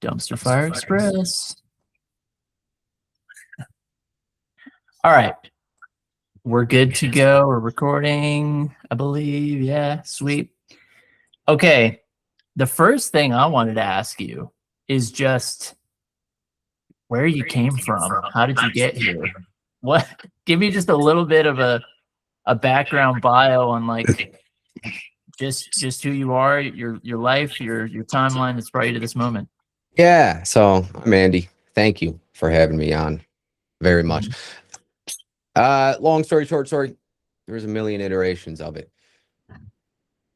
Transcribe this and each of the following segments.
Dumpster Fire Express. All right. We're good to go. We're recording, I believe. Yeah, sweet. Okay. The first thing I wanted to ask you is just where you came from. How did you get here? What? Give me just a little bit of a background bio on like just who you are, your life, your timeline that's brought you to this moment. Yeah, so I'm Andy. Thank you for having me on very much. Long story short, there's a million iterations of it.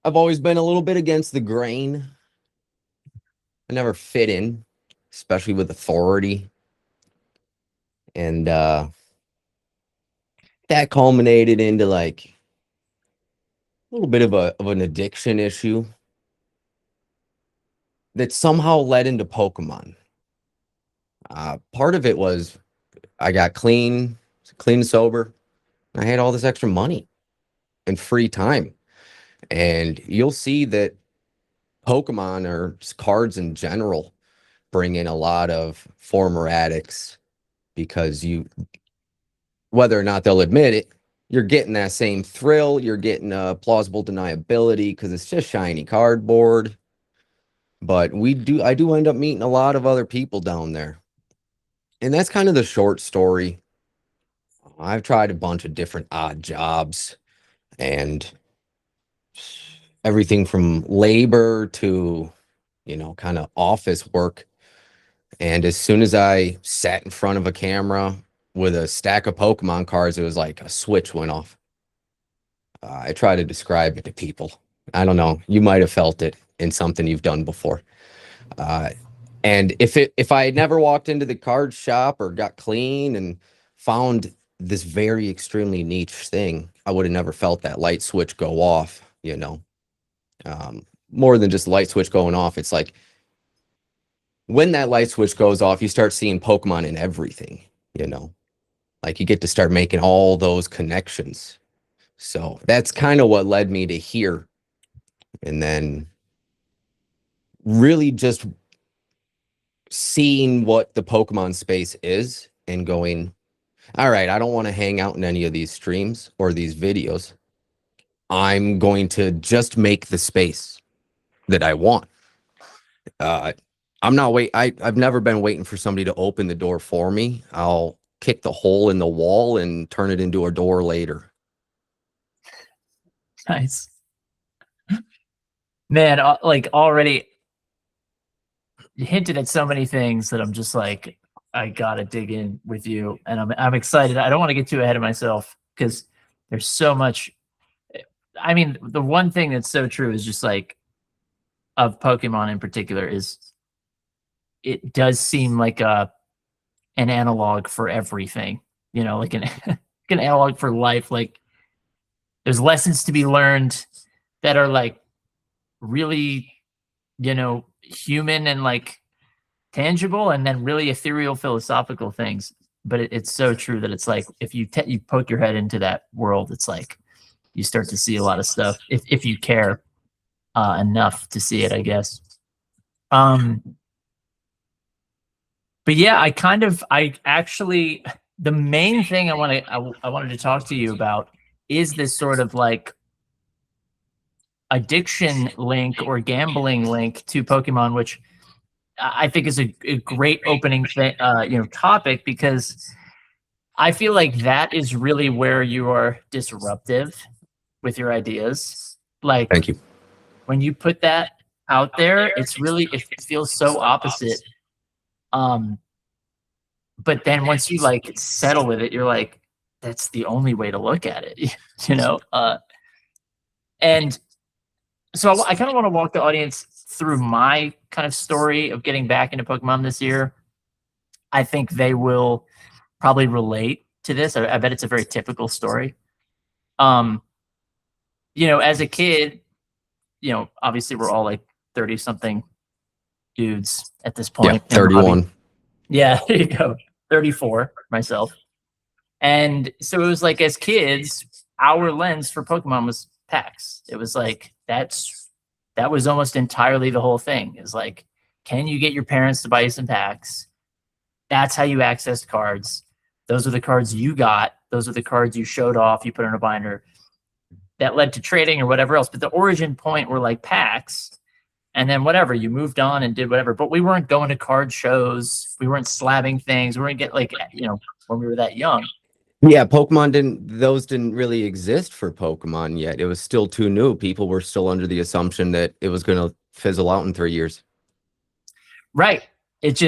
I've always been a little bit against the grain. I never fit in, especially with authority. And that culminated into like a little bit of an addiction issue that somehow led into Pokemon. Part of it was I got clean and sober. I had all this extra money and free time. And you'll see that Pokemon or cards in general bring in a lot of former addicts because whether or not they'll admit it, you're getting that same thrill. You're getting a plausible deniability because it's just shiny cardboard. But I do end up meeting a lot of other people down there. And that's kind of the short story. I've tried a bunch of different odd jobs and everything from labor to, kind of office work. And as soon as I sat in front of a camera with a stack of Pokemon cards, it was like a switch went off. I try to describe it to people. I don't know. You might have felt it in something you've done before. And if I had never walked into the card shop or got clean and found this very extremely niche thing, I would have never felt that light switch go off, more than just light switch going off. It's like when that light switch goes off, you start seeing Pokemon in everything, like you get to start making all those connections. So that's kind of what led me to here. And then really just seeing what the Pokemon space is and going, all right, I don't want to hang out in any of these streams or these videos. I'm going to just make the space that I want. I've never been waiting for somebody to open the door for me. I'll kick the hole in the wall and turn it into a door later. Nice. Man, like already you hinted at so many things that I'm just like, I gotta dig in with you, and I'm excited. I don't want to get too ahead of myself because there's so much. I mean, the one thing that's so true is just like of Pokemon in particular is it does seem like an analog for everything, like an an analog for life. Like there's lessons to be learned that are like really, human and like tangible, and then really ethereal philosophical things. But it's so true that it's like if you poke your head into that world, it's like you start to see a lot of stuff if you care enough to see it, I guess. But yeah, I actually the main thing I wanted to talk to you about is this sort of like addiction link or gambling link to Pokemon, which I think is a great opening topic, because I feel like that is really where you are disruptive with your ideas. Like, Thank you. When you put that out there, it feels so opposite. But then once you like settle with it, you're like, that's the only way to look at it, and so I kind of want to walk the audience through my kind of story of getting back into Pokemon this year. I think they will probably relate to this. I bet it's a very typical story. As a kid, obviously we're all like 30 something dudes at this point. Yeah, 31. Yeah, there you go. 34 myself. And so it was like, as kids, our lens for Pokemon was PAX. It was like, that was almost entirely the whole thing, is like can you get your parents to buy you some packs? That's how you accessed cards. Those are the cards you got. Those are the cards you showed off, you put in a binder. That led to trading or whatever else. But the origin point were like packs. And then whatever, you moved on and did whatever. But we weren't going to card shows. We weren't slabbing things. We weren't getting like, you know, when we were that young. Yeah, those didn't really exist for Pokemon yet. It was still too new. People were still under the assumption that it was going to fizzle out in 3 years. Right. It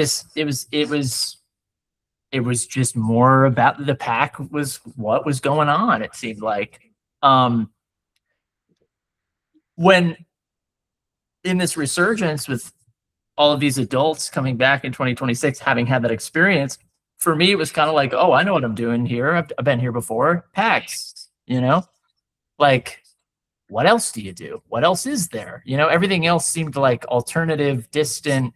was just more about the pack was what was going on, it seemed like. When in this resurgence with all of these adults coming back in 2026, having had that experience, for me, it was kind of like, oh, I know what I'm doing here. I've been here before. Packs, you know, like, what else do you do? What else is there? You know, everything else seemed like alternative, distant,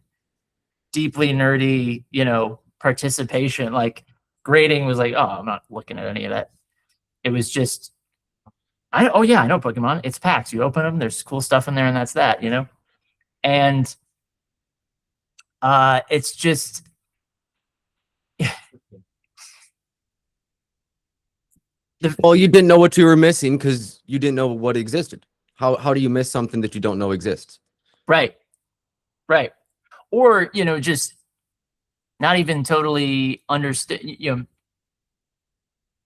deeply nerdy, you know, participation. Like grading was like, oh, I'm not looking at any of that. It was just, oh yeah, I know Pokemon. It's packs. You open them, there's cool stuff in there, and that's that, you know? And it's just well, you didn't know what you were missing because you didn't know what existed. How do you miss something that you don't know exists? Right. Or, you know, just not even totally understand, you know,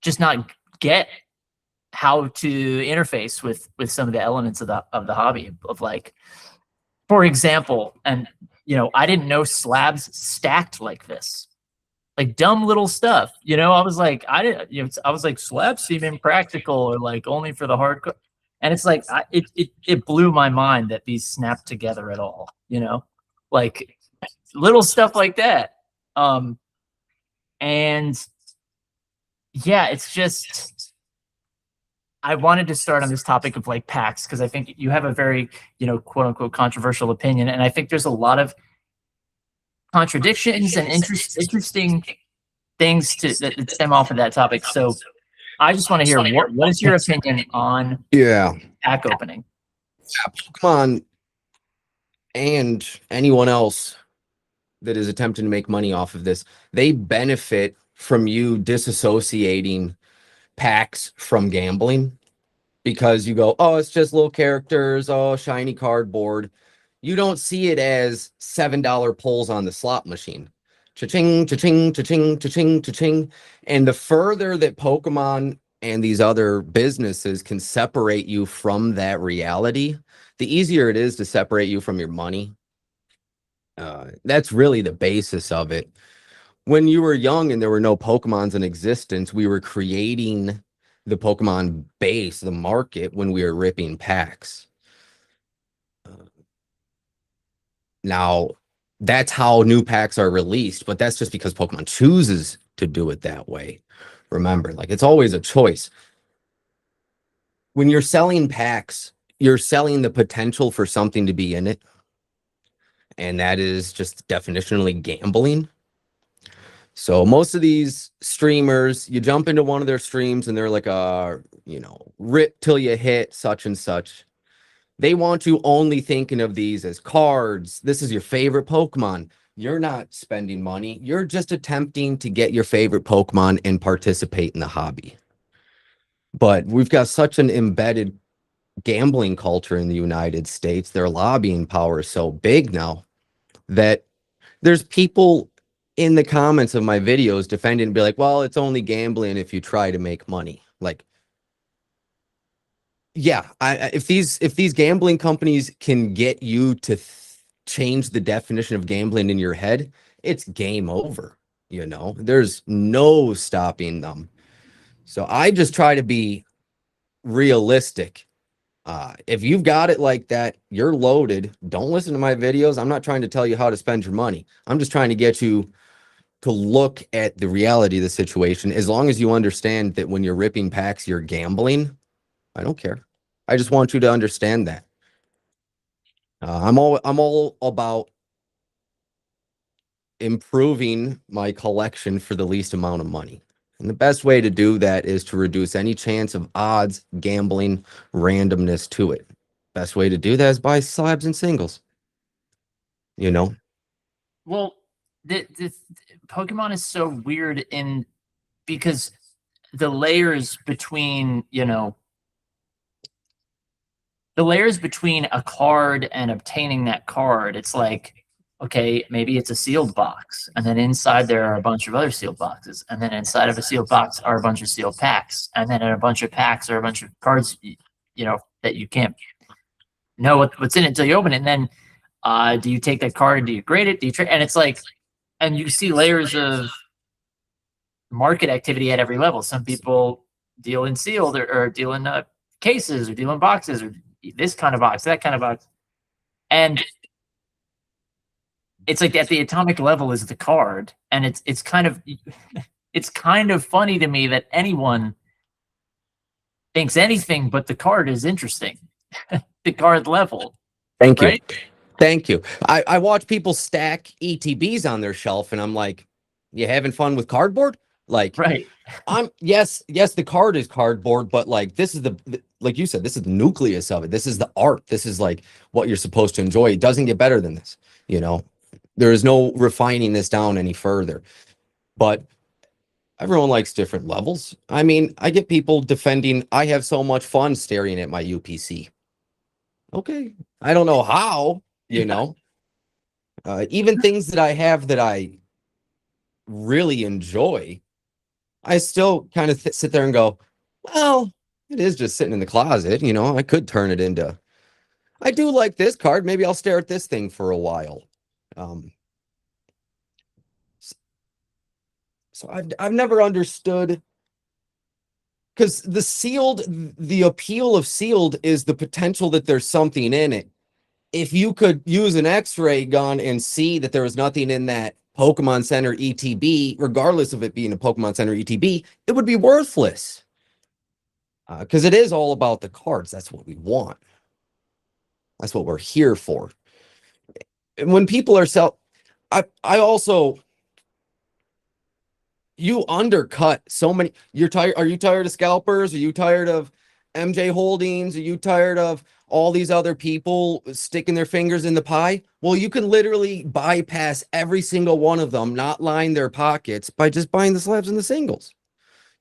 just not get how to interface with some of the elements of the hobby, of like, for example, and you know, I didn't know slabs stacked like this, like dumb little stuff, you know. I was like, I was like, slabs seem impractical or like only for the hardcore, and it's like it blew my mind that these snapped together at all, you know, like little stuff like that. And yeah, it's just, I wanted to start on this topic of like packs because I think you have a very, you know, quote unquote controversial opinion, and I think there's a lot of contradictions and interesting things that stem off of that topic. So I just want to hear what is your opinion on pack opening? Pokemon and anyone else that is attempting to make money off of this, they benefit from you disassociating packs from gambling, because you go, oh, it's just little characters, oh, shiny cardboard. You don't see it as $7 pulls on the slot machine. Cha-ching, cha-ching, cha-ching, cha-ching, cha-ching. And the further that Pokemon and these other businesses can separate you from that reality, the easier it is to separate you from your money. That's really the basis of it. When you were young and there were no Pokemons in existence, we were creating the Pokemon base, the market, when we were ripping packs. Now, that's how new packs are released, but that's just because Pokemon chooses to do it that way. Remember, like, it's always a choice. When you're selling packs, you're selling the potential for something to be in it. And that is just definitionally gambling. So most of these streamers, you jump into one of their streams and they're like, you know, rip till you hit such and such. They want you only thinking of these as cards. This is your favorite Pokemon. You're not spending money. You're just attempting to get your favorite Pokemon and participate in the hobby. But we've got such an embedded gambling culture in the United States. Their lobbying power is so big now that there's people in the comments of my videos defending and be like, well, it's only gambling if you try to make money. Like, yeah, if these gambling companies can get you to change the definition of gambling in your head, it's game over. You know, there's no stopping them. So I just try to be realistic. If you've got it like that, you're loaded. Don't listen to my videos. I'm not trying to tell you how to spend your money. I'm just trying to get you to look at the reality of the situation. As long as you understand that when you're ripping packs, you're gambling, I don't care. I just want you to understand that. I'm all about improving my collection for the least amount of money. And the best way to do that is to reduce any chance of odds, gambling, randomness to it. Best way to do that is buy slabs and singles. You know, Well, the Pokemon is so weird because the layers between, the layers between a card and obtaining that card, it's like, okay, maybe it's a sealed box, and then inside there are a bunch of other sealed boxes, and then inside of a sealed box are a bunch of sealed packs, and then in a bunch of packs are a bunch of cards, that you can't know what's in it until you open it. And then do you take that card and do you grade it? Do you trade? And it's like, and you see layers of market activity at every level. Some people deal in sealed or deal in cases or deal in boxes or this kind of box, that kind of box. And it's like at the atomic level is the card. And it's kind of funny to me that anyone thinks anything but the card is interesting. The card level. Thank you. Right? Thank you. I watch people stack ETBs on their shelf and I'm like, you having fun with cardboard? Like, right. Yes, the card is cardboard, but like this is like you said, this is the nucleus of it. This is the art. This is like what you're supposed to enjoy. It doesn't get better than this, There is no refining this down any further. But everyone likes different levels. I mean, I get people defending, I have so much fun staring at my UPC. Okay. I don't know how, even things that I have that I really enjoy, I still kind of sit there and go, well, it is just sitting in the closet. I could turn it into, I do like this card. Maybe I'll stare at this thing for a while. So I've never understood, because the appeal of sealed is the potential that there's something in it. If you could use an X-ray gun and see that there was nothing in that Pokemon Center ETB, regardless of it being a Pokemon Center ETB, it would be worthless. Because it is all about the cards. That's what we want. That's what we're here for. And when people are I also, you undercut so many. Are you tired of scalpers? Are you tired of MJ Holdings? Are you tired of all these other people sticking their fingers in the pie? Well, you can literally bypass every single one of them, not line their pockets, by just buying the slabs and the singles.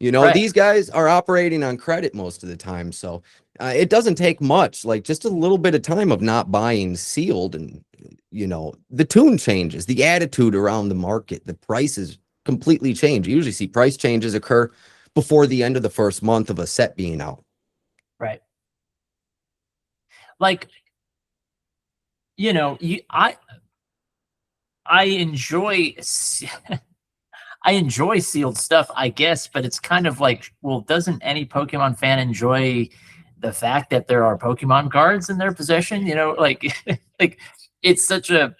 Right. These guys are operating on credit most of the time. So it doesn't take much, like just a little bit of time of not buying sealed. And, the tune changes, the attitude around the market, the prices completely change. You usually see price changes occur before the end of the first month of a set being out. Right. Like, I enjoy I enjoy sealed stuff, I guess, but it's kind of like, well, doesn't any Pokemon fan enjoy the fact that there are Pokemon cards in their possession? Like like it's such a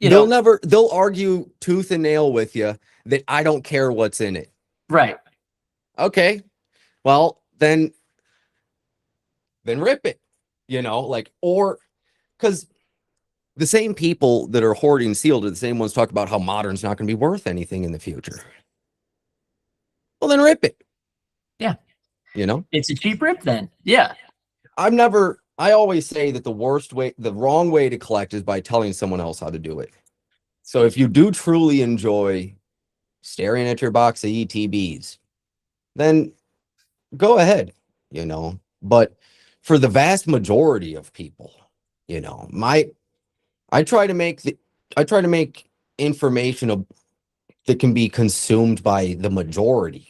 they'll argue tooth and nail with you that I don't care what's in it. Right. Okay. Well, then rip it, or because the same people that are hoarding sealed are the same ones talk about how modern's not going to be worth anything in the future. Well, then rip it. Yeah. It's a cheap rip then. Yeah. I always say that the wrong way to collect is by telling someone else how to do it. So if you do truly enjoy staring at your box of ETBs, then go ahead, but for the vast majority of people, I try to make information that can be consumed by the majority.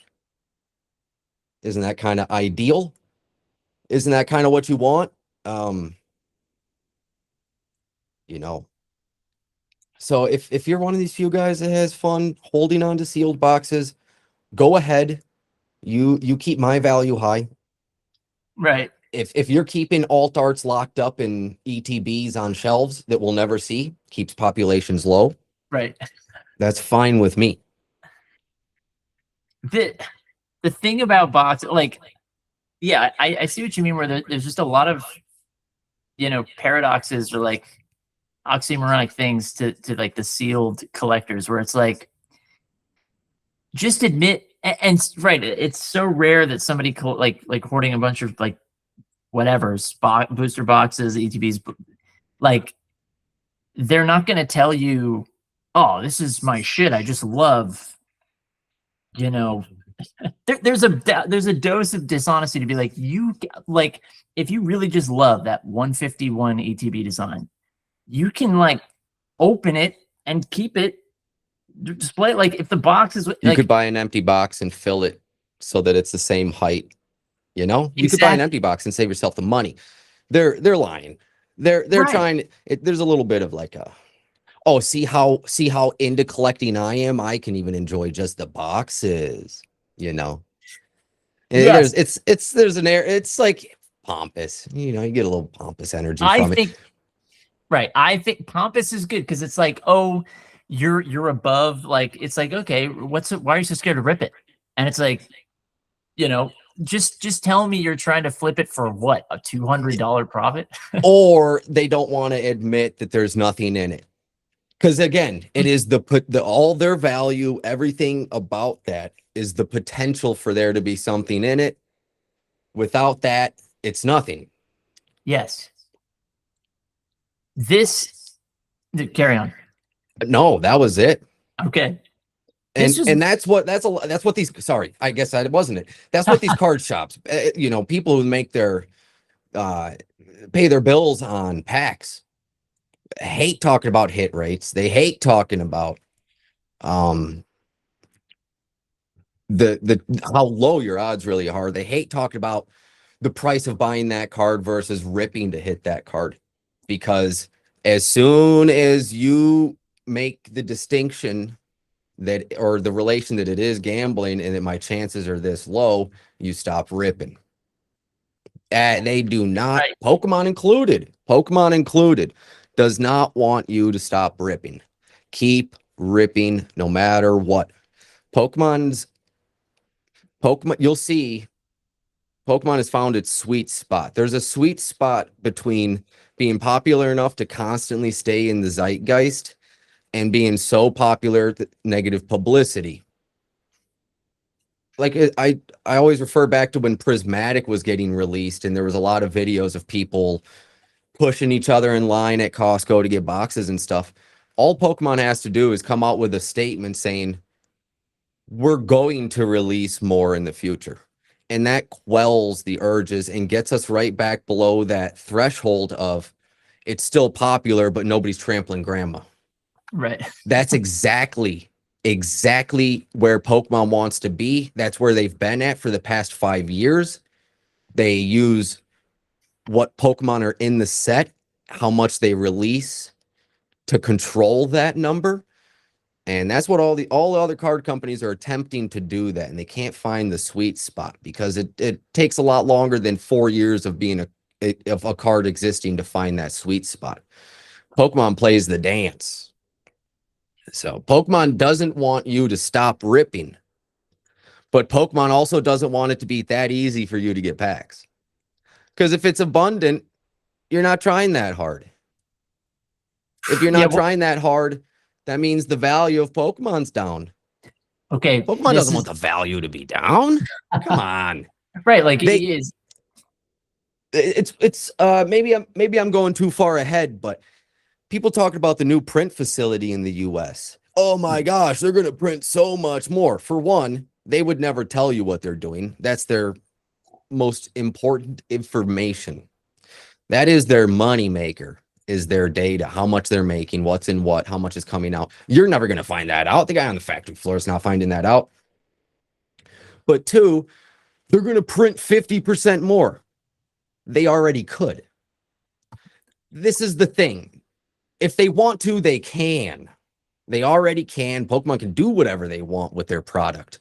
Isn't that kind of ideal? Isn't that kind of what you want? So if you're one of these few guys that has fun holding on to sealed boxes, go ahead. You keep my value high. Right. If you're keeping alt arts locked up in ETBs on shelves that we'll never see, keeps populations low. Right. That's fine with me. The thing about box, like, yeah, I see what you mean, where there's just a lot of, paradoxes or like oxymoronic things to like the sealed collectors, where it's like, just admit, and right, it's so rare that somebody like hoarding a bunch of like whatever booster boxes, ETBs, like they're not going to tell you, oh, this is my shit. I just love, you know, there's a dose of dishonesty to be like, like, if you really just love that 151 ATB design, you can like open it and keep it, display it. Like if the box is You like, could buy an empty box and fill it so that it's the same height. You know, you could buy an exactly empty box and save yourself the money. They're lying. They're right. trying. There's a little bit of like a, oh, see how into collecting I am. I can even enjoy just the boxes. You know, and Yes, there's an air. It's like pompous. You know, you get a little pompous energy I from it. think right. I think pompous is good because it's like, oh, you're above. Like it's like, okay, why are you so scared to rip it? And it's like, you know, just tell me you're trying to flip it for what, a $200 profit. Or they don't want to admit that there's nothing in it. Because again, it is all their value, everything about that is the potential for there to be something in it. Without that, it's nothing. Yes. This carry on. No, that was it. Okay. And This was that's what these, sorry, I guess that wasn't it. That's what these card shops, you know, people who make their pay their bills on packs hate talking about hit rates. They hate talking about um the how low your odds really are. They hate talking about the price of buying that card versus ripping to hit that card, because as soon as you make the distinction that, or the relation that it is gambling and that my chances are this low, you stop ripping. They do not, right. Pokemon included, does not want you to stop ripping. Keep ripping no matter what. Pokemon's Pokemon, you'll see Pokemon has found its sweet spot. There's a sweet spot between being popular enough to constantly stay in the zeitgeist and being so popular that negative publicity. Like I always refer back to when Prismatic was getting released, and there was a lot of videos of people pushing each other in line at Costco to get boxes and stuff. All Pokemon has to do is come out with a statement saying, we're going to release more in the future. And that quells the urges and gets us right back below that threshold of it's still popular, but nobody's trampling grandma. Right. That's exactly where Pokemon wants to be. That's where they've been at for the past 5 years. They use what Pokemon are in the set, how much they release to control that number. And that's what all the other card companies are attempting to do that. And they can't find the sweet spot because it takes a lot longer than 4 years of being a card existing to find that sweet spot. Pokemon plays the dance. So Pokemon doesn't want you to stop ripping, but Pokemon also doesn't want it to be that easy for you to get packs. Because if it's abundant, you're not trying that hard. If you're Yeah. not trying that hard, that means the value of Pokemon's down. Okay. Pokemon This doesn't is want the value to be down. Come on. right. Like it They is. it's maybe I'm going too far ahead, but people talking about the new print facility in the US. Oh my gosh, they're going to print so much more. For one, they would never tell you what they're doing. That's their most important information. That is their money maker, is their data, how much they're making, what's in what, how much is coming out. You're never going to find that out. The guy on the factory floor is not finding that out. But two, they're going to print 50% more. They already could. This is the thing. If they want to, they can. They already can. Pokemon can do whatever they want with their product.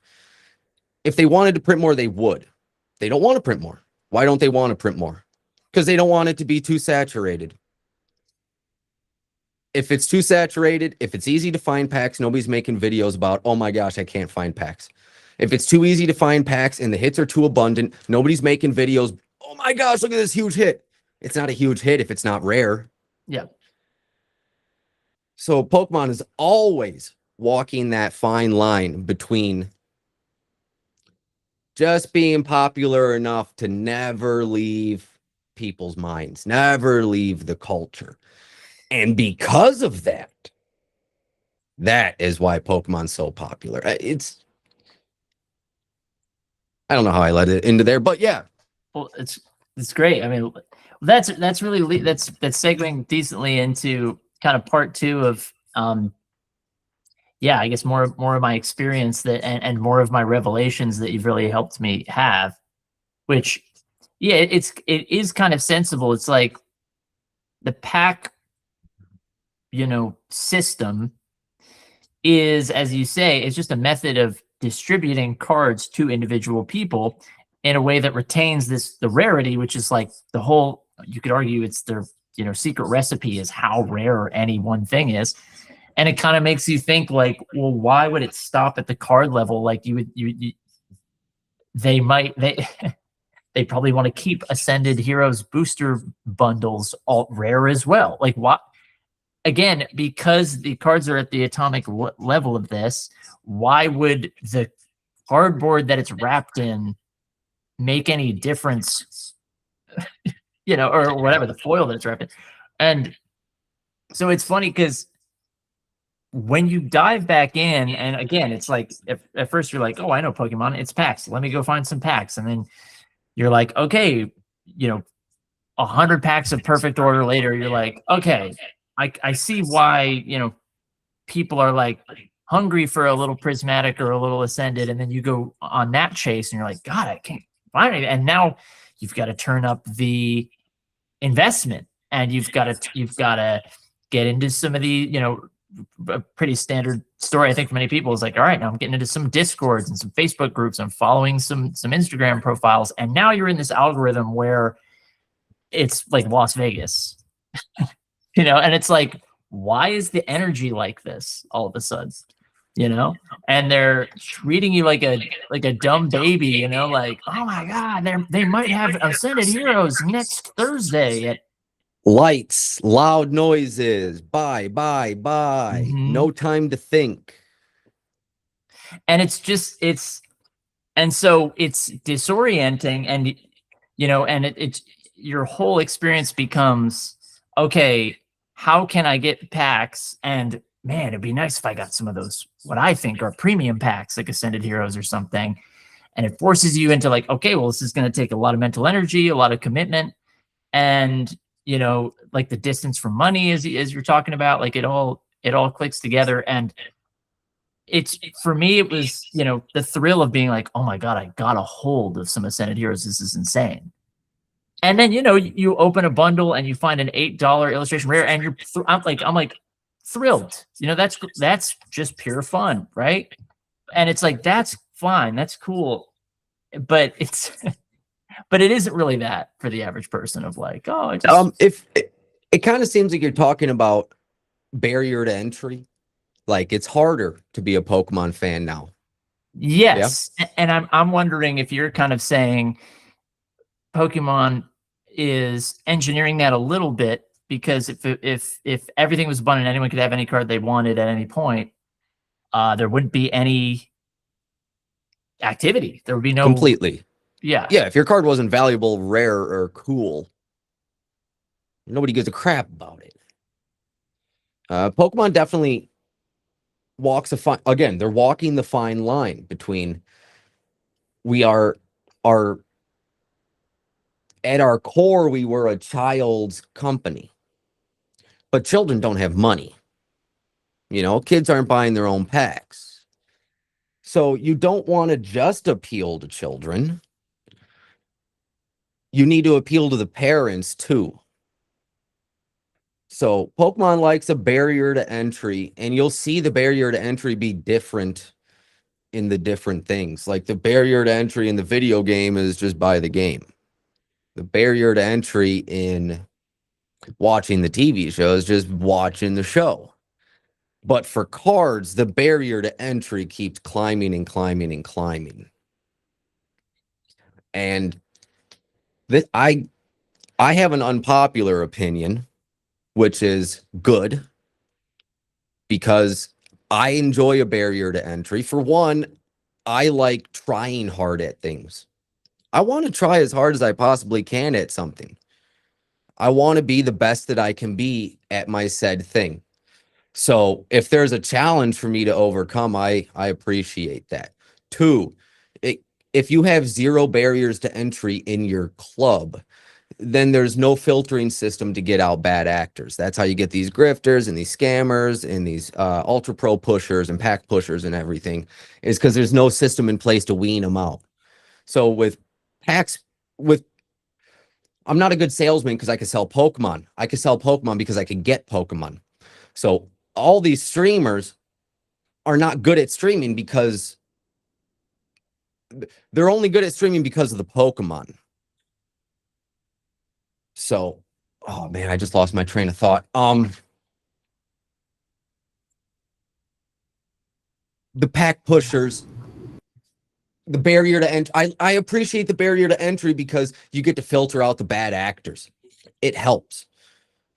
If they wanted to print more, they would. They don't want to print more. Why don't they want to print more? Because they don't want it to be too saturated. If it's too saturated, if it's easy to find packs, nobody's making videos about, oh my gosh, I can't find packs. If it's too easy to find packs and the hits are too abundant, nobody's making videos, oh my gosh, look at this huge hit. It's not a huge hit if it's not rare. Yeah. So Pokemon is always walking that fine line between just being popular enough to never leave people's minds, never leave the culture. And because of that, that is why Pokemon's so popular. I don't know how I let it into there, but yeah. Well, it's great. I mean, that's really that's segueing decently into kind of part two of yeah, I guess more of my experience that and more of my revelations that you've really helped me have, which yeah, it is kind of sensible. It's like the pack, system is, as you say, it's just a method of distributing cards to individual people in a way that retains the rarity, which is like the whole, you could argue it's their, secret recipe is how rare any one thing is. And it kind of makes you think like, well, why would it stop at the card level? Like they might, they probably want to keep Ascended Heroes booster bundles all rare as well. Like what? Again, because the cards are at the atomic level of this, why would the cardboard that it's wrapped in make any difference, or whatever, the foil that it's wrapped in? And so it's funny because when you dive back in, and again, it's like, at first you're like, oh, I know Pokemon, it's packs. Let me go find some packs. And then you're like, okay, 100 packs of Perfect Order later, you're like, okay, I see why, people are like hungry for a little Prismatic or a little Ascended. And then you go on that chase and you're like, God, I can't find it. And now you've got to turn up the investment, and you've got to get into some of the, a pretty standard story, I think, for many people is like, all right, now I'm getting into some Discords and some Facebook groups. I'm following some Instagram profiles. And now you're in this algorithm where it's like Las Vegas. And it's like, why is the energy like this all of a sudden? And they're treating you like a dumb baby, like, oh my God, they might have Ascended Heroes next Thursday at lights, loud noises, buy, no time to think. And and so it's disorienting, and and it's your whole experience becomes, okay, how can I get packs? And man, it'd be nice if I got some of those, what I think are premium packs, like Ascended Heroes or something. And it forces you into like, okay, well, this is going to take a lot of mental energy, a lot of commitment. And, like the distance from money, as you're talking about, like it all clicks together. And it's, for me, it was, the thrill of being like, oh my God, I got a hold of some Ascended Heroes. This is insane. And then, you open a bundle and you find an $8 illustration rare, and you're, I'm like thrilled. That's just pure fun, right? And it's like, that's fine, that's cool, but but it isn't really that for the average person of like, oh, if it kind of seems like you're talking about barrier to entry, like it's harder to be a Pokemon fan now. Yes, yeah. And I'm wondering if you're kind of saying Pokemon is engineering that a little bit, because if everything was abundant, anyone could have any card they wanted at any point, there wouldn't be any activity. There would be no completely. Yeah. If your card wasn't valuable, rare, or cool, nobody gives a crap about it. Pokemon definitely walks a fine, again, they're walking the fine line between, we are at our core, we were a child's company, but children don't have money. Kids aren't buying their own packs. So you don't want to just appeal to children. You need to appeal to the parents too. So Pokemon likes a barrier to entry, and you'll see the barrier to entry be different in the different things. Like the barrier to entry in the video game is just buy the game. The barrier to entry in watching the TV show is just watching the show. But for cards, the barrier to entry keeps climbing and climbing and climbing. And I have an unpopular opinion, which is good, because I enjoy a barrier to entry. For one, I like trying hard at things. I want to try as hard as I possibly can at something. I want to be the best that I can be at my said thing. So if there's a challenge for me to overcome, I appreciate that. Two, if you have zero barriers to entry in your club, then there's no filtering system to get out bad actors. That's how you get these grifters and these scammers and these ultra pro pushers and pack pushers and everything, is because there's no system in place to wean them out. So with packs, I'm not a good salesman because I can sell Pokemon. I can sell Pokemon because I can get Pokemon. So all these streamers are not good at streaming because they're only good at streaming because of the Pokemon. So, oh man, I just lost my train of thought. The pack pushers, the barrier to entry. I appreciate the barrier to entry because you get to filter out the bad actors. It helps.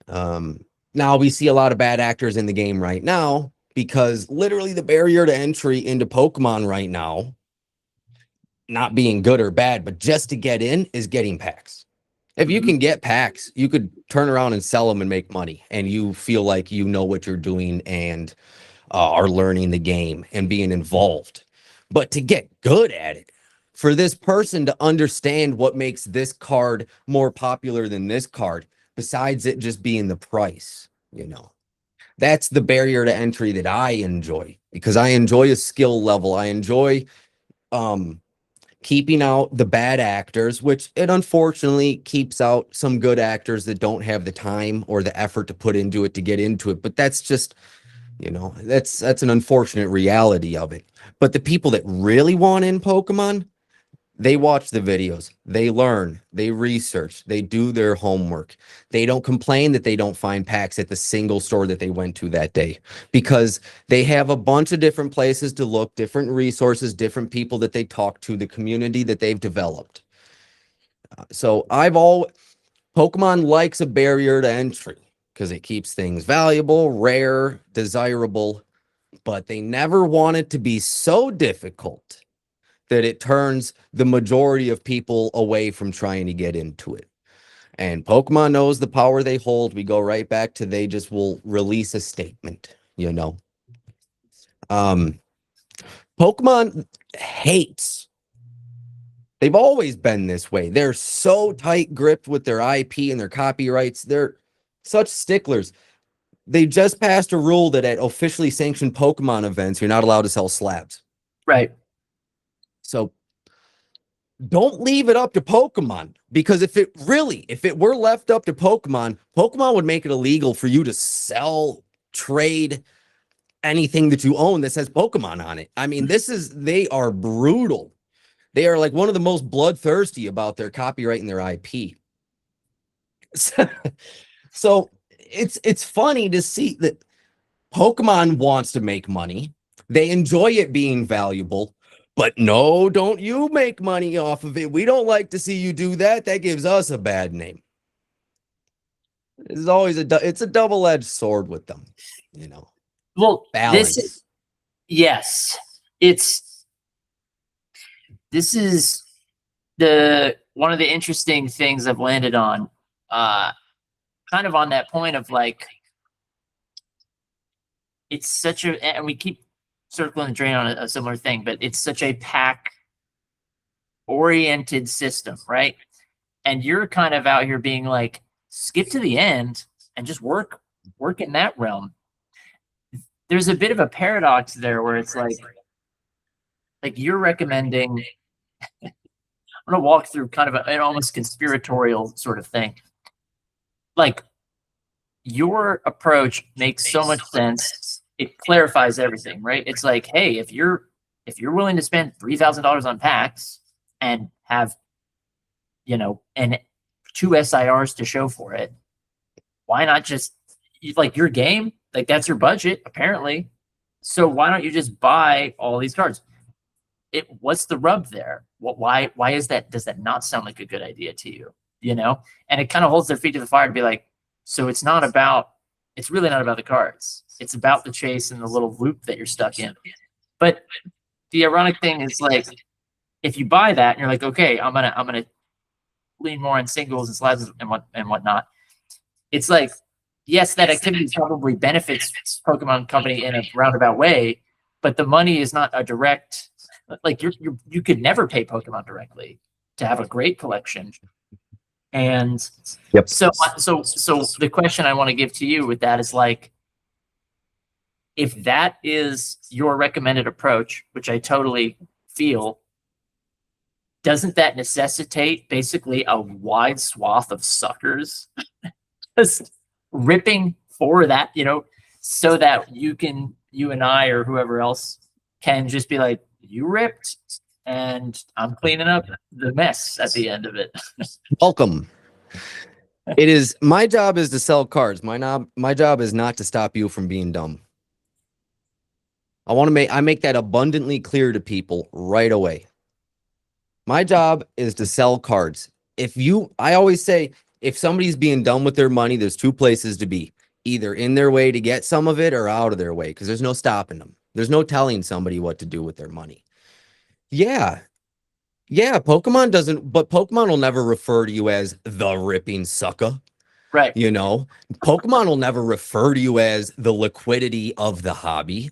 Now we see a lot of bad actors in the game right now because literally the barrier to entry into Pokemon right now, not being good or bad, but just to get in is getting packs. If you can get packs, you could turn around and sell them and make money, and you feel like you know what you're doing and are learning the game and being involved. But to get good at it, for this person to understand what makes this card more popular than this card, besides it just being the price, that's the barrier to entry that I enjoy, because I enjoy a skill level. I enjoy keeping out the bad actors, which it unfortunately keeps out some good actors that don't have the time or the effort to put into it to get into it. But that's just, that's an unfortunate reality of it. But the people that really want in Pokemon, they watch the videos, they learn, they research, they do their homework. They don't complain that they don't find packs at the single store that they went to that day, because they have a bunch of different places to look, different resources, different people that they talk to, the community that they've developed. So Pokemon likes a barrier to entry because it keeps things valuable, rare, desirable, but they never want it to be so difficult that it turns the majority of people away from trying to get into it. And Pokemon knows the power they hold. We go right back to they just will release a statement, Pokemon hates. They've always been this way. They're so tight gripped with their IP and their copyrights. They're such sticklers. They just passed a rule that at officially sanctioned Pokemon events, you're not allowed to sell slabs. Right. So don't leave it up to Pokemon, because if it were left up to Pokemon would make it illegal for you to sell, trade anything that you own that says Pokemon on it. I mean, they are brutal. They are like one of the most bloodthirsty about their copyright and their IP. So it's funny to see that Pokemon wants to make money. They enjoy it being valuable. But no, don't you make money off of it. We don't like to see you do that. That gives us a bad name. It's always it's a double-edged sword with them, Well, balance. Yes, this is one of the interesting things I've landed on, kind of on that point of like, it's such and we keep circling the drain on a similar thing, but it's such a pack oriented system, right? And you're kind of out here being like, skip to the end and just work in that realm. There's a bit of a paradox there where it's like you're recommending, I'm going to walk through kind of an almost conspiratorial sort of thing. Like, your approach makes so much sense. It clarifies everything, right? It's like, hey, if you're willing to spend $3,000 on packs and have, and 2 SIRs to show for it, why not just, like, your game? Like, that's your budget, apparently. So why don't you just buy all these cards? What's the rub there? Why is that? Does that not sound like a good idea to you? And it kind of holds their feet to the fire to be like, so it's really not about the cards. It's about the chase and the little loop that you're stuck in. But the ironic thing is, like, if you buy that and you're like, okay, I'm gonna lean more on singles and slabs and whatnot, it's like, yes, that activity probably benefits Pokemon Company in a roundabout way, but the money is not a direct, like you could never pay Pokemon directly to have a great collection. And Yep. so the question I want to give to you with that is like, if that is your recommended approach, which I totally feel, doesn't that necessitate basically a wide swath of suckers just ripping for that, you know, so that you and I or whoever else can just be like, you ripped and I'm cleaning up the mess at the end of it. Welcome. It is my job is to sell cards. My job is not to stop you from being dumb. I make that abundantly clear to people right away. My job is to sell cards. I always say, if somebody's being dumb with their money, there's two places to be: either in their way to get some of it or out of their way, because there's no stopping them. There's no telling somebody what to do with their money. Yeah, Pokemon will never refer to you as the ripping sucker. Right. You know, Pokemon will never refer to you as the liquidity of the hobby.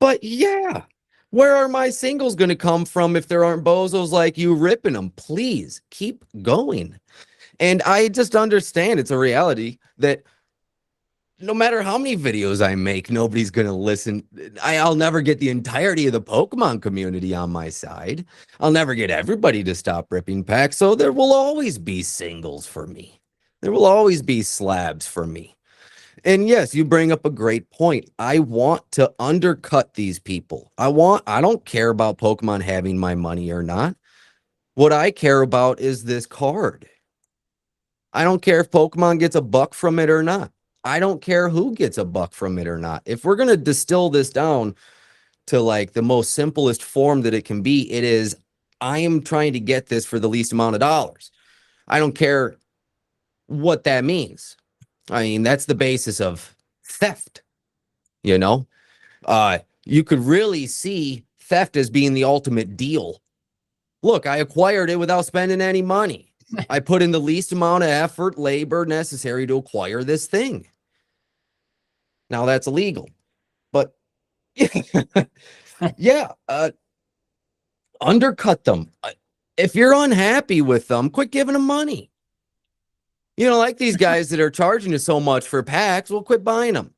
But yeah, where are my singles going to come from if there aren't bozos like you ripping them? Please keep going. And I just understand it's a reality that no matter how many videos I make, nobody's going to listen. I'll never get the entirety of the Pokemon community on my side. I'll never get everybody to stop ripping packs. So there will always be singles for me. There will always be slabs for me. And yes, you bring up a great point. I want to undercut these people. I don't care about Pokemon having my money or not. What I care about is this card. I don't care if Pokemon gets a buck from it or not. I don't care who gets a buck from it or not. If we're going to distill this down to like the most simplest form that it can be, it is, I am trying to get this for the least amount of dollars. I don't care what that means. I mean, that's the basis of theft, you know? You could really see theft as being the ultimate deal. Look, I acquired it without spending any money. I put in the least amount of effort, labor necessary to acquire this thing. Now that's illegal, but yeah, undercut them. If you're unhappy with them, quit giving them money. You know, like these guys that are charging you so much for packs, well, quit buying them.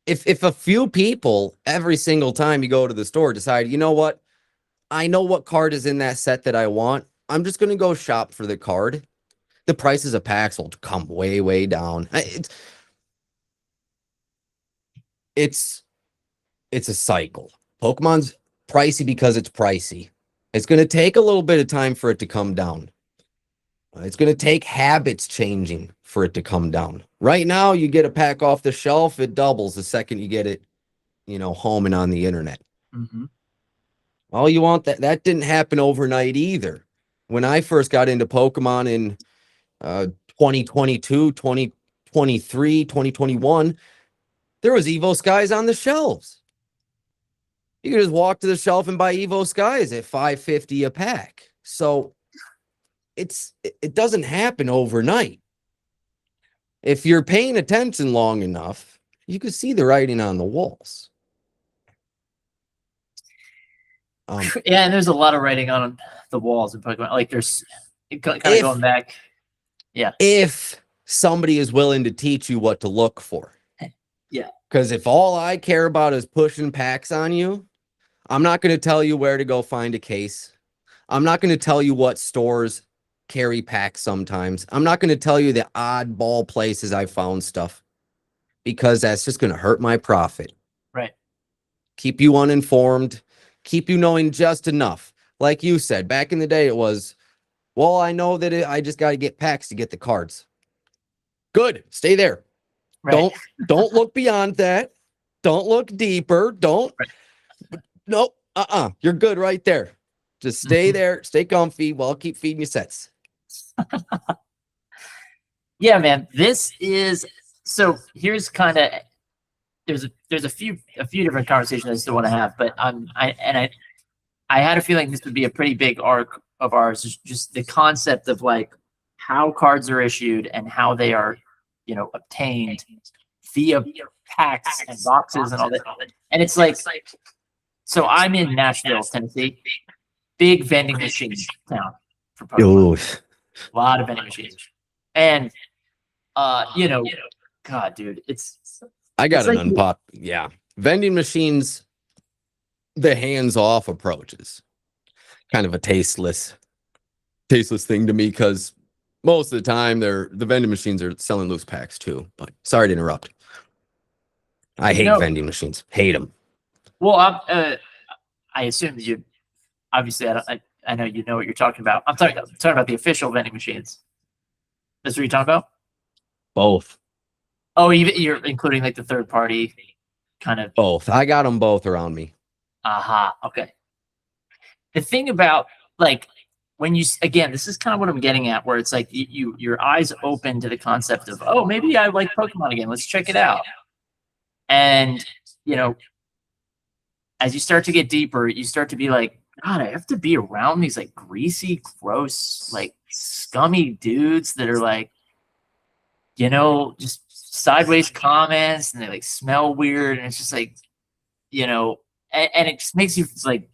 If a few people every single time you go to the store decide, you know what, I know what card is in that set that I want, I'm just going to go shop for the card, the prices of packs will come way, way down. It's a cycle. Pokemon's pricey because it's pricey. It's going to take a little bit of time for it to come down. It's going to take habits changing for it to come down. Right now, you get a pack off the shelf, it doubles the second you get it, you know, home and on the internet. Mm-hmm. All you want, that didn't happen overnight either. When I first got into Pokemon in 2022, 2023, 2021, there was Evo Skies on the shelves. You could just walk to the shelf and buy Evo Skies at $5.50 a pack. So it doesn't happen overnight. If you're paying attention long enough, you can see the writing on the walls. Yeah, and there's a lot of writing on the walls in Pokemon. Like there's kind of going back. Yeah. If somebody is willing to teach you what to look for. Yeah. Because if all I care about is pushing packs on you, I'm not going to tell you where to go find a case. I'm not going to tell you what stores carry packs sometimes. I'm not going to tell you the oddball places I found stuff, because that's just going to hurt my profit. Right. Keep you uninformed, keep you knowing just enough. Like you said, back in the day, it was, well, I know that I just got to get packs to get the cards. Good. Stay there. Right. Don't look beyond that. Don't look deeper. Don't. Right. Nope. You're good right there. Just stay there. Stay comfy while I'll keep feeding you sets. Yeah, man. This is, so here's kind of, there's a few different conversations I still want to have, but I had a feeling this would be a pretty big arc of ours, just the concept of like how cards are issued and how they are, obtained via packs and boxes and all that. And it's like, so I'm in Nashville, Tennessee, big vending machine town for Pokemon. A lot of vending machines. And, God, dude, I got it's an like yeah. Vending machines, the hands-off approach is kind of a tasteless thing to me, because most of the time the vending machines are selling loose packs too. But sorry to interrupt. I hate vending machines. Hate them. Well, I assume that you obviously I know you know what you're talking about. I'm talking about the official vending machines. That's what you're talking about? Both. Oh, you're including like the third party kind of. Both. I got them both around me. Aha. Okay. The thing about like when you, again, this is kind of what I'm getting at, where it's like your eyes open to the concept of, oh, maybe I like Pokemon again. Let's check it out. And, as you start to get deeper, you start to be like, God, I have to be around these like greasy, gross, like scummy dudes that are like, just sideways comments, and they like smell weird. And it's just like, and it just makes you like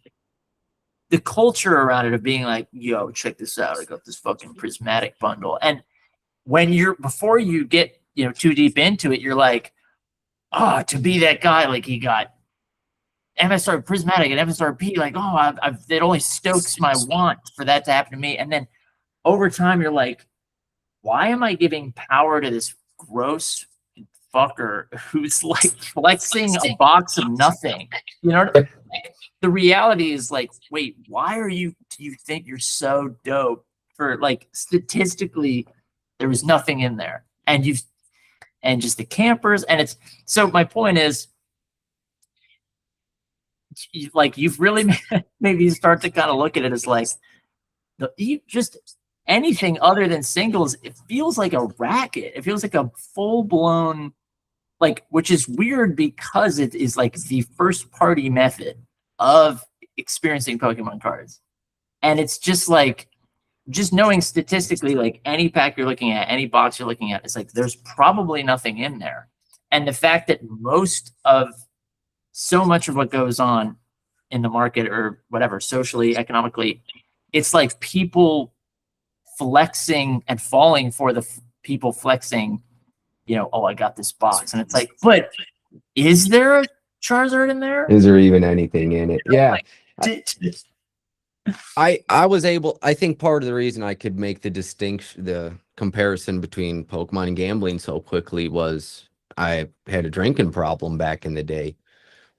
the culture around it of being like, yo, check this out. I got this fucking prismatic bundle. And before you get, too deep into it, you're like, to be that guy, like he got MSR prismatic and MSRP, like, it only stokes my want for that to happen to me. And then over time, you're like, why am I giving power to this gross fucker who's like flexing a box of nothing? The reality is like, wait, why do you think you're so dope for, like, statistically, there was nothing in there. And just the campers. And so my point is, like, you've really maybe start to kind of look at it as like just anything other than singles, it feels like a racket. It feels like a full-blown, like, which is weird because it is like the first party method of experiencing Pokemon cards. And it's just like, just knowing statistically, like any pack you're looking at, any box you're looking at, it's like there's probably nothing in there. And the fact that so much of what goes on in the market, or whatever, socially, economically, it's like people flexing and falling for the people flexing, oh, I got this box. And it's like, but is there a Charizard in there? Is there even anything in it? Yeah. Like, I think part of the reason I could make the comparison between Pokemon and gambling so quickly was I had a drinking problem back in the day,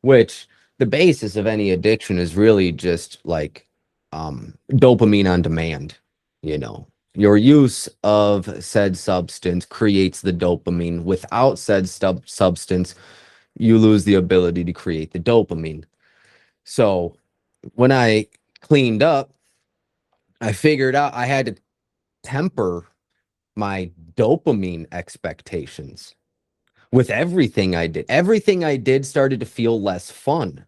which the basis of any addiction is really just like dopamine on demand. Your use of said substance creates the dopamine. Without said substance, you lose the ability to create the dopamine. So when I cleaned up, I figured out I had to temper my dopamine expectations with everything I did. Everything I did started to feel less fun.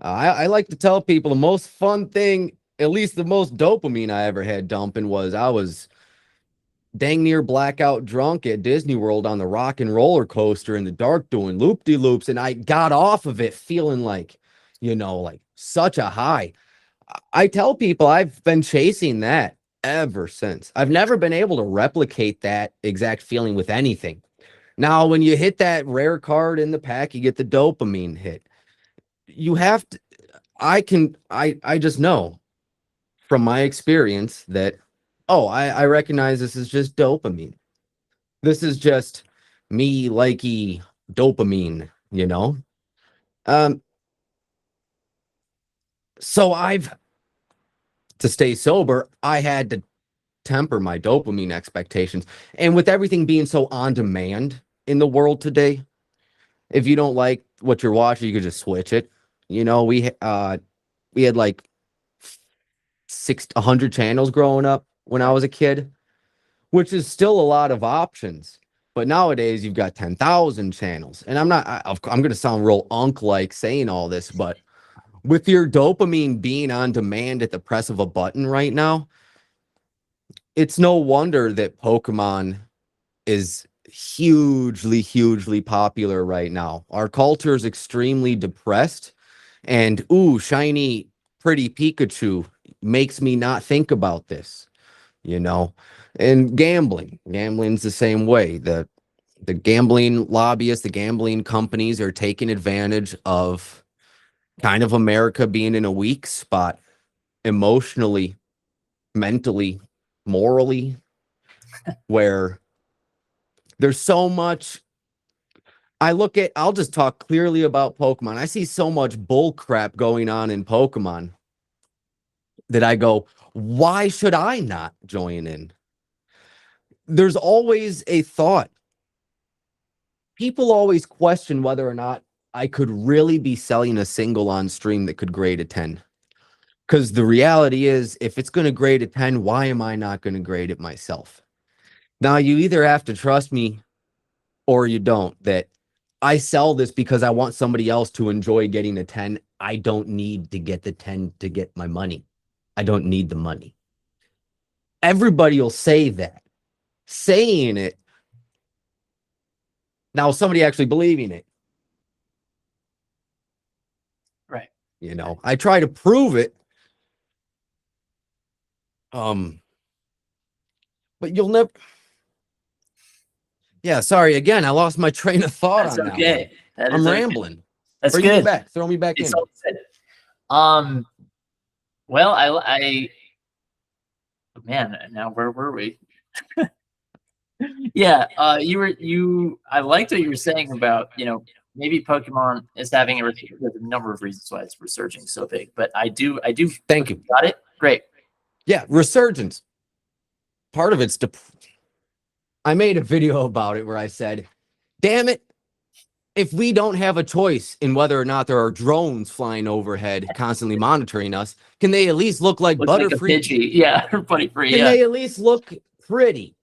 I like to tell people the most fun thing, at least the most dopamine I ever had dumping, was I was dang near blackout drunk at Disney World on the rock and roller coaster in the dark doing loop-de-loops, and I got off of it feeling like, like such a high. I tell people I've been chasing that ever since. I've never been able to replicate that exact feeling with anything. Now, when you hit that rare card in the pack, you get the dopamine hit. You have to, I just know from my experience that, I recognize this is just dopamine. This is just me likey dopamine, So to stay sober, I had to temper my dopamine expectations. And with everything being so on demand in the world today, if you don't like what you're watching, you could just switch it. We had like 100 channels growing up when I was a kid, which is still a lot of options. But nowadays you've got 10,000 channels. And I'm going to sound real unk-like saying all this, but with your dopamine being on demand at the press of a button right now, it's no wonder that Pokemon is hugely popular right now. Our culture is extremely depressed, and ooh, shiny, pretty Pikachu makes me not think about this, you know. And gambling's the same way. The gambling lobbyists, the gambling companies are taking advantage of kind of America being in a weak spot emotionally, mentally, morally, where there's so much. I'll just talk clearly about Pokemon. I see so much bull crap going on in Pokemon that I go, why should I not join in? There's always a thought. People always question whether or not I could really be selling a single on stream that could grade a 10. Because the reality is, if it's going to grade a 10, why am I not going to grade it myself? Now, you either have to trust me or you don't, that I sell this because I want somebody else to enjoy getting a 10. I don't need to get the 10 to get my money. I don't need the money. Everybody will say that. Saying it. Now, somebody actually believing it. Right. You know, I try to prove it. But you'll never. Yeah, sorry. Again, I lost my train of thought That's on that okay. one. I'm rambling. That's Bring me good. back. Throw me back It's in. all good. Well, man, now where were we? Yeah, I liked what you were saying about, maybe Pokemon is having there's a number of reasons why it's resurging so big, but I do. Thank you. Got it? Great. Yeah, resurgence. Part of it's I made a video about it where I said, damn it, if we don't have a choice in whether or not there are drones flying overhead constantly monitoring us, can they at least look like Looks like a Butterfree? Pidgey. Yeah, Butterfree, Can yeah. they at least look pretty?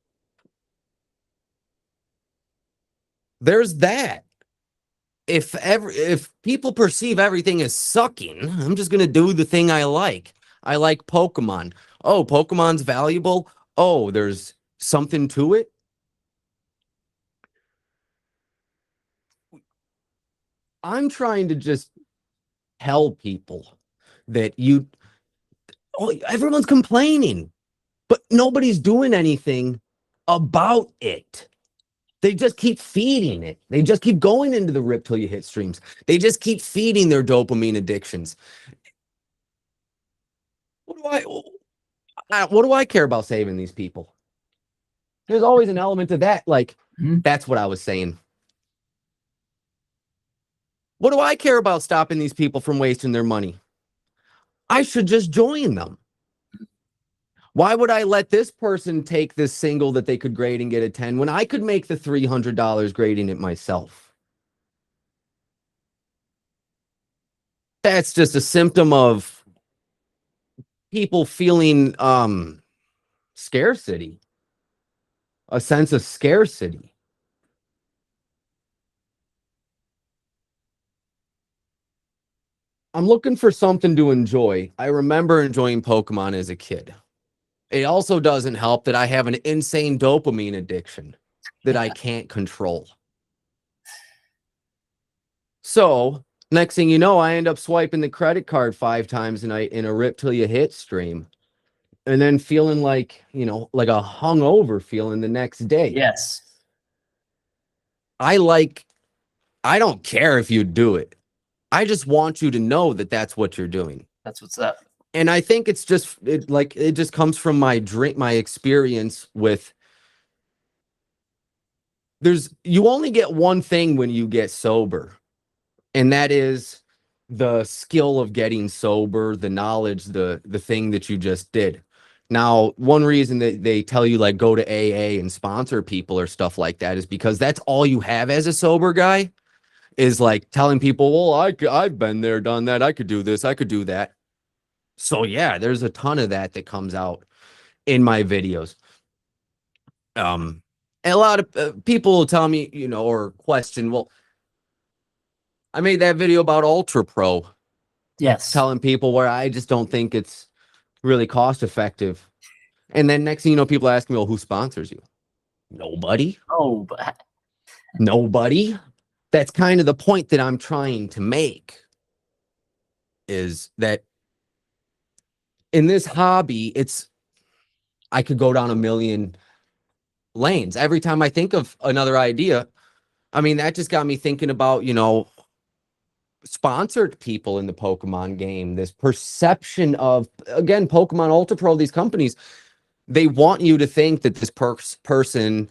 There's that. If people perceive everything as sucking, I'm just gonna do the thing I like. I like Pokemon. Oh, Pokemon's valuable. Oh, there's something to it. I'm trying to just tell people that everyone's complaining, but nobody's doing anything about it. They just keep feeding it. They just keep going into the rip till you hit streams. They just keep feeding their dopamine addictions. What do I care about saving these people? There's always an element of that. Like, that's what I was saying. What do I care about stopping these people from wasting their money? I should just join them. Why would I let this person take this single that they could grade and get a 10 when I could make the $300 grading it myself? That's just a symptom of people feeling scarcity, a sense of scarcity. I'm looking for something to enjoy. I remember enjoying Pokemon as a kid. It also doesn't help that I have an insane dopamine addiction that I can't control. So next thing you know, I end up swiping the credit card 5 times a night in a rip till you hit stream. And then feeling like, like a hungover feeling the next day. Yes. I don't care if you do it. I just want you to know that that's what you're doing. That's what's up. And I think it just comes from my experience with you only get one thing when you get sober. And that is the skill of getting sober, the knowledge, the thing that you just did. Now, one reason that they tell you like go to AA and sponsor people or stuff like that is because that's all you have as a sober guy is like telling people, well, I've been there, done that. I could do this. I could do that. So yeah, there's a ton of that comes out in my videos. And a lot of people will tell me, or question, well, I made that video about Ultra Pro. Yes. Telling people where I just don't think it's really cost effective. And then next thing you know, people ask me, well, who sponsors you? Nobody. Oh, but Nobody. That's kind of the point that I'm trying to make, is that in this hobby, I could go down a million lanes. Every time I think of another idea, I mean, that just got me thinking about, sponsored people in the Pokemon game. This perception of, again, Pokemon Ultra Pro, these companies, they want you to think that this person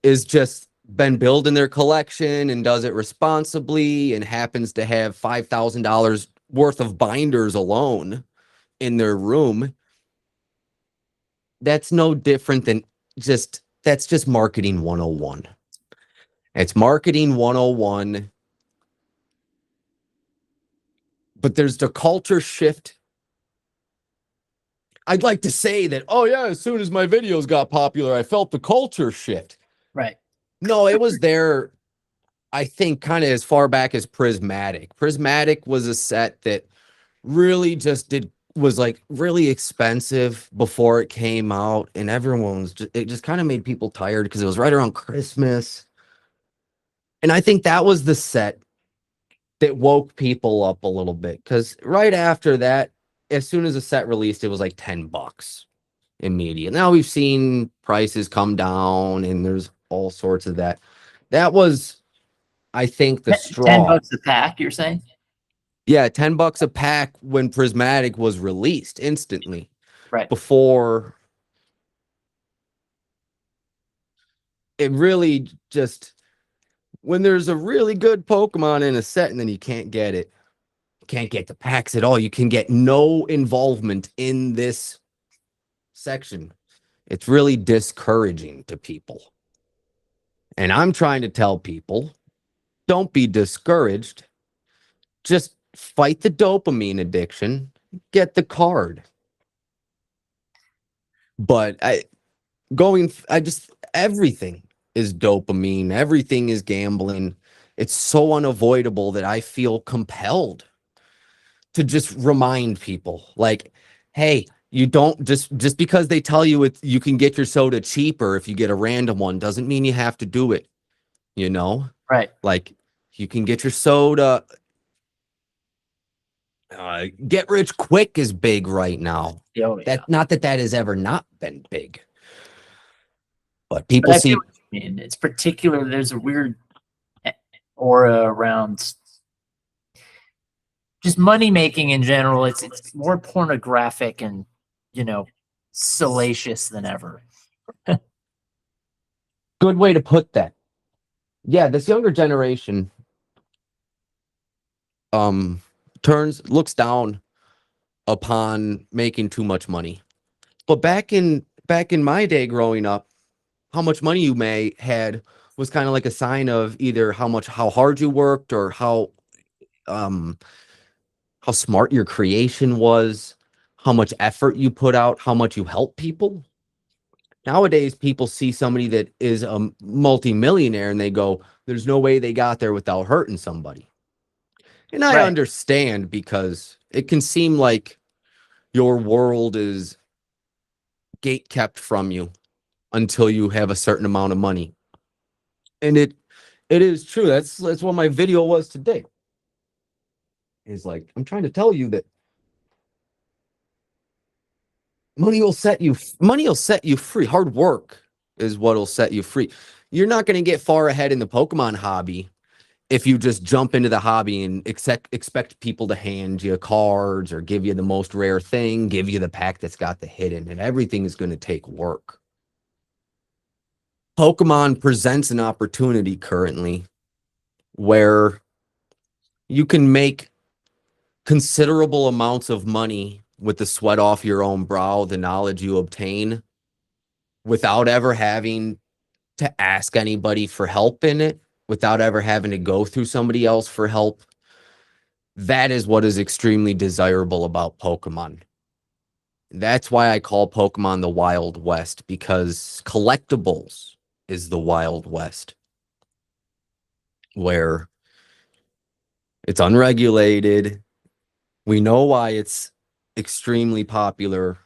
is just been building their collection and does it responsibly and happens to have $5,000 worth of binders alone in their room. That's no different than that's just marketing 101. It's marketing 101. But there's the culture shift. I'd like to say that, oh yeah, as soon as my videos got popular, I felt the culture shift. right. No, it was there, I think, kind of as far back as Prismatic. Prismatic was a set that really was like really expensive before it came out, and it just kind of made people tired because it was right around Christmas. And I think that was the set that woke people up a little bit, because right after that, as soon as the set released, it was like $10 immediate. Now we've seen prices come down and there's all sorts of that. That was, I think, the Ten straw. $10 a pack, you're saying? Yeah, $10 a pack when Prismatic was released instantly. Right. Before it really just, when there's a really good Pokemon in a set and then you can't get it, can't get the packs at all. You can get no involvement in this section. It's really discouraging to people. And I'm trying to tell people, don't be discouraged. Just fight the dopamine addiction, get the card. But everything is dopamine, everything is gambling. It's so unavoidable that I feel compelled to just remind people, like, hey, you don't just because they tell you you can get your soda cheaper if you get a random one doesn't mean you have to do it. Right. Like, you can get your soda. Get rich quick is big right now. Oh, yeah. Not that has ever not been big, but But people I feel see. what you mean. It's particular. There's a weird aura around just money making in general. It's more pornographic and, salacious than ever. Good way to put that. Yeah, this younger generation looks down upon making too much money. But back in my day growing up, how much money you had was kind of like a sign of either how hard you worked, or how smart your creation was, how much effort you put out, how much you help people. Nowadays, people see somebody that is a multimillionaire and they go, there's no way they got there without hurting somebody. And I Right. understand, because it can seem like your world is gate kept from you until you have a certain amount of money. And it is true. That's what my video was today. Is like, I'm trying to tell you that money will set you free. Hard work is what'll set you free. You're not going to get far ahead in the Pokemon hobby if you just jump into the hobby and expect people to hand you cards or give you the most rare thing, give you the pack that's got the hidden, and everything is going to take work. Pokemon presents an opportunity currently where you can make considerable amounts of money with the sweat off your own brow, the knowledge you obtain, without ever having to ask anybody for help in it, without ever having to go through somebody else for help. That is what is extremely desirable about Pokemon. That's why I call Pokemon the Wild West, because collectibles is the Wild West, where it's unregulated. We know why it's extremely popular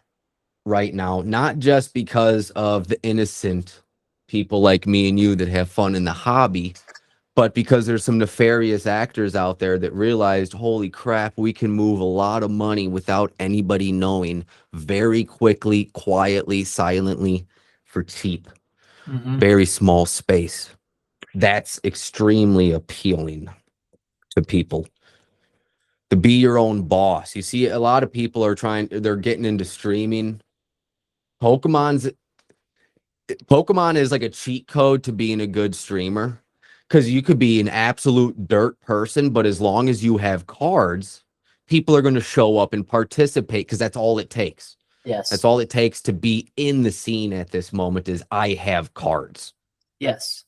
right now, not just because of the innocent people like me and you that have fun in the hobby, but because there's some nefarious actors out there that realized, holy crap, we can move a lot of money without anybody knowing, very quickly, quietly, silently, for cheap. Mm-hmm. Very small space. That's extremely appealing to people. To be your own boss. You see, a lot of people are they're getting into streaming. Pokemon is like a cheat code to being a good streamer, because you could be an absolute dirt person, but as long as you have cards, people are going to show up and participate, because that's all it takes. Yes. That's all it takes to be in the scene at this moment is I have cards. Yes.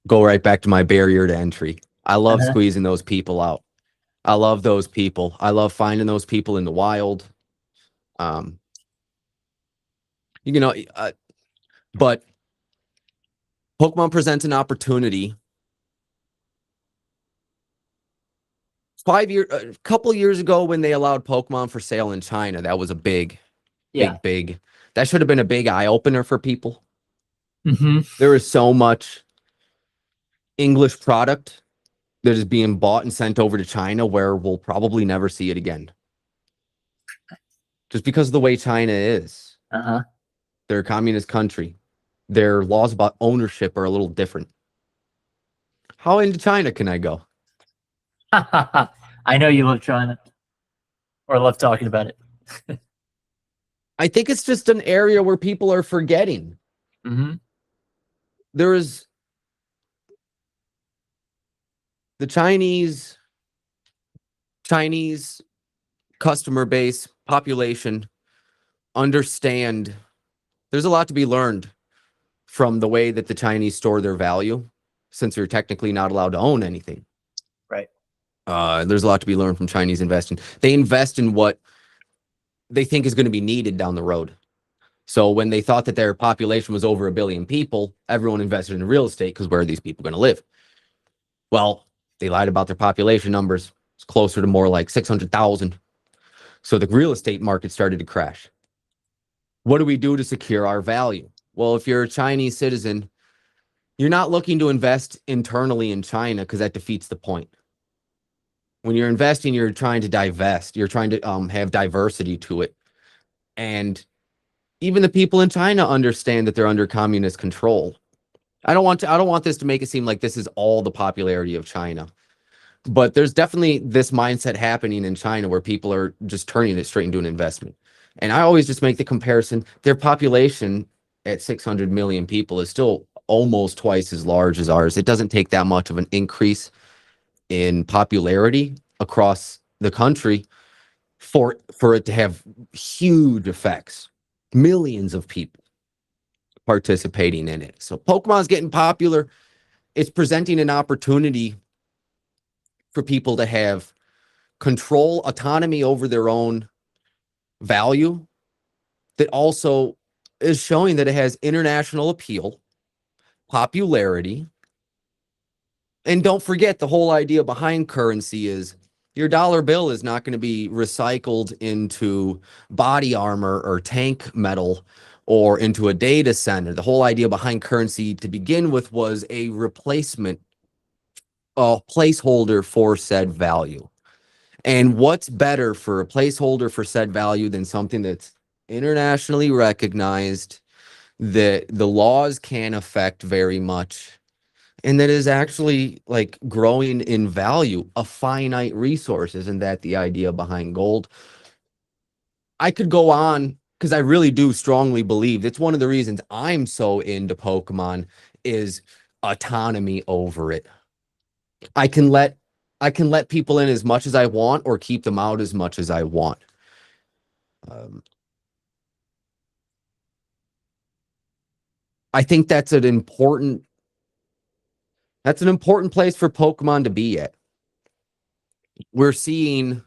Go right back to my barrier to entry. I love squeezing those people out. I love those people. I love finding those people in the wild. But Pokemon presents an opportunity. A couple years ago when they allowed Pokemon for sale in China, that was a big. That should have been a big eye opener for people. Mm-hmm. There is so much English product that is being bought and sent over to China where we'll probably never see it again. Just because of the way China is. Uh-huh. They're a communist country. Their laws about ownership are a little different. How into China can I go? I know you love China, or love talking about it. I think it's just an area where people are forgetting. Mm-hmm. There is the Chinese customer base, population, understand there's a lot to be learned from the way that the Chinese store their value, since they're technically not allowed to own anything. Right. There's a lot to be learned from Chinese investing. They invest in what they think is going to be needed down the road. So when they thought that their population was over 1 billion people, everyone invested in real estate, because where are these people going to live? Well, they lied about their population numbers. It's closer to more like 600,000. So the real estate market started to crash. What do we do to secure our value? Well, if you're a Chinese citizen, you're not looking to invest internally in China, because that defeats the point. When you're investing, you're trying to divest. You're trying to have diversity to it. And even the people in China understand that they're under communist control. I don't want this to make it seem like this is all the popularity of China. But there's definitely this mindset happening in China where people are just turning it straight into an investment. And I always just make the comparison. Their population at 600 million people is still almost twice as large as ours. It doesn't take that much of an increase in popularity across the country for it to have huge effects. Millions of people participating in it. So Pokemon's getting popular. It's presenting an opportunity for people to have control, autonomy over their own value, that also is showing that it has international appeal, popularity. And don't forget, the whole idea behind currency is your dollar bill is not going to be recycled into body armor or tank metal or into a data center. The whole idea behind currency to begin with was a replacement, a placeholder for said value. And what's better for a placeholder for said value than something that's internationally recognized, that the laws can affect very much, and that is actually like growing in value, a finite resource? Isn't that the idea behind gold? I could go on, because I really do strongly believe that's one of the reasons I'm so into Pokemon is autonomy over it. I can let people in as much as I want, or keep them out as much as I want. I think that's an important place for Pokemon to be at. We're seeing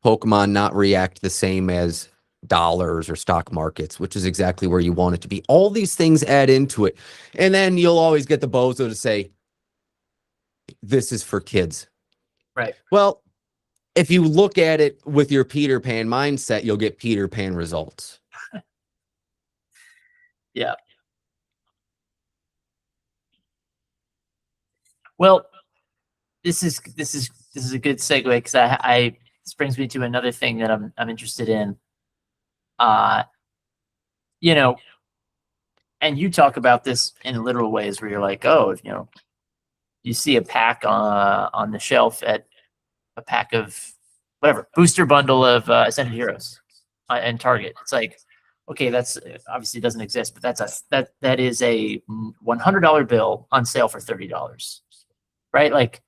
Pokemon not react the same as dollars or stock markets, which is exactly where you want it to be. All these things add into it. And then you'll always get the bozo to say, this is for kids. Right. Well, if you look at it with your Peter Pan mindset, you'll get Peter Pan results. Yeah. Well, this is a good segue because this brings me to another thing that I'm interested in. You know, and you talk about this in literal ways where you're like, oh, you know, you see a pack on the shelf at a pack of whatever booster bundle of Ascended Heroes and Target. It's like, okay, that's obviously doesn't exist, but that is a $100 bill on sale for $30, right? Like,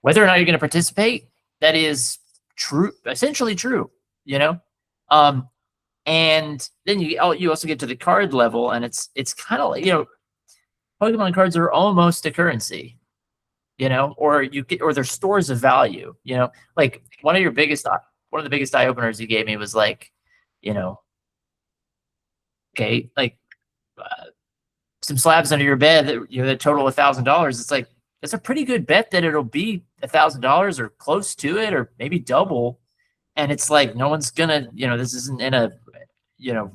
whether or not you're going to participate, that is true, essentially true, you know. And then you also get to the card level, and it's kind of like, you know, Pokemon cards are almost a currency, you know, or they're stores of value, you know. Like one of the biggest eye openers you gave me was like, you know, okay, like some slabs under your bed that, you know, that total $1,000. It's like, it's a pretty good bet that it'll be $1,000 or close to it, or maybe double. And it's like, no one's gonna, you know, this isn't in a, you know,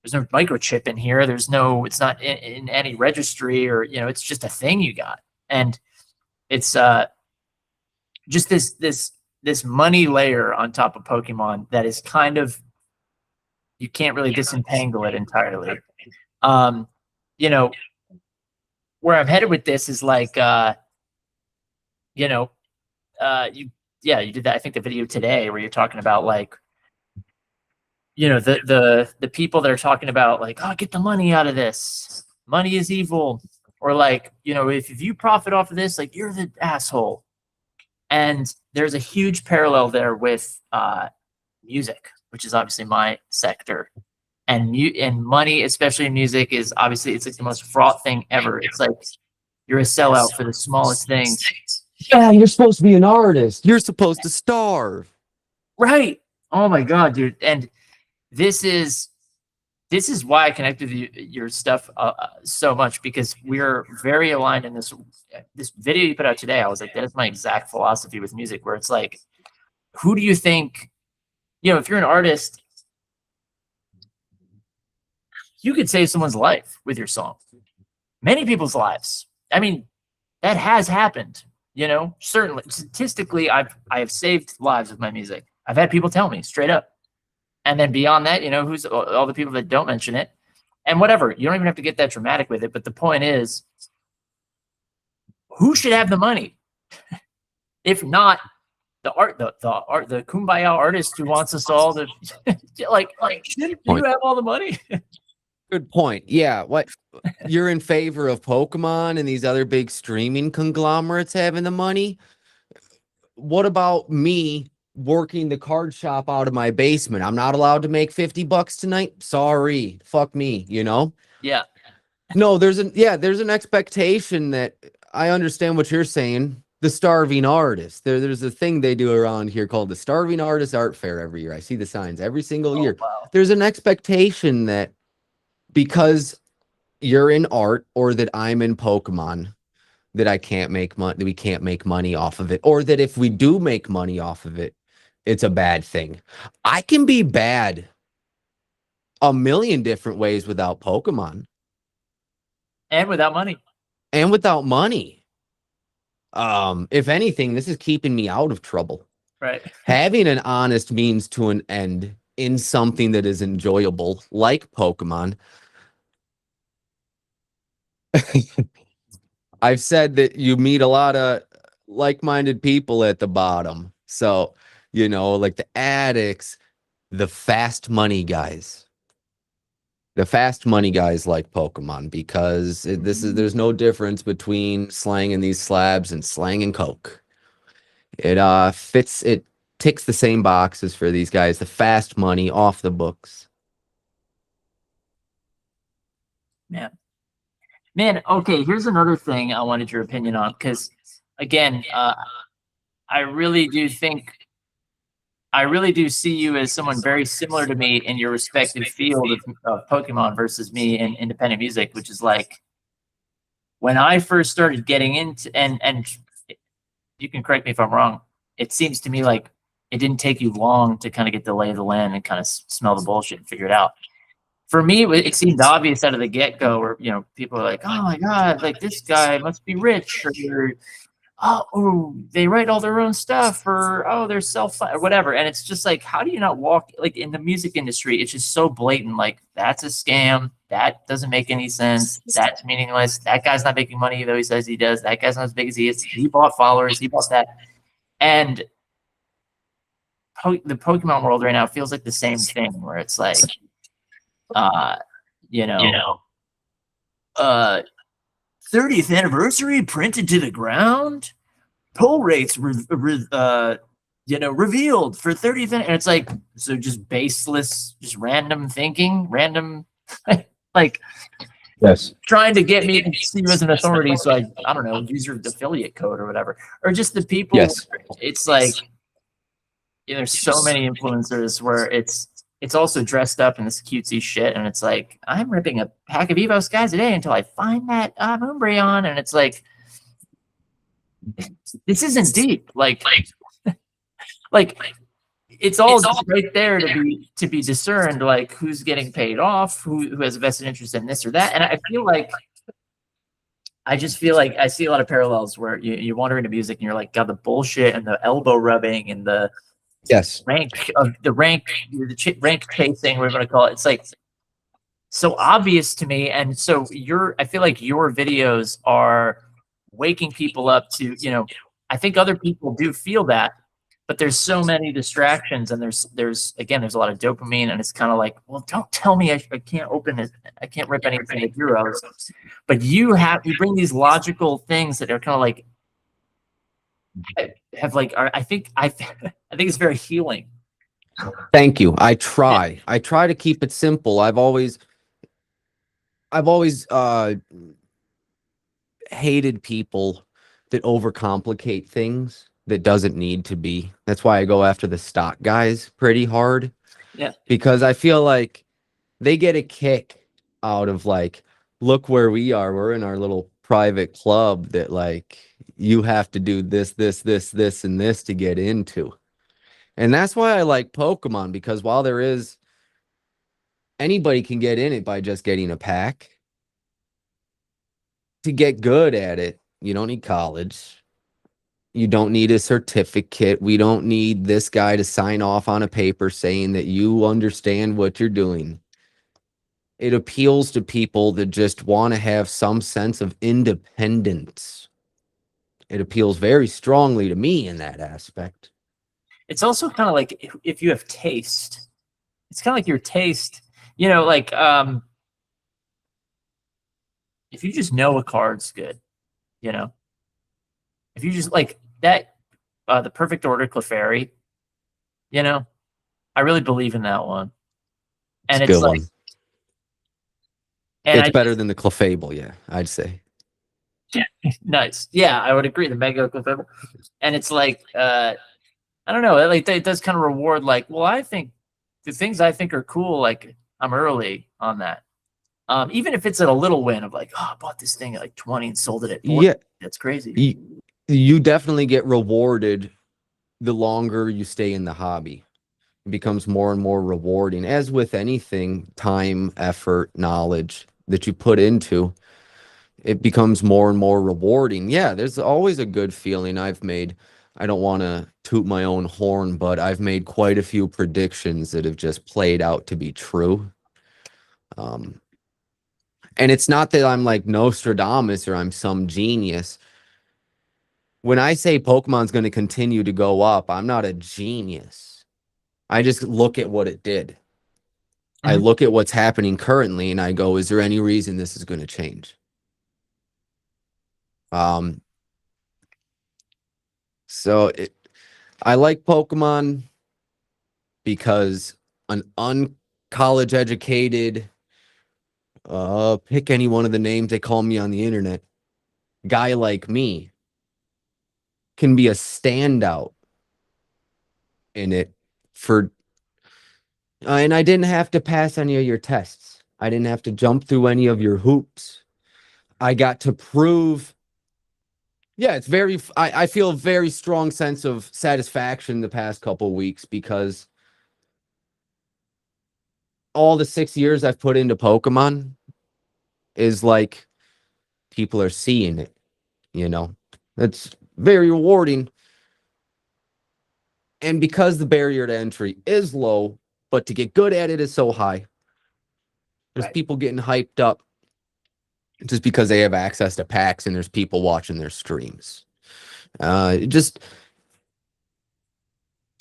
there's no microchip in here. There's no, it's not in any registry, or, you know, it's just a thing you got. And it's just this money layer on top of Pokemon that is kind of, you can't really disentangle it entirely. You know, where I'm headed with this is like, you know, you did that, I think, the video today where you're talking about like, you know, the people that are talking about like, oh, get the money out of this. Money is evil. Or like, you know, if you profit off of this, like, you're the asshole. And there's a huge parallel there with music, which is obviously my sector. And money, especially in music, is obviously, it's like the most fraught thing ever. It's like you're a sellout for the smallest things. Yeah, you're supposed to be an artist. You're supposed to starve. Right. Oh my God, dude. And this is why I connected with your stuff so much, because we're very aligned in this video you put out today. I was like, that is my exact philosophy with music, where it's like, who do you think, you know, if you're an artist, you could save someone's life with your song. Many people's lives. I mean, that has happened, you know, certainly. Statistically, I have saved lives with my music. I've had people tell me straight up. And then beyond that, you know, who's all the people that don't mention it, and whatever. You don't even have to get that dramatic with it. But the point is, who should have the money? If not the kumbaya artist who wants us all to like shouldn't you have all the money? Good point. Yeah. What, you're in favor of Pokemon and these other big streaming conglomerates having the money? What about me working the card shop out of my basement? I'm not allowed to make 50 bucks tonight. Sorry. Fuck me, you know? Yeah. No, there's an expectation that, I understand what you're saying. The starving artist. There's a thing they do around here called the Starving Artist Art Fair every year. I see the signs every single year. Wow. There's an expectation that because you're in art, or that I'm in Pokemon, that I can't make money, that we can't make money off of it, or that if we do make money off of it, it's a bad thing. I can be bad a million different ways without Pokemon. And without money. And without money. If anything, this is keeping me out of trouble. Right. Having an honest means to an end in something that is enjoyable, like Pokemon. I've said that you meet a lot of like-minded people at the bottom. So, you know, like the addicts, the fast money guys. The fast money guys like Pokemon, because there's no difference between slanging these slabs and slanging Coke. It ticks the same boxes for these guys. The fast money off the books. Man, okay, here's another thing I wanted your opinion on, because again, I really do see you as someone very similar to me in your respective field of Pokemon versus me in independent music, which is like, when I first started getting into, and you can correct me if I'm wrong, it seems to me like it didn't take you long to kind of get the lay of the land and kind of smell the bullshit and figure it out. For me, it seemed obvious out of the get-go where, you know, people are like, oh my God, like this guy must be rich, or oh, they write all their own stuff, or oh, they're self or whatever. And it's just like, how do you not walk, like in the music industry, it's just so blatant, like that's a scam, that doesn't make any sense, that's meaningless, that guy's not making money though he says he does, that guy's not as big as he is, he bought followers, he bought that. And the Pokemon world right now feels like the same thing, where it's like, you know, 30th anniversary printed to the ground, pull rates you know, revealed for 30th, and it's like, so just baseless, just random thinking, random like, yes, trying to get me to see you as an authority, so I don't know, use your affiliate code or whatever, or just the people. yes, It's like, you know, there's so many influencers where it's also dressed up in this cutesy shit, and it's like, I'm ripping a pack of Evo Skies a day until I find that Umbreon, and it's like, this isn't deep. Like it's all just right there to be discerned, like who's getting paid off, who has a vested interest in this or that. And I just feel like I see a lot of parallels where you wander into music and you're like, God, the bullshit and the elbow rubbing and the yes. rank chasing, we're going to call it. It's like so obvious to me. And so I feel like your videos are waking people up to, you know, I think other people do feel that, but there's so many distractions, and there's a lot of dopamine, and it's kind of like, well, don't tell me I can't open it, I can't rip anything of heroes, but you bring these logical things that are kind of like, I think it's very healing. Thank you. I try to keep it simple. I've always hated people that overcomplicate things that doesn't need to be. That's why I go after the stock guys pretty hard. Yeah. Because I feel like they get a kick out of like, look where we are. We're in our little private club that like, you have to do this, and this to get into. And that's why I like Pokemon, because while there is, anybody can get in it by just getting a pack. To get good at it, you don't need college. You don't need a certificate. We don't need this guy to sign off on a paper saying that you understand what you're doing. It appeals to people that just want to have some sense of independence. It appeals very strongly to me in that aspect. It's also kind of like if you have taste, it's kind of like your taste, you know, like if you just know a card's good, you know, if you just like that, the perfect order Clefairy, you know, I really believe in that one. And it's like, and it's better than the Clefable, yeah, I'd say. Yeah, nice. Yeah, I would agree. The Mega Clefable, and it's like, I don't know, like it does kind of reward. Like, well, I think the things I think are cool. Like, I'm early on that. Even if it's at a little win of like, oh, I bought this thing at like 20 and sold it at 40. Yeah, that's crazy. You definitely get rewarded the longer you stay in the hobby. It becomes more and more rewarding, as with anything, time, effort, knowledge that you put into it becomes more and more rewarding. Yeah, there's always a good feeling. I don't want to toot my own horn, but I've made quite a few predictions that have just played out to be true. And it's not that I'm like Nostradamus or I'm some genius. When I say Pokemon's going to continue to go up, I'm not a genius. I just look at what it did. I look at what's happening currently and I go, is there any reason this is going to change? So I like Pokemon because an uncollege educated, pick any one of the names they call me on the internet, guy like me can be a standout in it and I didn't have to pass any of your tests. I didn't have to jump through any of your hoops. I got to prove Yeah, it's very, I feel a very strong sense of satisfaction the past couple of weeks because all the 6 years I've put into Pokemon is like people are seeing it, you know? It's very rewarding. And because the barrier to entry is low, but to get good at it is so high, there's Right. people getting hyped up just because they have access to packs and there's people watching their streams. Just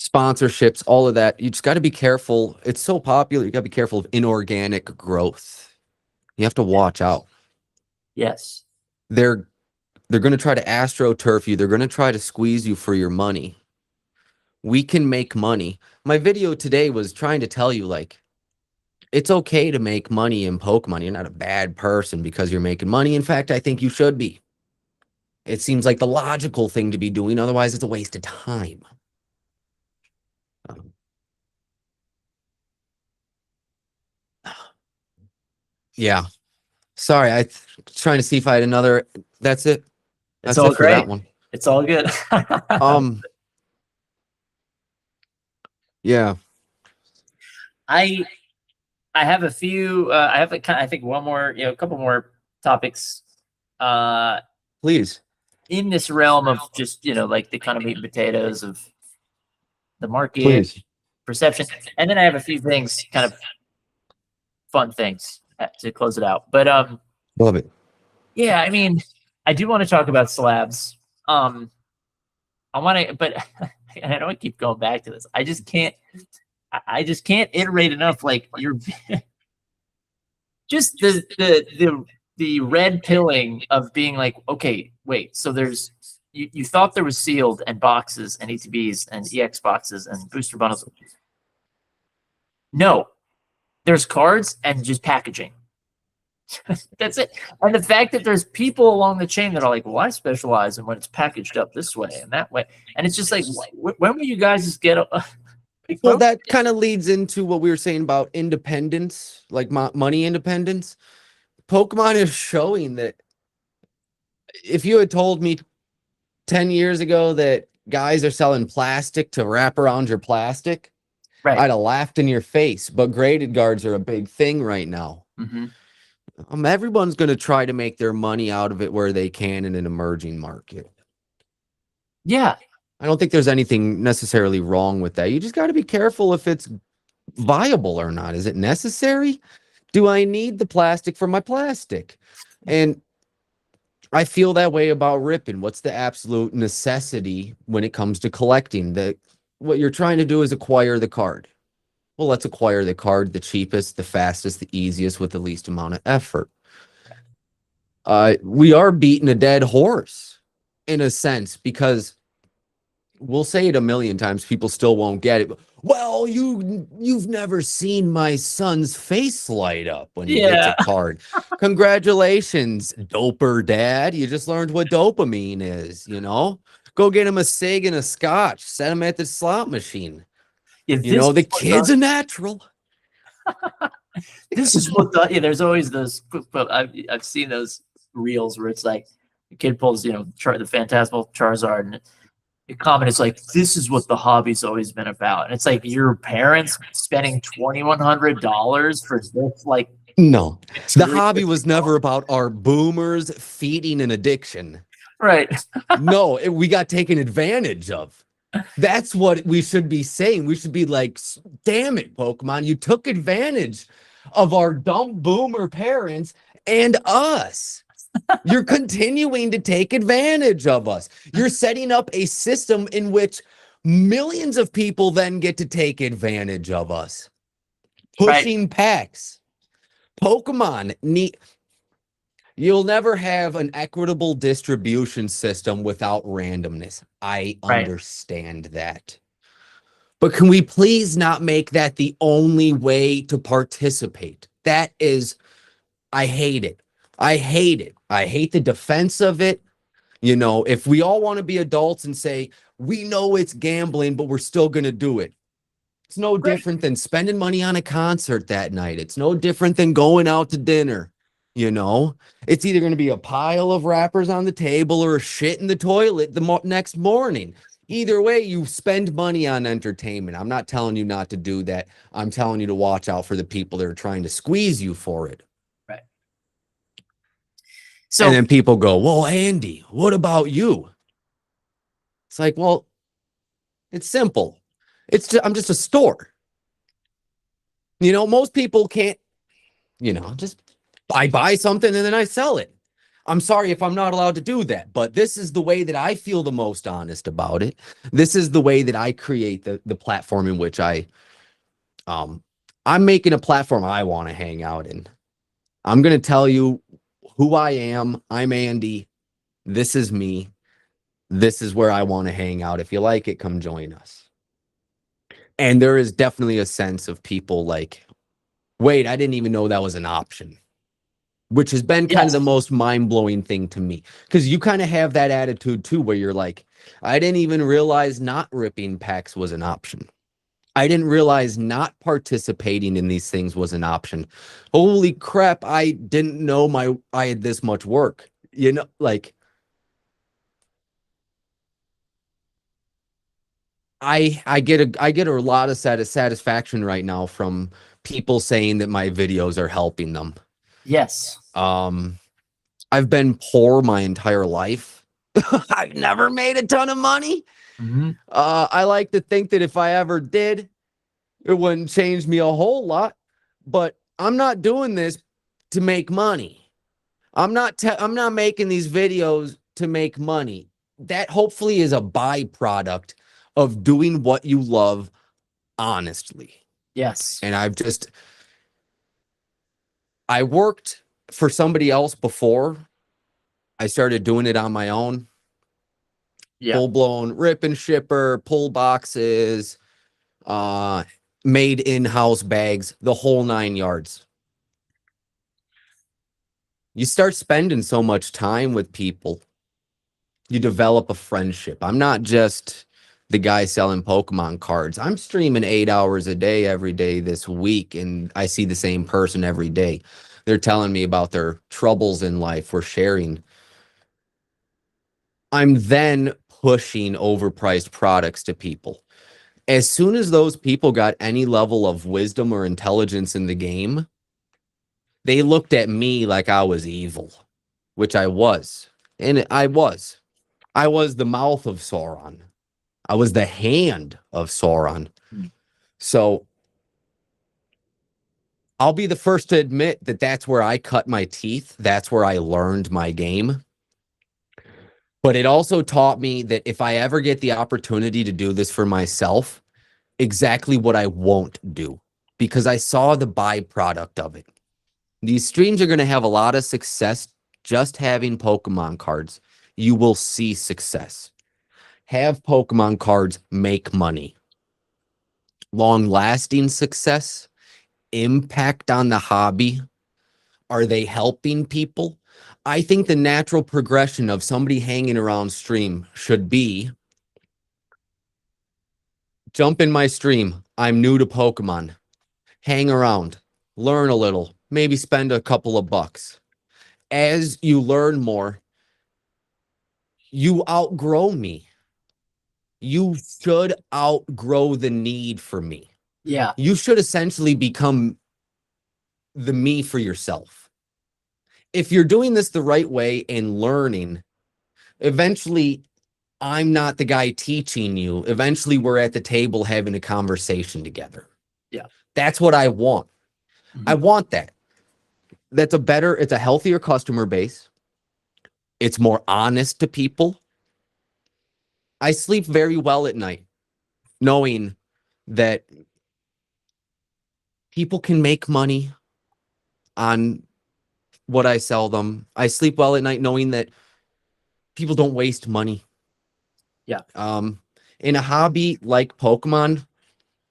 sponsorships, all of that. You just got to be careful. It's so popular. You got to be careful of inorganic growth. You have to watch out. Yes. They're going to try to astroturf you. They're going to try to squeeze you for your money. We can make money. My video today was trying to tell you, like, it's okay to make money in Pokemon. You're not a bad person because you're making money. In fact, I think you should be. It seems like the logical thing to be doing. Otherwise, it's a waste of time. Yeah. Sorry, I trying to see if I had another. That's it. It's That's all it for that great. one. It's all good. Um. Yeah. I I have a few. I have I think one more. A couple more topics. Uh, Please. in this realm of just like the kind of meat and potatoes of the market Please. perception, and then I have a few things, kind of fun things to close it out. But Love it. yeah, I mean, I do want to talk about slabs. I want to, but and I know I keep going back to this. I just can't. I just can't iterate enough. Like you're just the red pilling of being like, okay, wait. So there's you thought there was sealed and boxes and ETBs and EX boxes and booster bundles. No, there's cards and just packaging. That's it. And the fact that there's people along the chain that are like, well, I specialize in when it's packaged up this way and that way. And it's just like, when will you guys just get Well, that kind of leads into what we were saying about independence, like money independence. Pokemon is showing that if you had told me 10 years ago that guys are selling plastic to wrap around your plastic, right. I'd have laughed in your face. But graded guards are a big thing right now. Mm-hmm. Everyone's going to try to make their money out of it where they can in an emerging market. Yeah. I don't think there's anything necessarily wrong with that. You just got to be careful if it's viable or not. Is it necessary? Do I need the plastic for my plastic? And I feel that way about ripping. What's the absolute necessity when it comes to collecting? What you're trying to do is acquire the card. Well, let's acquire the card the cheapest, the fastest, the easiest with the least amount of effort. We are beating a dead horse in a sense because we'll say it a million times, people still won't get it. Well, you've never seen my son's face light up when he hits a card. Congratulations, doper dad. You just learned what dopamine is, Go get him a cig and a scotch. Set him at the slot machine. Yeah, The kid's a natural. This is what there's always those. I've seen those reels where it's like the kid pulls, the Phantasmal Charizard, and the comment is like, "This is what the hobby's always been about." And it's like your parents spending $2,100 for this, like. No, the hobby was never about our boomers feeding an addiction. Right. No, we got taken advantage of. That's what we should be saying. We should be like, damn it, Pokemon, you took advantage of our dumb boomer parents and us. You're continuing to take advantage of us. You're setting up a system in which millions of people then get to take advantage of us. Pushing packs. Pokemon need. You'll never have an equitable distribution system without randomness. I understand that. But can we please not make that the only way to participate? That is, I hate it. I hate it. I hate the defense of it. If we all want to be adults and say, we know it's gambling, but we're still going to do it. It's no different than spending money on a concert that night. It's no different than going out to dinner. You know, it's either going to be a pile of wrappers on the table or a shit in the toilet the next morning. Either way, you spend money on entertainment. I'm not telling you not to do that. I'm telling you to watch out for the people that are trying to squeeze you for it. Right. And So then people go, well, Andy, what about you? It's like, well, it's simple. I'm just a store. You know, most people can't, just I buy something and then I sell it. I'm sorry if I'm not allowed to do that, but this is the way that I feel the most honest about it. This is the way that I create the platform in which I'm making a platform I want to hang out in. I'm going to tell you who I am. I'm Andy. This is me. This is where I want to hang out. If you like it, come join us. And there is definitely a sense of people like, wait, I didn't even know that was an option, which has been kind of the most mind-blowing thing to me. Because you kind of have that attitude too, where you're like, I didn't even realize not ripping packs was an option. I didn't realize not participating in these things was an option. Holy crap, I didn't know I had this much work. Like I get a lot of satisfaction right now from people saying that my videos are helping them. yes. I've been poor my entire life. I've never made a ton of money. Mm-hmm. I like to think that if I ever did, it wouldn't change me a whole lot, but I'm not doing this to make money. I'm not making these videos to make money. That hopefully is a byproduct of doing what you love honestly. Yes. And I worked for somebody else before I started doing it on my own. Yeah. Full-blown rip and shipper, pull boxes, made in-house bags, the whole 9 yards. You start spending so much time with people, you develop a friendship. I'm not just the guy selling Pokemon cards. I'm streaming 8 hours a day every day this week, and I see the same person every day. They're telling me about their troubles in life. We're sharing. I'm then pushing overpriced products to people. As soon as those people got any level of wisdom or intelligence in the game, they looked at me like I was evil, which I was. And I was. I was the mouth of Sauron. I was the hand of Sauron. So I'll be the first to admit that that's where I cut my teeth. That's where I learned my game. But it also taught me that if I ever get the opportunity to do this for myself, exactly what I won't do, because I saw the byproduct of it. These streams are going to have a lot of success just having Pokemon cards. You will see success. Have Pokemon cards make money. Long-lasting success, impact on the hobby. Are they helping people? I think the natural progression of somebody hanging around stream should be, jump in my stream. I'm new to Pokemon. Hang around, learn a little, maybe spend a couple of bucks. As you learn more, you outgrow me. You should outgrow the need for me. Yeah. You should essentially become the me for yourself. If you're doing this the right way and learning, eventually I'm not the guy teaching you. Eventually we're at the table having a conversation together. Yeah. That's what I want. Mm-hmm. I want that. It's a healthier customer base. It's more honest to people. I sleep very well at night, knowing that people can make money on what I sell them. I sleep well at night knowing that people don't waste money. Yeah. In a hobby like Pokemon,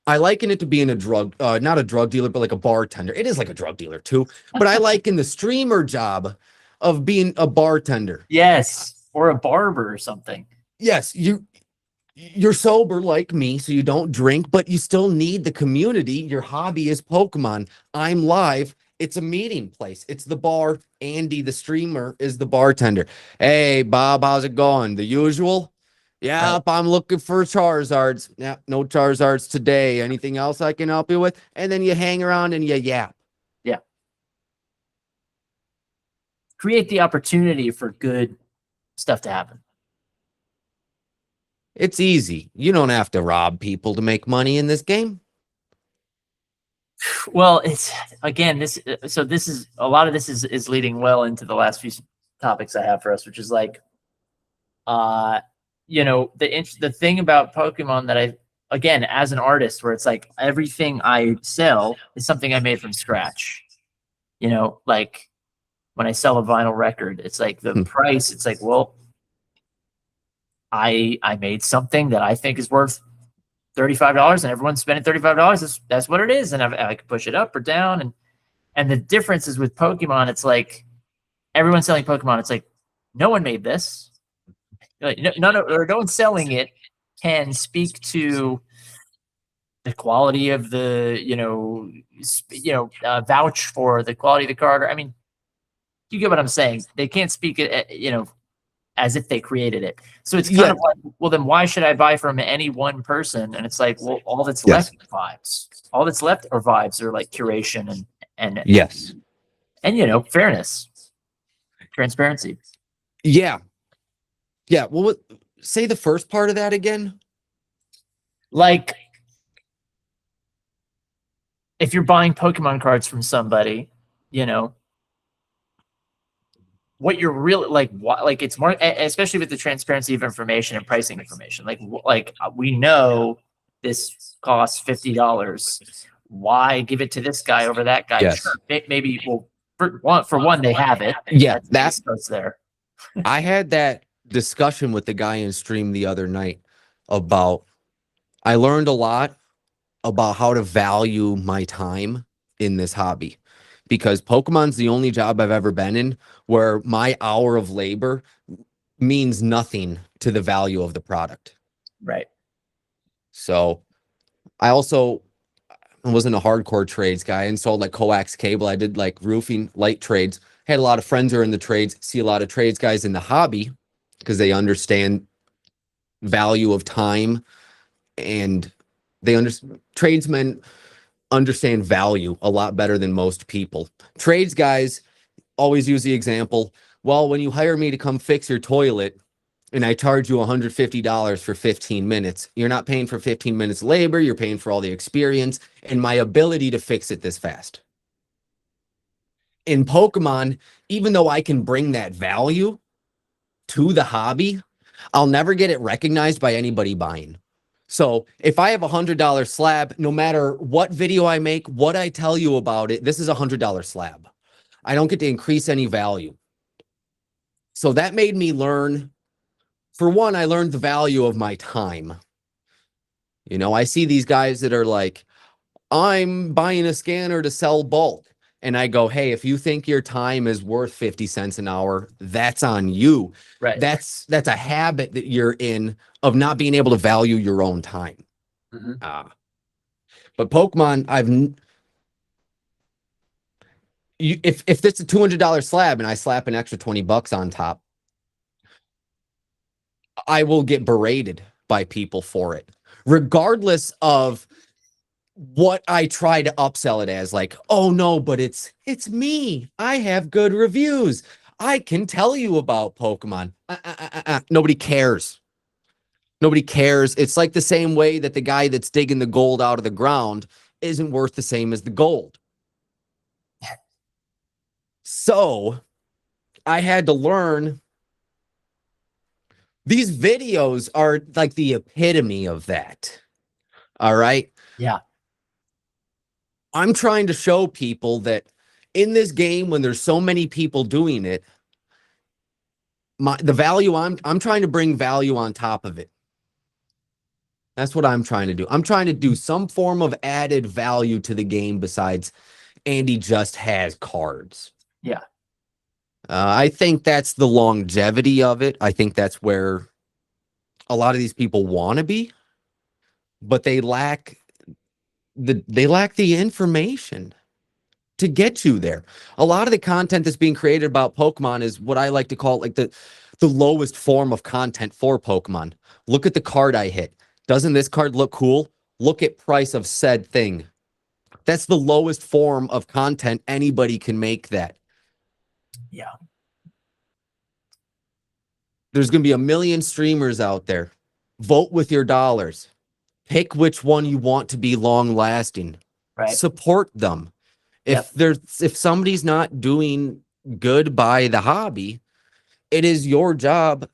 I liken it to being not a drug dealer, but like a bartender. It is like a drug dealer too, but I liken the streamer job of being a bartender. Yes. Or a barber or something. Yes, you're sober like me, so you don't drink, but you still need the community. Your hobby is Pokemon. I'm live. It's a meeting place. It's the bar. Andy, the streamer, is the bartender. Hey, Bob, how's it going? The usual? Yep, I'm looking for Charizards. Yeah, no Charizards today. Anything else I can help you with? And then you hang around and you yap. Yeah. Create the opportunity for good stuff to happen. It's easy. You don't have to rob people to make money in this game. Well, it's again, this is a lot of this is leading well into the last few topics I have for us, which is like, you know, the thing about Pokemon that I, again, as an artist, where it's like everything I sell is something I made from scratch. You know, like when I sell a vinyl record, it's like the price, it's like, well, I made something that I think is worth $35 and everyone's spending $35. That's what it is. And I can push it up or down. And the difference is with Pokemon, it's like everyone's selling Pokemon. It's like, no one made this. Like, no one selling it can speak to the quality of the, vouch for the quality of the card. I mean, you get what I'm saying? They can't speak it, as if they created it. So it's kind of like, well, then why should I buy from any one person? And it's like, well, all that's left is vibes. All that's left are vibes, or like curation and yes. And fairness, transparency. Yeah. Yeah. Well, say the first part of that again. Like, if you're buying Pokemon cards from somebody, what you're really like it's more, especially with the transparency of information and pricing information. Like we know this costs $50. Why give it to this guy over that guy? Yes. Sure, maybe, well, for one, they have it. Yeah, that starts there. I had that discussion with the guy in stream the other night about, I learned a lot about how to value my time in this hobby, because Pokemon's the only job I've ever been in where my hour of labor means nothing to the value of the product. Right. So I wasn't a hardcore trades guy and sold like coax cable. I did like roofing, light trades. Had a lot of friends who are in the trades, see a lot of trades guys in the hobby because they understand value of time, and tradesmen understand value a lot better than most people. Trades guys always use the example, well, when you hire me to come fix your toilet and I charge you $150 for 15 minutes, you're not paying for 15 minutes labor, you're paying for all the experience and my ability to fix it this fast. In Pokemon, even though I can bring that value to the hobby, I'll never get it recognized by anybody buying. So if I have $100 slab, no matter what video I make, what I tell you about it, this is $100 slab. I don't get to increase any value. So that made me learn, for one, I learned the value of my time. I see these guys that are like, I'm buying a scanner to sell bulk. And I go, hey, if you think your time is worth 50 cents an hour, that's on you. Right. That's a habit that you're in of not being able to value your own time. Mm-hmm. But Pokemon, if it's a $200 slab and I slap an extra $20 on top, I will get berated by people for it, regardless of what I try to upsell it as. Like, oh no, but it's me. I have good reviews. I can tell you about Pokemon. Nobody cares. Nobody cares. It's like the same way that the guy that's digging the gold out of the ground isn't worth the same as the gold. So I had to learn. These videos are like the epitome of that. All right. Yeah. I'm trying to show people that in this game, when there's so many people doing it, the value I'm trying to bring value on top of it. That's what I'm trying to do. I'm trying to do some form of added value to the game besides Andy just has cards. Yeah. I think that's the longevity of it. I think that's where a lot of these people want to be, but they lack the information to get you there. A lot of the content that's being created about Pokemon is what I like to call like the lowest form of content for Pokemon. Look at the card I hit. Doesn't this card look cool? Look at price of said thing. That's the lowest form of content anybody can make that. Yeah. There's going to be a million streamers out there. Vote with your dollars. Pick which one you want to be long lasting. Right. Support them. If somebody's not doing good by the hobby, it is your job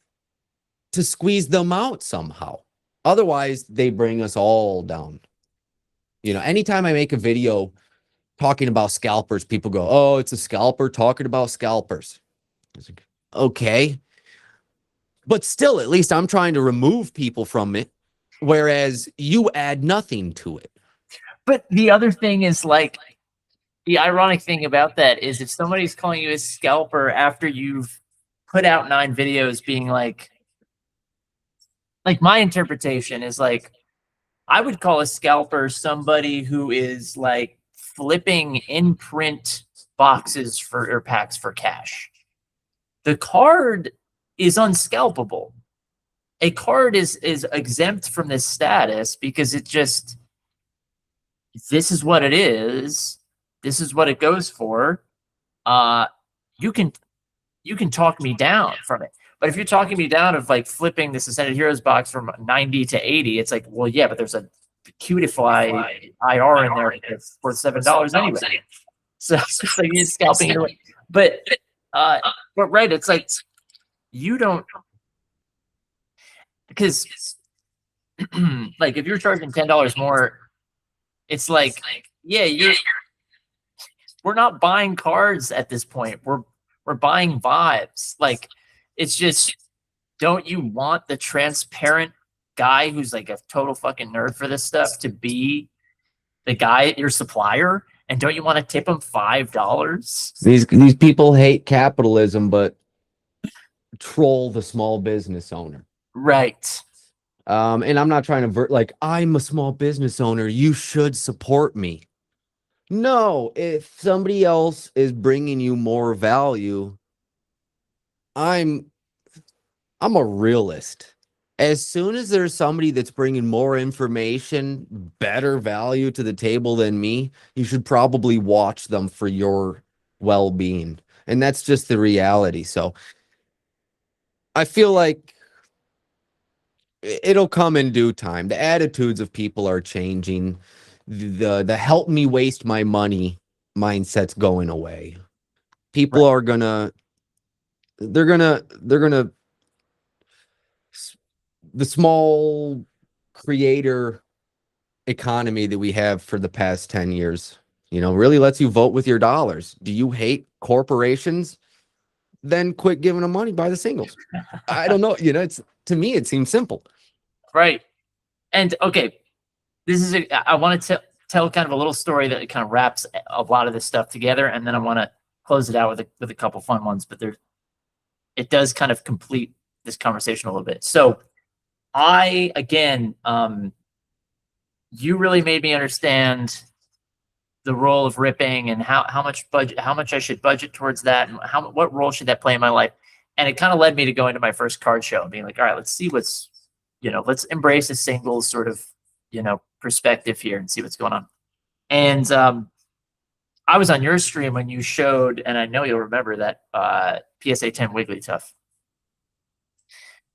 to squeeze them out somehow. Otherwise, they bring us all down. You know, anytime I make a video talking about scalpers, people go, "Oh, it's a scalper talking about scalpers." I was like, okay. But still, at least I'm trying to remove people from it, whereas you add nothing to it. But the other thing is, like, the ironic thing about that is if somebody's calling you a scalper after you've put out 9 videos being like my interpretation is like, I would call a scalper somebody who is like flipping in print boxes or packs for cash. The card is unscalpable. A card is exempt from this status because it just, this is what it is. This is what it goes for. You can talk me down from it. But if you're talking me down of like flipping this Ascended Heroes box from 90 to 80, it's like, well, yeah, but there's a Cutify IR in there that's worth $7 anyway. So it's like you're scalping it away. But right, it's like you don't, because like if you're charging $10 more, it's like, yeah, we're not buying cards at this point. We're buying vibes. Like, it's just, don't you want the transparent guy who's like a total fucking nerd for this stuff to be the guy, your supplier? And don't you want to tip him $5? These people hate capitalism, but troll the small business owner. Right. And I'm not trying to like, I'm a small business owner, you should support me. No, if somebody else is bringing you more value, I'm a realist. As soon as there's somebody that's bringing more information, better value to the table than me, you should probably watch them for your well-being. And that's just the reality. So I feel like it'll come in due time. The attitudes of people are changing. The help me waste my money mindset's going away. People are gonna, they're gonna the small creator economy that we have for the past 10 years, you know, really lets you vote with your dollars. Do you hate corporations? Then quit giving them money, buy the singles. I don't know. You know, it's, to me, it seems simple. Right. And okay, this is I want to tell kind of a little story that kind of wraps a lot of this stuff together, and then I want to close it out with a couple fun ones. But it does kind of complete this conversation a little bit. So again, you really made me understand the role of ripping and how much I should budget towards that, and what role should that play in my life. And it kind of led me to going to my first card show and being like, all right, let's see what's, you know, let's embrace a single sort of, you know, perspective here and see what's going on. And I was on your stream when you showed, and I know you'll remember that PSA 10 Wigglytuff,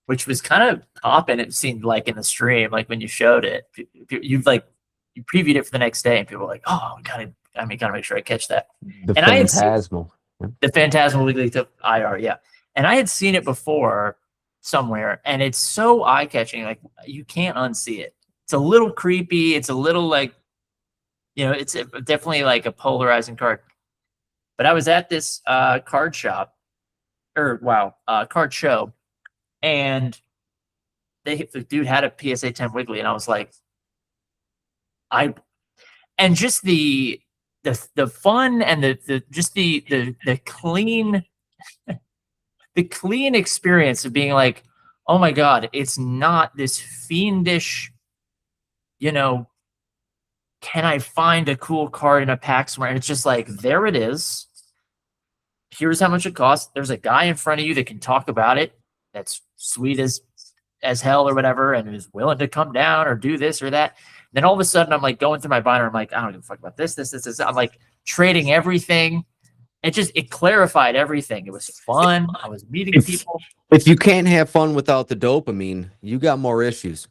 which was kind of popping, it seemed like, in the stream, like when you showed it. You previewed it for the next day, and people were like, oh, gotta make sure I catch that. The Phantasmal. The Phantasmal Wigglytuff IR, yeah. And I had seen it before somewhere, and it's so eye-catching, like you can't unsee it. It's a little creepy, it's a little like, you know, it's definitely like a polarizing card. But I was at this card shop, card show, and the dude had a PSA 10 Wiggly, and I was like, and just the fun and the clean the clean experience of being like, oh my God, it's not this fiendish, you know, can I find a cool card in a pack somewhere? And it's just like, there it is. Here's how much it costs. There's a guy in front of you that can talk about it. That's sweet as hell or whatever, and is willing to come down or do this or that. And then all of a sudden, I'm like going through my binder. I'm like, I don't give a fuck about this. I'm like trading everything. It clarified everything. It was fun. I was meeting people. If you can't have fun without the dopamine, you got more issues.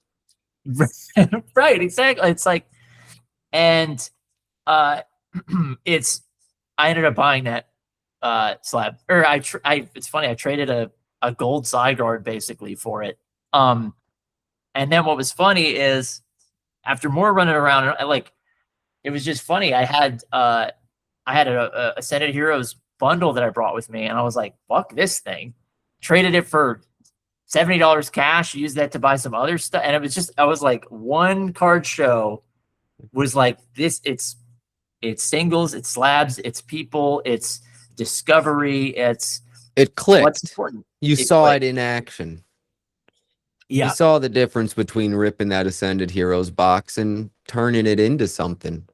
Right, exactly. It's like, and I ended up buying that slab. Or it's funny, I traded a gold side guard basically for it. And then what was funny is after more running around, it was just funny. I had a Ascended Heroes bundle that I brought with me, and I was like, fuck this thing. Traded it for $70 cash, used that to buy some other stuff. And it was just, I was like, one card show was like this. It's singles, it's slabs, it's people, it's discovery, it clicked. What's important. You saw it in action. Yeah. You saw the difference between ripping that Ascended Heroes box and turning it into something.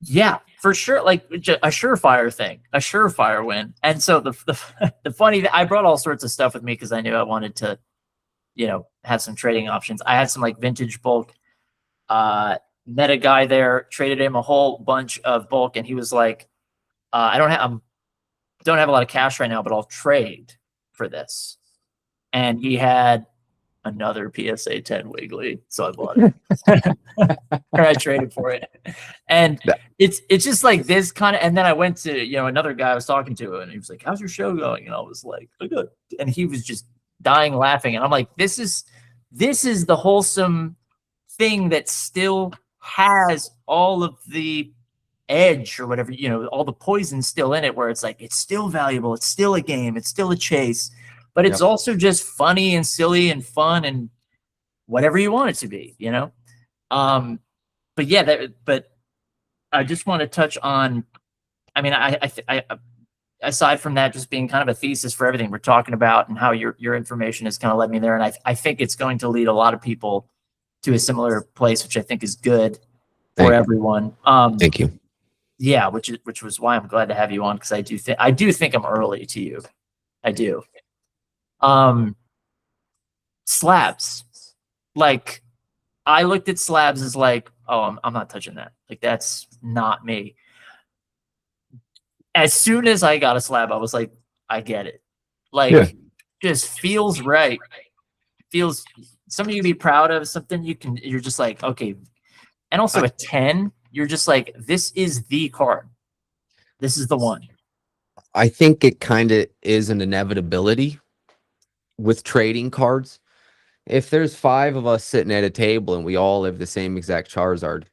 Yeah, for sure. Like a surefire thing, a surefire win. And so the funny, I brought all sorts of stuff with me because I knew I wanted to, have some trading options. I had some like vintage bulk. Met a guy there, traded him a whole bunch of bulk, and he was like, I don't have a lot of cash right now, but I'll trade for this. And he had another PSA 10 Wiggly, so I bought it. I traded for it, and it's just like this kind of. And then I went to another guy I was talking to, and he was like, "How's your show going?" And I was like, "Good." And he was just dying laughing, and I'm like, "This is the wholesome thing that still has all of the edge or whatever, all the poison still in it, where it's like it's still valuable, it's still a game, it's still a chase." But it's also just funny and silly and fun and whatever you want it to be, But yeah, but I just want to touch on. I mean, I aside from that, just being kind of a thesis for everything we're talking about and how your information has kind of led me there, and I think it's going to lead a lot of people to a similar place, which I think is good for everyone. Thank you. Yeah, which was why I'm glad to have you on, because I do think I'm early to you. I do. Slabs, like I looked at slabs as like, oh, I'm not touching that. Like that's not me. As soon as I got a slab, I was like, I get it. Like, just feels right. Feels something you can be proud of. Something you're just like, okay. And also a 10, you're just like, this is the card. This is the one. I think it kind of is an inevitability with trading cards. If there's 5 of us sitting at a table and we all have the same exact Charizard,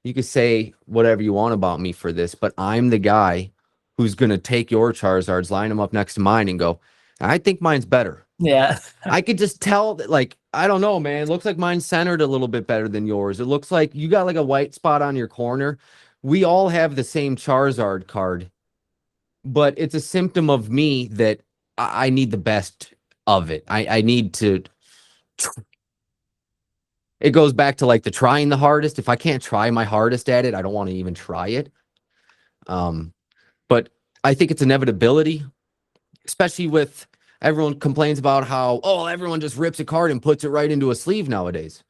you could say whatever you want about me for this, but I'm the guy who's going to take your Charizards, line them up next to mine and go, I think mine's better. Yeah. I could just tell that, like, I don't know, man. It looks like mine's centered a little bit better than yours. It looks like you got like a white spot on your corner. We all have the same Charizard card, but it's a symptom of me that I need the best of it. I need to. It goes back to like the trying the hardest. If I can't try my hardest at it, I don't want to even try it. But I think it's inevitability, especially with everyone complains about how, everyone just rips a card and puts it right into a sleeve nowadays.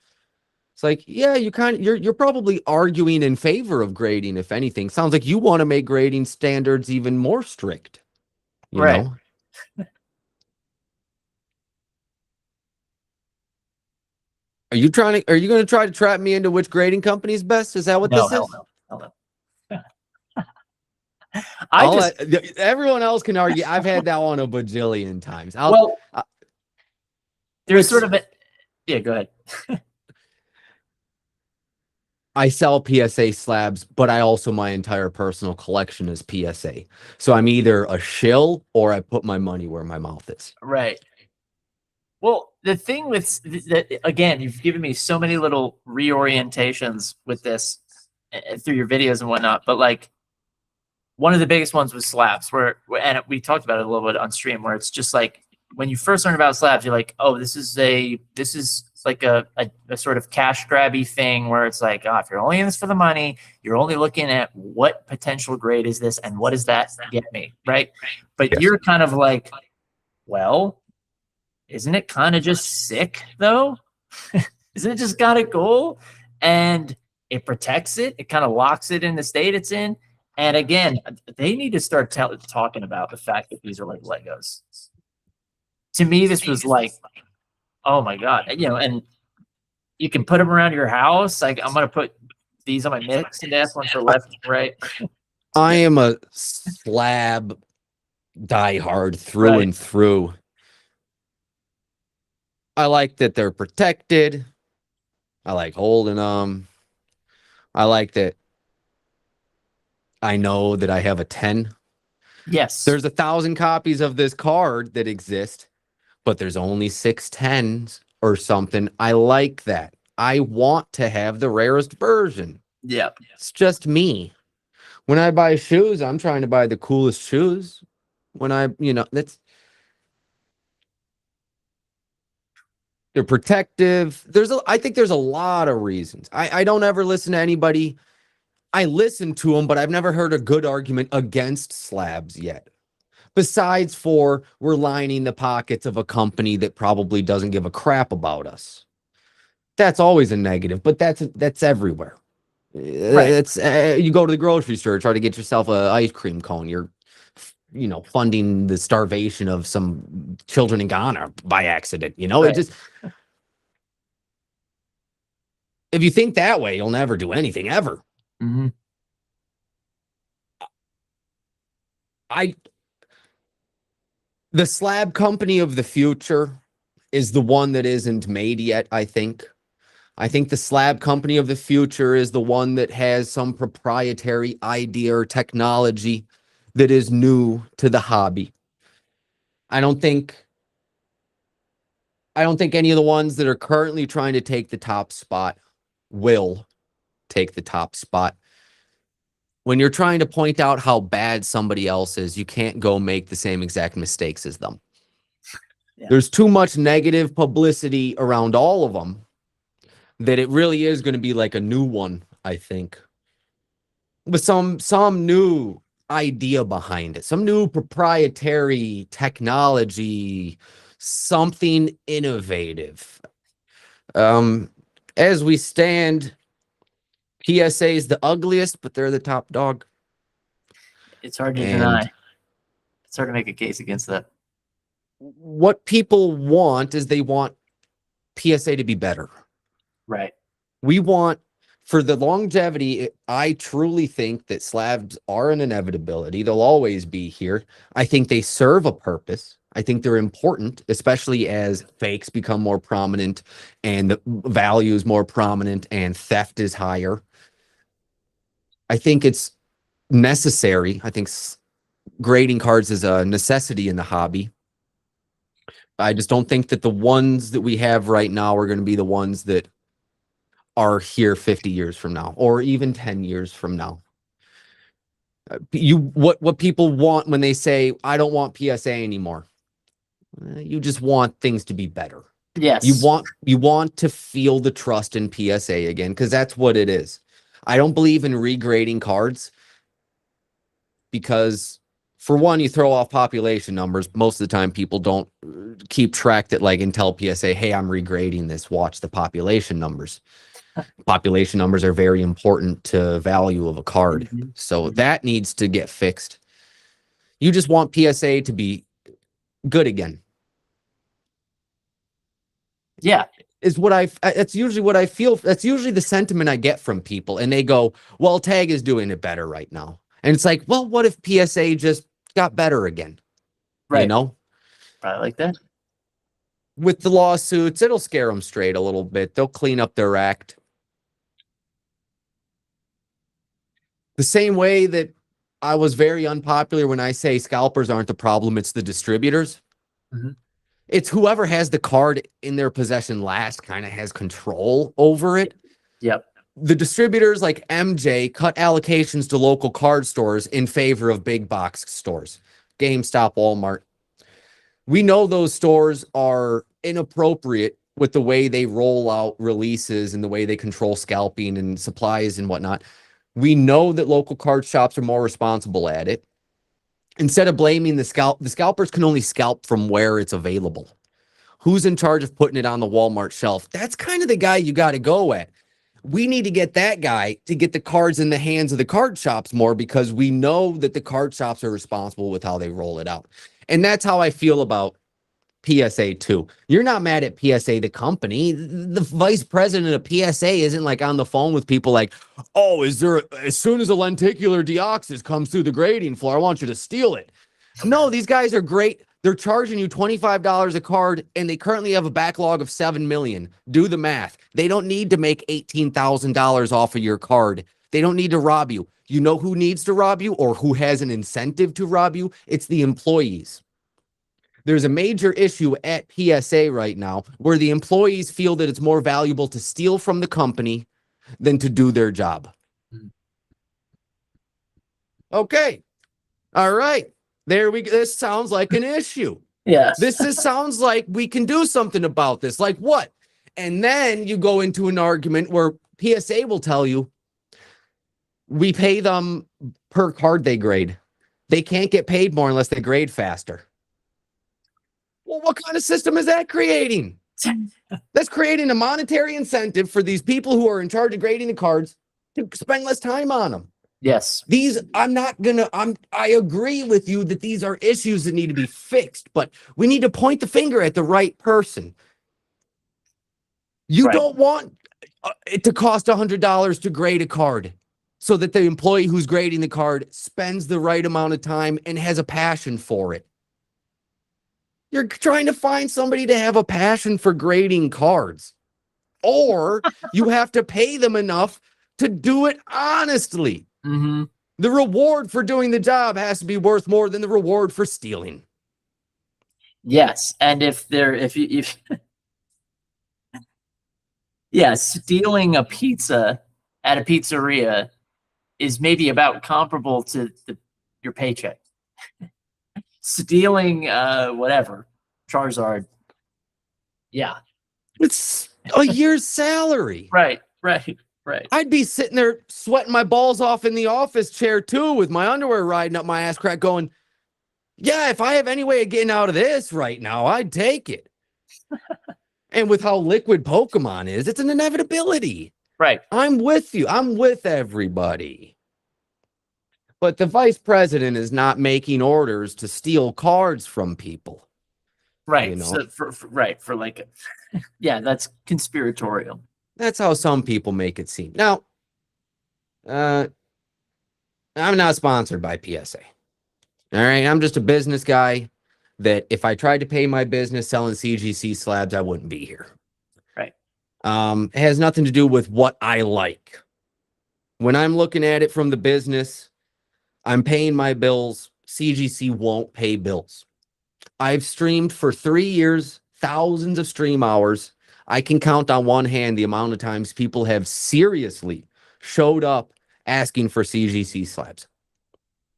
It's like, yeah, you're probably arguing in favor of grading. If anything, sounds like you want to make grading standards even more strict. You know? Are you going to try to trap me into which grading company is best? Is that what this is? Hell no. Everyone else can argue. I've had that one a bajillion times. There's sort of a, yeah, go ahead. I sell PSA slabs, but my entire personal collection is PSA. So I'm either a shill or I put my money where my mouth is. Right. Well, the thing with that, again, you've given me so many little reorientations with this through your videos and whatnot, but like one of the biggest ones was slabs, and we talked about it a little bit on stream, where it's just like when you first learn about slabs, you're like, oh, this is like a sort of cash grabby thing where it's like, oh, if you're only in this for the money, you're only looking at what potential grade is this and what does that get me, right? But Yes. you're kind of like, well, isn't it kind of just sick though? Isn't it just got a goal and it protects it? It kind of locks it in the state it's in. And again, they need to start talking about the fact that these are like Legos. To me, this was like, oh my God, and you can put them around your house. Like I'm going to put these on my mixing desk, one for left and right. I am a slab diehard through and through. I like that they're protected. I like holding them. I like that I know that I have a 10. Yes. There's 1,000 copies of this card that exist, but there's only 6 10s or something. I like that. I want to have the rarest version. Yeah. It's just me. When I buy shoes, I'm trying to buy the coolest shoes. When they're protective. I think there's a lot of reasons. I don't ever listen to anybody. I listen to them, but I've never heard a good argument against slabs yet. Besides for we're lining the pockets of a company that probably doesn't give a crap about us. That's always a negative, but that's everywhere. Right. It's you go to the grocery store, try to get yourself a ice cream cone. You're funding the starvation of some children in Ghana by accident. Right. It just, if you think that way, you'll never do anything ever. Mm-hmm. The slab company of the future is the one that isn't made yet, I think. I think the slab company of the future is the one that has some proprietary idea or technology that is new to the hobby. I don't think any of the ones that are currently trying to take the top spot will take the top spot. When you're trying to point out how bad somebody else is, you can't go make the same exact mistakes as them. Yeah. There's too much negative publicity around all of them that it really is going to be like a new one, I think. With some new idea behind it, some new proprietary technology, something innovative. As we stand, PSA is the ugliest, but they're the top dog. It's hard to deny. It's hard to make a case against that. What people want is they want PSA to be better. Right. We want, for the longevity, I truly think that slabs are an inevitability. They'll always be here. I think they serve a purpose. I think they're important, especially as fakes become more prominent and the value is more prominent and theft is higher. I think it's necessary. I think grading cards is a necessity in the hobby. I just don't think that the ones that we have right now are going to be the ones that are here 50 years from now or even 10 years from now. What people want when they say, I don't want PSA anymore. You just want things to be better. Yes. You want to feel the trust in PSA again, because that's what it is. I don't believe in regrading cards because, for one, you throw off population numbers. Most of the time, people don't keep track that, like, and tell PSA, hey, I'm regrading this. Watch the population numbers. Population numbers are very important to value of a card. Mm-hmm. So that needs to get fixed. You just want PSA to be good again. Yeah. That's usually what I feel. That's usually the sentiment I get from people. And they go, well, Tag is doing it better right now. And it's like, well, what if PSA just got better again? Right. You know? Probably like that. With the lawsuits, it'll scare them straight a little bit. They'll clean up their act. The same way that I was very unpopular when I say scalpers aren't the problem, it's the distributors. Mm-hmm. It's whoever has the card in their possession last kind of has control over it. Yep. The distributors like MJ cut allocations to local card stores in favor of big box stores, GameStop, Walmart. We know those stores are inappropriate with the way they roll out releases and the way they control scalping and supplies and whatnot. We know that local card shops are more responsible at it. Instead of blaming the scalpers can only scalp from where it's available. Who's in charge of putting it on the Walmart shelf? That's kind of the guy you got to go at. We need to get that guy to get the cards in the hands of the card shops more, because we know that the card shops are responsible with how they roll it out. And that's how I feel about PSA too. You're not mad at PSA, the company. The vice president of PSA isn't like on the phone with people like, oh, as soon as a lenticular deoxys comes through the grading floor, I want you to steal it. No, these guys are great. They're charging you $25 a card, and they currently have a backlog of 7 million. Do the math. They don't need to make $18,000 off of your card. They don't need to rob you. You know who needs to rob you, or who has an incentive to rob you? It's the employees. There's a major issue at PSA right now where the employees feel that it's more valuable to steal from the company than to do their job. Okay. All right. There we go. This sounds like an issue. Yes. This sounds like we can do something about this. Like what? And then you go into an argument where PSA will tell you, we pay them per card they grade. They can't get paid more unless they grade faster. Well, what kind of system is that creating? That's creating a monetary incentive for these people who are in charge of grading the cards to spend less time on them. Yes. I agree with you that these are issues that need to be fixed, but we need to point the finger at the right person. You don't want it to cost $100 to grade a card so that the employee who's grading the card spends the right amount of time and has a passion for it. You're trying to find somebody to have a passion for grading cards, or you have to pay them enough to do it honestly. Mm-hmm. The reward for doing the job has to be worth more than the reward for stealing. Yes, and if yeah, stealing a pizza at a pizzeria is maybe about comparable to your paycheck. Stealing whatever, Charizard. Yeah. It's a year's salary. Right. I'd be sitting there sweating my balls off in the office chair too, with my underwear riding up my ass crack going, yeah, if I have any way of getting out of this right now, I'd take it. And with how liquid Pokemon is, it's an inevitability. Right. I'm with you. I'm with everybody. But the vice president is not making orders to steal cards from people. Right. You know? So for like, yeah, that's conspiratorial. That's how some people make it seem. Now, I'm not sponsored by PSA. All right. I'm just a business guy that if I tried to pay my business selling CGC slabs, I wouldn't be here. Right. It has nothing to do with what I like. When I'm looking at it from the business, I'm paying my bills. CGC won't pay bills. I've streamed for 3 years, thousands of stream hours. I can count on one hand the amount of times people have seriously showed up asking for CGC slabs.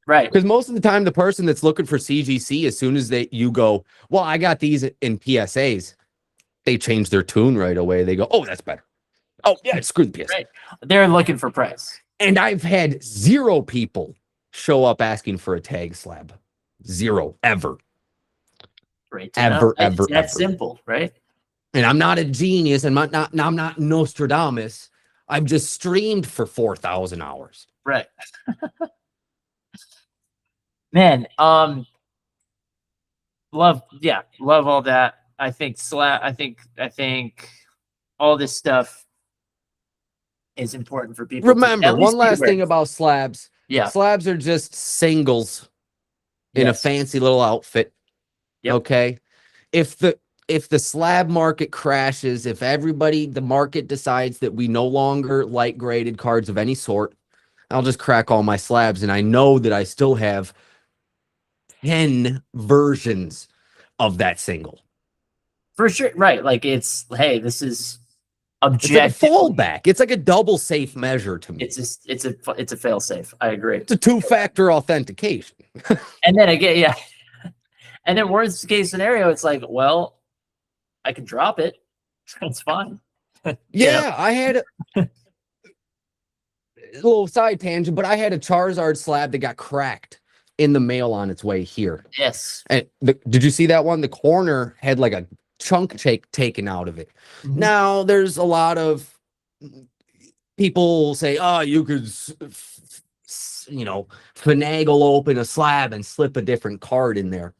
Right. Because most of the time, the person that's looking for CGC, as soon as you go, well, I got these in PSAs, they change their tune right away. They go, oh, that's better. Oh, yeah, screw the PSA. Right. They're looking for price. And I've had 0 people show up asking for a tag slab. 0, ever. Right. Ever. That's simple, right? And I'm not a genius, and I'm not Nostradamus. I've just streamed for 4,000 hours. Right. Man, love all that. I think all this stuff is important for people. Remember, one last thing about slabs. Yeah. Slabs are just singles in a fancy little outfit. Yep. Okay. If the slab market crashes, if the market decides that we no longer like graded cards of any sort, I'll just crack all my slabs, and I know that I still have 10 versions of that single. For sure. Right. Like it's, hey, this is It's like a objective. fallback. It's like a double safe measure to me. It's a fail safe. I agree. It's a 2-factor authentication. And then again, yeah. And then worst case scenario, it's like, well, I can drop it. That's fine. Yeah, I had a little side tangent, but I had a Charizard slab that got cracked in the mail on its way here. Yes. And did you see that one? The corner had like a chunk taken out of it. Mhm. Now, there's a lot of people say, oh, you could, finagle open a slab and slip a different card in there.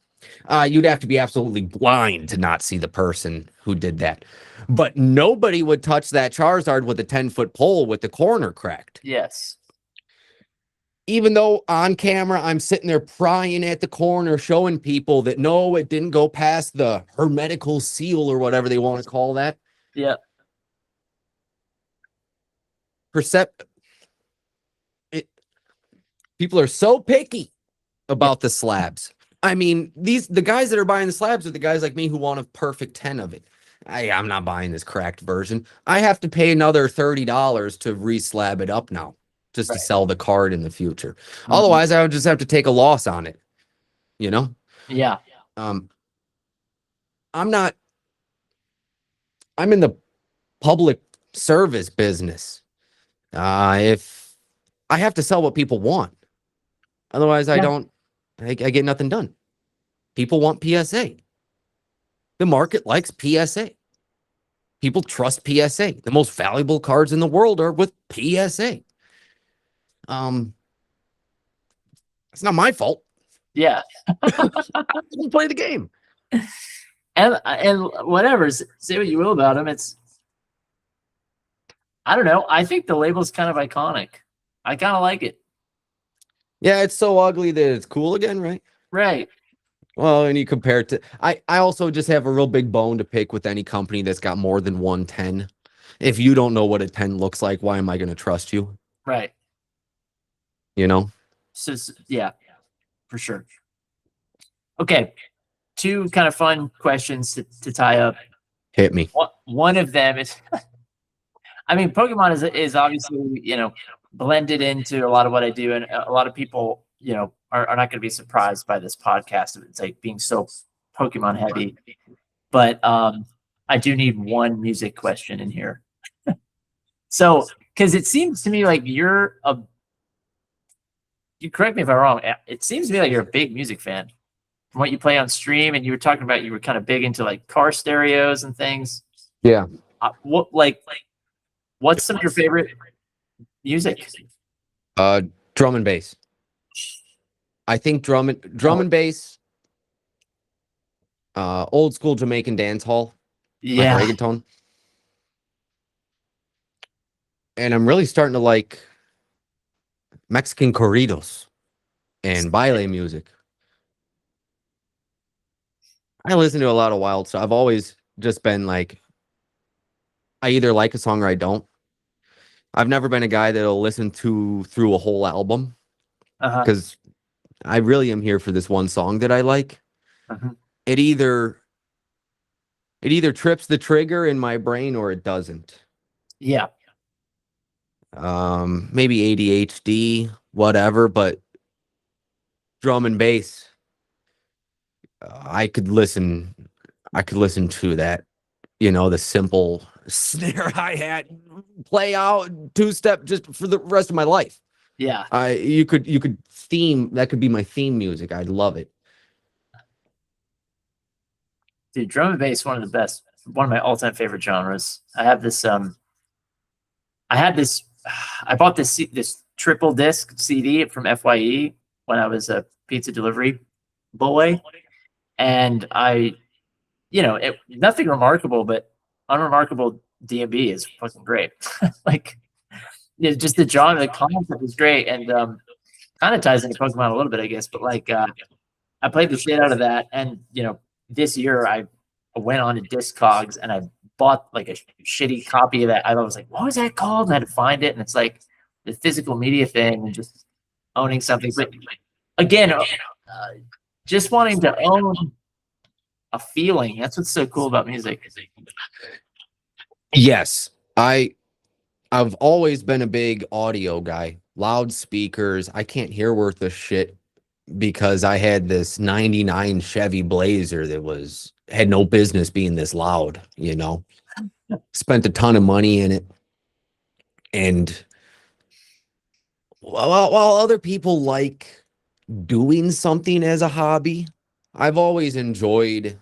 You'd have to be absolutely blind to not see the person who did that. But nobody would touch that Charizard with a 10-foot pole with the corner cracked. Yes. Even though on camera, I'm sitting there prying at the corner, showing people that no, it didn't go past the hermetical seal or whatever they want to call that. Yeah. People are so picky about the slabs. I mean, the guys that are buying the slabs are the guys like me who want a perfect 10 of it. I'm not buying this cracked version. I have to pay another $30 to re-slab it up now just to sell the card in the future. Mhm. Otherwise, I would just have to take a loss on it. You know? Yeah. I'm in the public service business. If I have to sell what people want, otherwise I get nothing done. People want PSA. The market likes PSA. People trust PSA. The most valuable cards in the world are with PSA. It's not my fault. Yeah. We'll play the game. And whatever, say what you will about him, I don't know. I think the label's kind of iconic. I kind of like it. Yeah, it's so ugly that it's cool again, right? Right. Well, and you compare it to, I also just have a real big bone to pick with any company that's got more than 110. If you don't know what a 10 looks like, why am I going to trust you? Right. You know? So yeah, for sure. Okay. Two kind of fun questions to tie up. Hit me. One of them is, I mean, Pokemon is obviously, blended into a lot of what I do. And a lot of people, are not going to be surprised by this podcast. It's like being so Pokemon heavy. But I do need one music question in here. So, because it seems to me like you correct me if I'm wrong. It seems to me like you're a big music fan from what you play on stream. And you were talking about, you were kind of big into like car stereos and things. Yeah. What's some of your favorite music? Drum and bass. I think drum and bass, old school Jamaican dance hall, Yeah. like reggaeton. And I'm really starting to like Mexican corridos and baile music. I listen to a lot of wild stuff. I've always just been like, I either like a song or I don't. I've never been a guy that'll listen through a whole album because I really am here for this one song that I like. It either trips the trigger in my brain or it doesn't. Yeah. Maybe ADHD, whatever, but drum and bass, I could listen to that, the simple snare hi-hat play out two-step just for the rest of my life. Yeah. You could that could be my theme music. I'd love it. Dude, drum and bass, one of my all-time favorite genres. I bought this triple disc CD from FYE when I was a pizza delivery boy. And nothing remarkable, but unremarkable DMB is fucking great. Like, just the genre, the concept is great. And kind of ties into Pokemon a little bit, I guess. But like, I played the shit out of that. And, this year I went on to Discogs and I bought like a shitty copy of that. I was like, what was that called? And I had to find it. And it's like the physical media thing and just owning something. But again, just wanting to own a feeling. That's what's so cool about music. Yes. I've always been a big audio guy. Loudspeakers. I can't hear worth a shit because I had this 99 Chevy Blazer that had no business being this loud, spent a ton of money in it. And while other people like doing something as a hobby, I've always enjoyed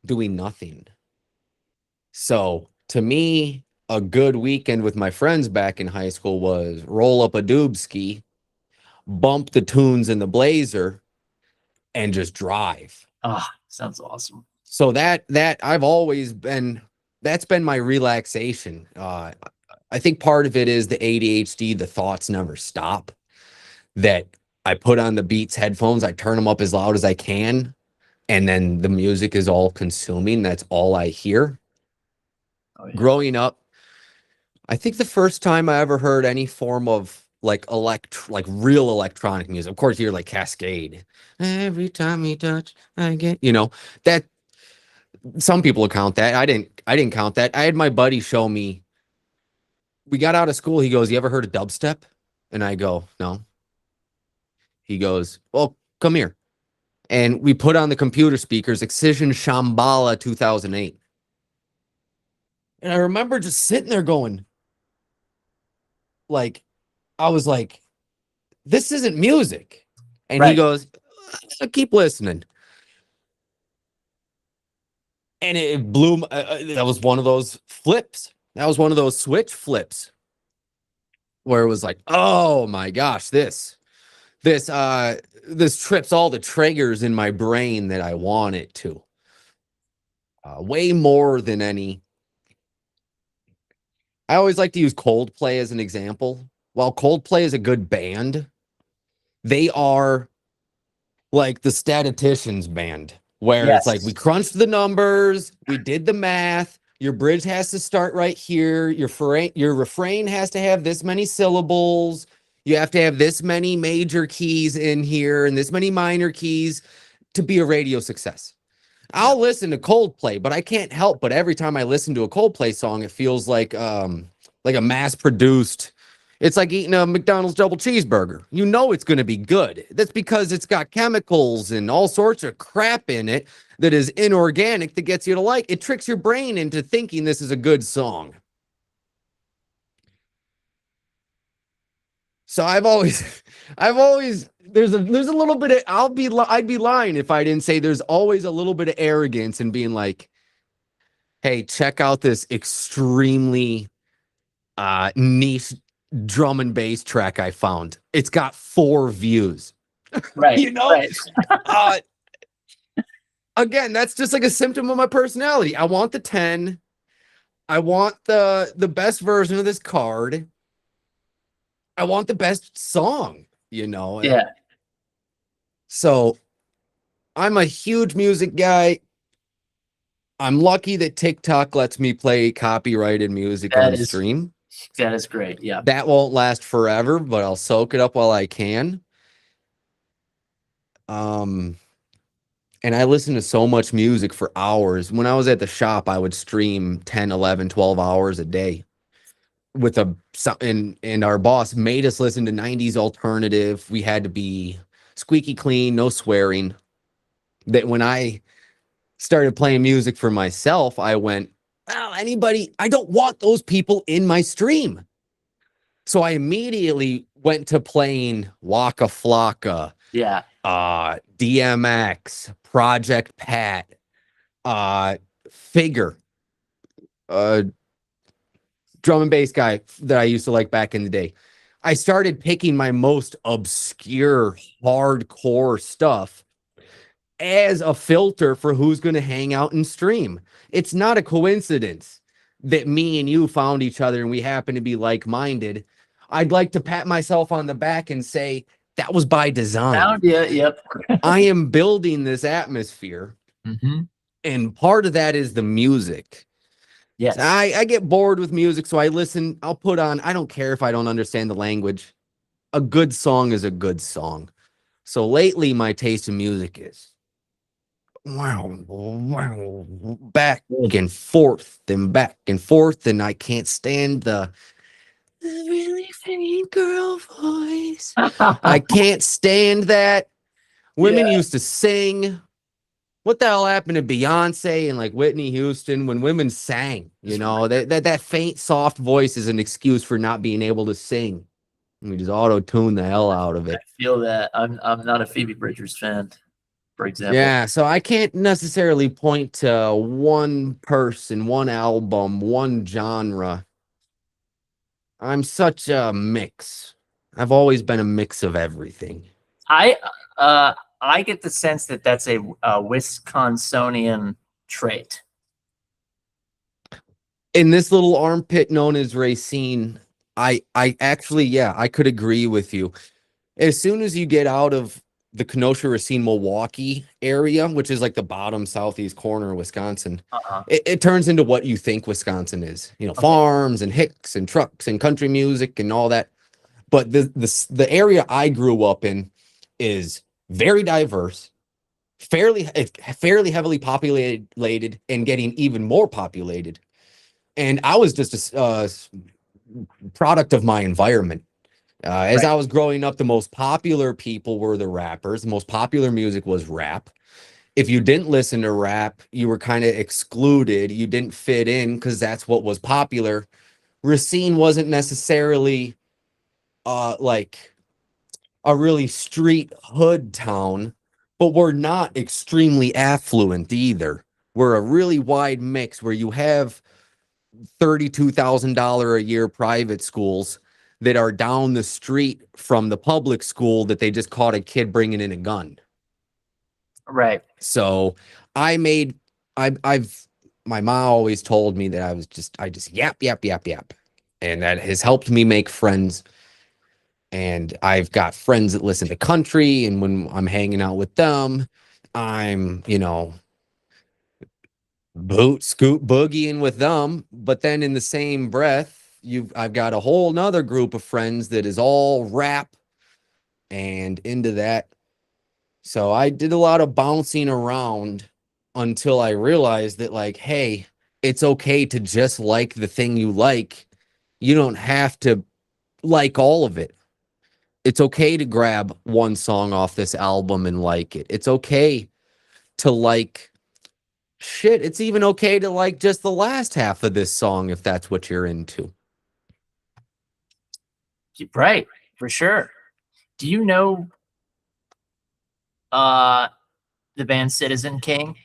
doing nothing. So to me, a good weekend with my friends back in high school was roll up a doobski, bump the tunes in the Blazer, and just drive. Ah, sounds awesome. So that I've always been, that's been my relaxation. I think part of it is the ADHD, the thoughts never stop. That I put on the Beats headphones, I turn them up as loud as I can, and then the music is all consuming. That's all I hear. Oh, yeah. Growing up, I think the first time I ever heard any form of like real electronic music, of course, you hear like Cascade. Every time you touch, I get, that some people count that. I didn't count that. I had my buddy show me. We got out of school. He goes, "You ever heard of dubstep?" And I go, "No." He goes, "Well, come here." And we put on the computer speakers, Excision Shambhala 2008. And I remember just sitting there going, like, I was like, this isn't music. And he Right. goes, keep listening. And it blew. That was one of those flips. That was one of those switch flips where it was like, oh my gosh, this trips all the triggers in my brain that I want it to. Way more than any. I always like to use Coldplay as an example. While Coldplay is a good band, they are like the statisticians band, where it's like we Yes. crunched the numbers, we did the math. Your bridge has to start right here. Your refrain has to have this many syllables. You have to have this many major keys in here and this many minor keys to be a radio success. Yeah. I'll listen to Coldplay, but I can't help but every time I listen to a Coldplay song, it feels like a mass produced. It's like eating a McDonald's double cheeseburger. You know it's going to be good. That's because it's got chemicals and all sorts of crap in it that is inorganic that gets you to like. It tricks your brain into thinking this is a good song. So I've always there's a little bit of I'd be lying if I didn't say there's always a little bit of arrogance in being like, hey, check out this extremely niche drum and bass track I found. It's got 4 views. Right. You know? Right. uh Again, that's just like a symptom of my personality. I want the 10. I want the best version of this card. I want the best song, Yeah. So I'm a huge music guy. I'm lucky that TikTok lets me play copyrighted music on That is stream. great. Yeah. That won't last forever, but I'll soak it up while I can. And I listen to so much music for hours. When I was at the shop, I would stream 10, 11, 12 hours a day with and our boss made us listen to 90s alternative. We had to be squeaky clean, no swearing. That when I started playing music for myself, I went, oh, I don't want those people in my stream. So I immediately went to playing Waka Flocka, Yeah. DMX, Project Pat, Figure, drum and bass guy that I used to like back in the day. I started picking my most obscure, hardcore stuff as a filter for who's going to hang out and stream. It's not a coincidence that me and you found each other and we happen to be like-minded. I'd like to pat myself on the back and say that was by design. Found you. Yep. I am building this atmosphere, and part of that is the music. Yes. So I get bored with music, so I listen. I'll put on, I don't care if I don't understand the language. A good song is a good song. So lately, my taste in music is back and forth and back and forth, and I can't stand the really faint girl voice. I can't stand that. Women Yeah. used to sing what the hell happened to Beyonce and like Whitney Houston when women sang? You know, that faint, soft voice is an excuse for not being able to sing. We just auto tune the hell out of I it. feel that. I'm not a Phoebe Bridgers fan, for example. Yeah, so I can't necessarily point to one person, one album, one genre. I'm such a mix. I've always been a mix of everything. I get the sense that that's a Wisconsinian trait. In this little armpit known as Racine, I actually, yeah, I could agree with you. As soon as you get out of the Kenosha, Racine, Milwaukee area, which is like the bottom southeast corner of Wisconsin, it turns into what you think Wisconsin is. You know, farms and hicks and trucks and country music and all that. But the area I grew up in is very diverse, fairly heavily populated, and getting even more populated. And I was just a product of my environment. As I was growing up, the most popular people were the rappers. The most popular music was rap. If you didn't listen to rap, you were kind of excluded. You didn't fit in because that's what was popular. Racine wasn't necessarily like a really street hood town, but we're not extremely affluent either. We're a really wide mix where you have $32,000 a year private schools that are down the street from the public school that they just caught a kid bringing in a gun. Right. So I've my mom always told me that I just yap, yap, yap, yap. And that has helped me make friends. And I've got friends that listen to country. And when I'm hanging out with them, I'm, you know, boot scoot boogieing with them. But then in the same breath, I've got a whole nother group of friends that is all rap and into that. So I did a lot of bouncing around until I realized that, like, hey, it's okay to just like the thing you like. You don't have to like all of it. It's okay to grab one song off this album and like it. It's okay to like shit. It's even okay to like just the last half of this song if that's what you're into. Right, for sure. Do you know the band Citizen King?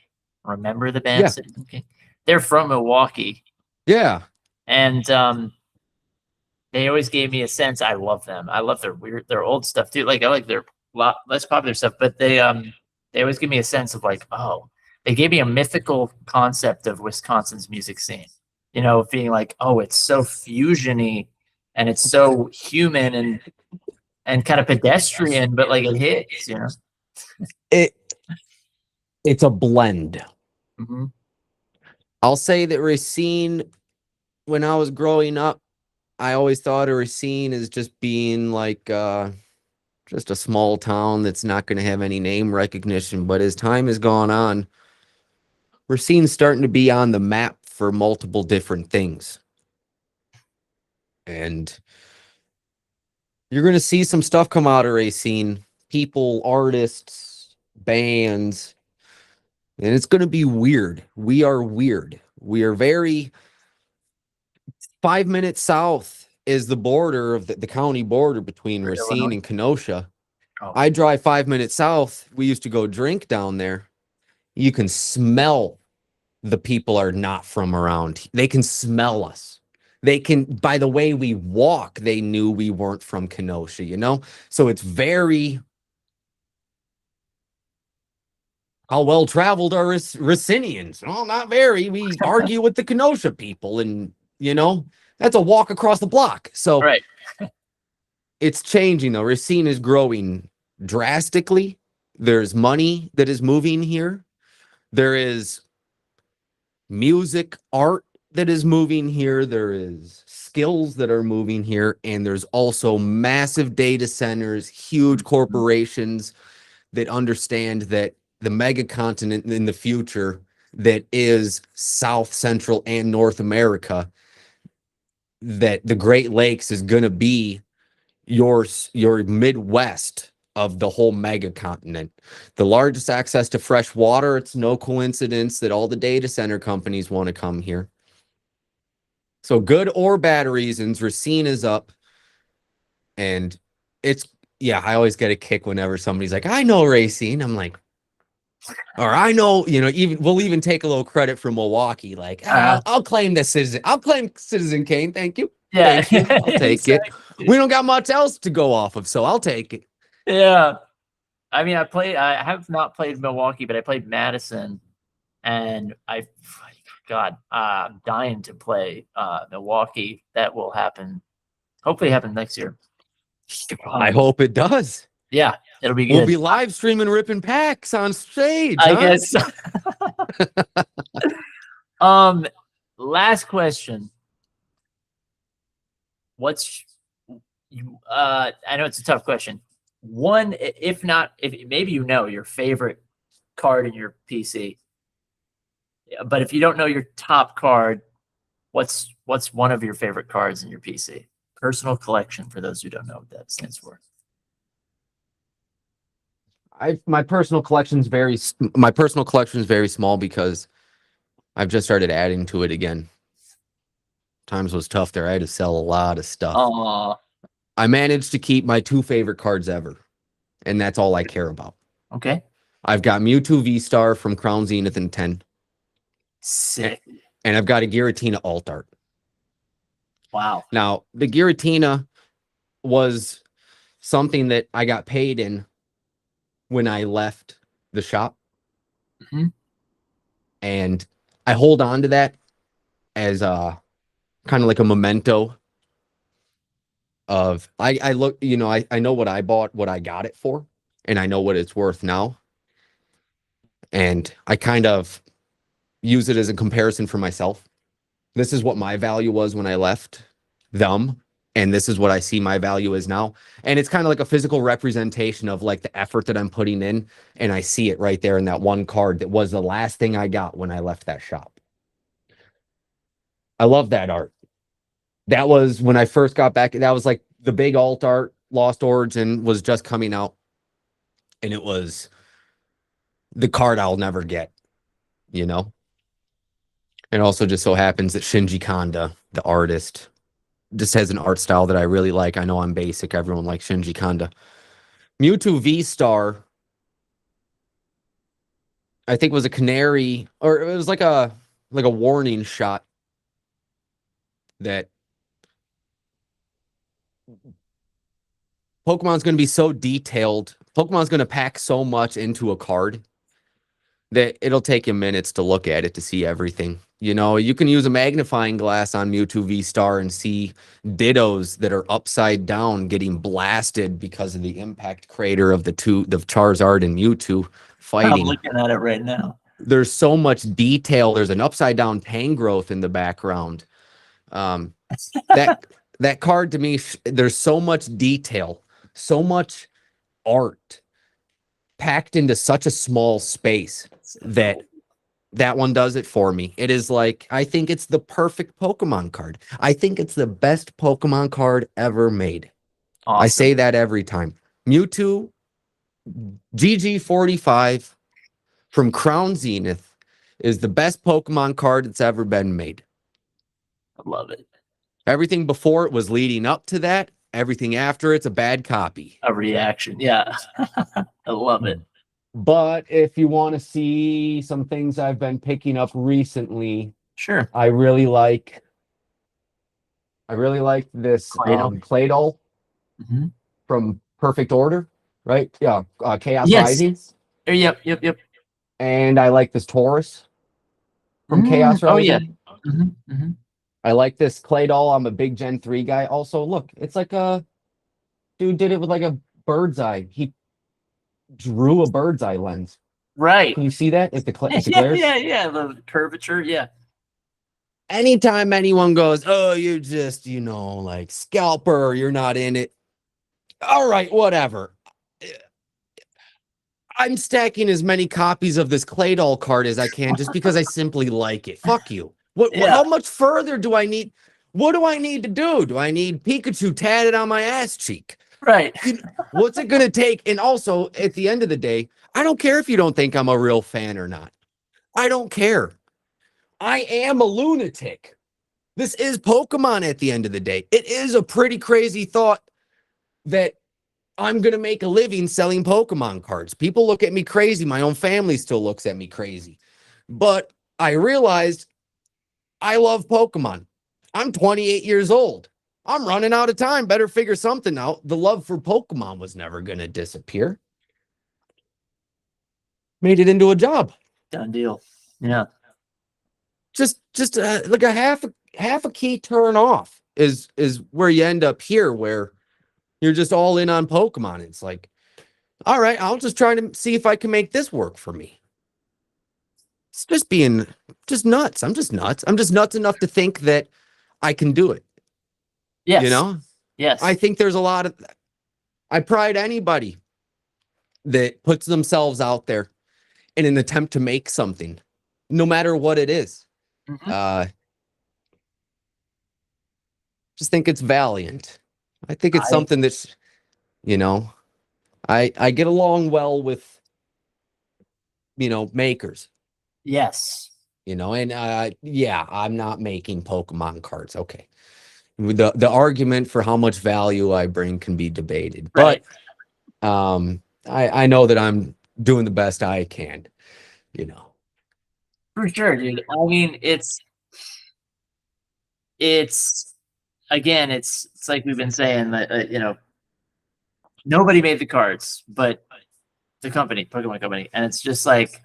Remember the band Yeah. Citizen King? They're from Milwaukee. Yeah. And they always gave me a sense. I love them. I love their old stuff too. Like I like their lot less popular stuff, but they always give me a sense of like, oh, they gave me a mythical concept of Wisconsin's music scene. You know, being like, oh, it's so fusiony and it's so human and kind of pedestrian, but like it hits, you know. It's a blend. Mm-hmm. I'll say that Racine, when I was growing up, I always thought of Racine as just being like just a small town that's not going to have any name recognition. But as time has gone on, Racine's starting to be on the map for multiple different things. And you're going to see some stuff come out of Racine. People, artists, bands. And it's going to be weird. We are weird. We are very 5 minutes south is the border of the county border between Racine and Kenosha. Oh. I drive 5 minutes south. We used to go drink down there. You can smell the people are not from around. They can smell us. They can, by the way we walk, they knew we weren't from Kenosha, you know? So it's very, how well traveled are Racinians? Well, not very. We argue with the Kenosha people, and, you know, that's a walk across the block. So right. It's changing though. Racine is growing drastically. There's money that is moving here. There is music, art that is moving here. There is skills that are moving here. And there's also massive data centers, huge corporations that understand that the mega continent in the future that is South, Central, and North America, that the Great Lakes is going to be your Midwest of the whole mega continent. The largest access to fresh water. It's no coincidence that all the data center companies want to come here. So good or bad reasons, Racine is up. And it's, yeah, I always get a kick whenever somebody's like, I know Racine. I'm like, or I know, even we'll even take a little credit from Milwaukee. Like, I'll claim the Citizen. I'll claim Citizen Kane. Thank you. Yeah. Thank you. I'll take it. We don't got much else to go off of, so I'll take it. Yeah. I mean, I have not played Milwaukee, but I played Madison, and I'm dying to play Milwaukee. That will hopefully happen next year. I hope it does. Yeah, it'll be good. We'll be live streaming ripping packs on stage. I guess. Last question. I know it's a tough question. One, if maybe your favorite card in your PC, but if you don't know your top card, what's one of your favorite cards in your PC? Personal collection, for those who don't know what that stands for. My personal collection is very small because I've just started adding to it again. Times was tough there. I had to sell a lot of stuff. I managed to keep my 2 favorite cards ever, and that's all I care about. Okay. I've got Mewtwo V-Star from Crown Zenith in 10. Sick. And I've got a Giratina alt art. Wow. Now, the Giratina was something that I got paid in when I left the shop. Mm-hmm. And I hold on to that as kind of like a memento of I look, I know what I bought, what I got it for, and I know what it's worth now. And I kind of use it as a comparison for myself. This is what my value was when I left them, and this is what I see my value is now. And it's kind of like a physical representation of like the effort that I'm putting in, and I see it right there in that one card that was the last thing I got when I left that shop. I love that art. That was when I first got back. That was like the big alt art. Lost Origin was just coming out, and it was the card I'll never get, It also just so happens that Shinji Kanda, the artist, just has an art style that I really like. I know I'm basic. Everyone likes Shinji Kanda. Mewtwo V-Star, I think, was a canary, or it was like a warning shot that Pokemon's going to be so detailed. Pokemon's going to pack so much into a card that it'll take you minutes to look at it to see everything. You can use a magnifying glass on Mewtwo V-Star and see Dittos that are upside down getting blasted because of the impact crater of the Charizard and Mewtwo fighting. I'm looking at it right now. There's so much detail. There's an upside down Tangrowth in the background. That card to me, there's so much detail, so much art packed into such a small space that one does it for me. It is like, I think it's the perfect Pokemon card. I think it's the best Pokemon card ever made. Awesome. I say that every time. Mewtwo GG45 from Crown Zenith is the best Pokemon card that's ever been made. I love it. Everything before it was leading up to that. Everything after it's a bad copy. A reaction. Yeah. I love it. But if you want to see some things I've been picking up recently, sure. I really like this Claydol from Perfect Order, right? Yeah, Chaos Risings. Yep. And I like this Taurus from Chaos Rising. Oh yeah. I like this Claydol. I'm a big Gen 3 guy. Also, look, it's like a dude did it with like a bird's eye. He drew a bird's eye lens. Right. Can you see that? If the yeah, the curvature, yeah. Anytime anyone goes, oh, you're just, like scalper, you're not in it. All right, whatever. I'm stacking as many copies of this Claydol card as I can just because I simply like it. Fuck you. How much further do I need? What do I need to do? Do I need Pikachu tatted on my ass cheek? Right. What's it going to take? And also, at the end of the day, I don't care if you don't think I'm a real fan or not. I don't care. I am a lunatic. This is Pokemon at the end of the day. It is a pretty crazy thought that I'm going to make a living selling Pokemon cards. People look at me crazy. My own family still looks at me crazy. But I realized I love Pokemon. I'm 28 years old. I'm running out of time. Better figure something out. The love for Pokemon was never going to disappear. Made it into a job. Done deal. Yeah. Just like a half a key turn off is where you end up here, where you're just all in on Pokemon. It's like, all right, I'll just try to see if I can make this work for me. It's just being just nuts. I'm just nuts. I'm just nuts enough to think that I can do it. Yes. You know? Yes. I think there's a lot of, I pride anybody that puts themselves out there in an attempt to make something, no matter what it is. Just think it's valiant. I think it's something that's, you know, I get along well with, you know, makers. Yes. You know, and yeah, I'm not making Pokemon cards. Okay. The argument for how much value I bring can be debated, Right. but I know that I'm doing the best I can, you know. For sure, dude. I mean, it's again, it's like we've been saying that you know, nobody made the cards, but the company, Pokemon Company, and it's just like,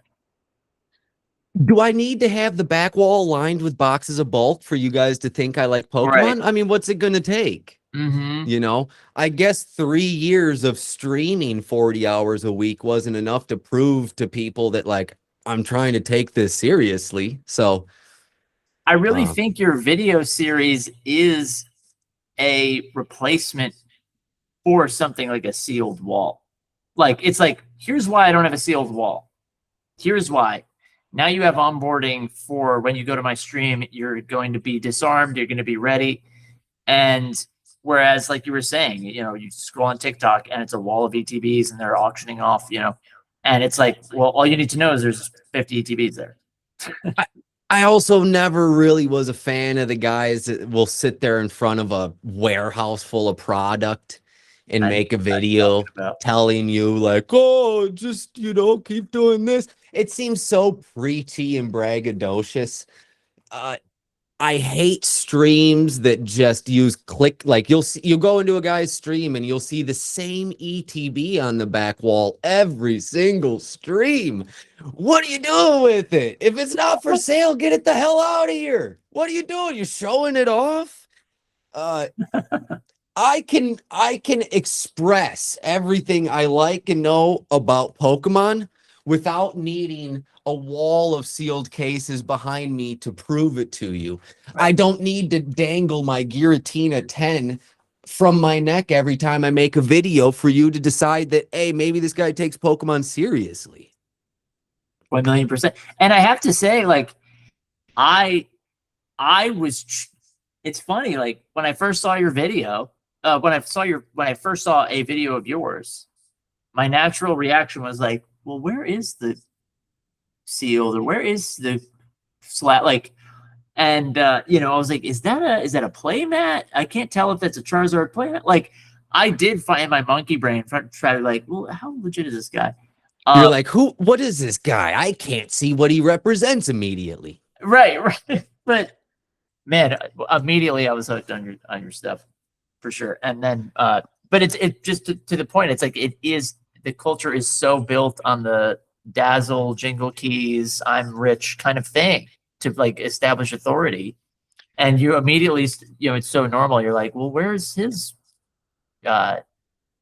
Do I need to have the back wall lined with boxes of bulk for you guys to think I like Pokemon? right. I mean, what's it going to take? Mm-hmm. You know, I guess 3 years of streaming 40 hours a week wasn't enough to prove to people that, like, I'm trying to take this seriously. So I really think your video series is a replacement for something like a sealed wall. Like, it's like, here's why I don't have a sealed wall. Here's why. Now you have onboarding for when you go to my stream, you're going to be disarmed, you're going to be ready. And whereas, like you were saying, you know, you scroll on TikTok and it's a wall of ETBs and they're auctioning off, you know, and it's like, well, all you need to know is there's 50 ETBs there. I also never really was a fan of the guys that will sit there in front of a warehouse full of product and make a video telling you, like, oh, just, you know, keep doing this. It seems so preachy and braggadocious. I hate streams that just use click. Like, you'll go into a guy's stream and you'll see the same ETB on the back wall every single stream. What are you doing with it? If it's not for sale, get it the hell out of here. What are you doing? You're showing it off? I can express everything I like and know about Pokemon without needing a wall of sealed cases behind me to prove it to you. Right. I don't need to dangle my Giratina 10 from my neck every time I make a video for you to decide that, hey, maybe this guy takes Pokemon seriously. 1,000,000%. And I have to say, like, I was, it's funny, like, when I first saw your video, when I first saw a video of yours, my natural reaction was like, well, where is the sealed, or where is the slat? Like, and you know, I was like, is that a play mat? I can't tell if that's a Charizard play mat. Like, I did find my monkey brain try to, like, well, how legit is this guy? You're like, what is this guy? I can't see what he represents immediately. Right. But man, immediately I was hooked on your stuff, for sure. And then but it's just to the point, it's like, the culture is so built on the dazzle, jingle keys, I'm rich kind of thing to, like, establish authority. And you immediately, you know, it's so normal. You're like, well, where's his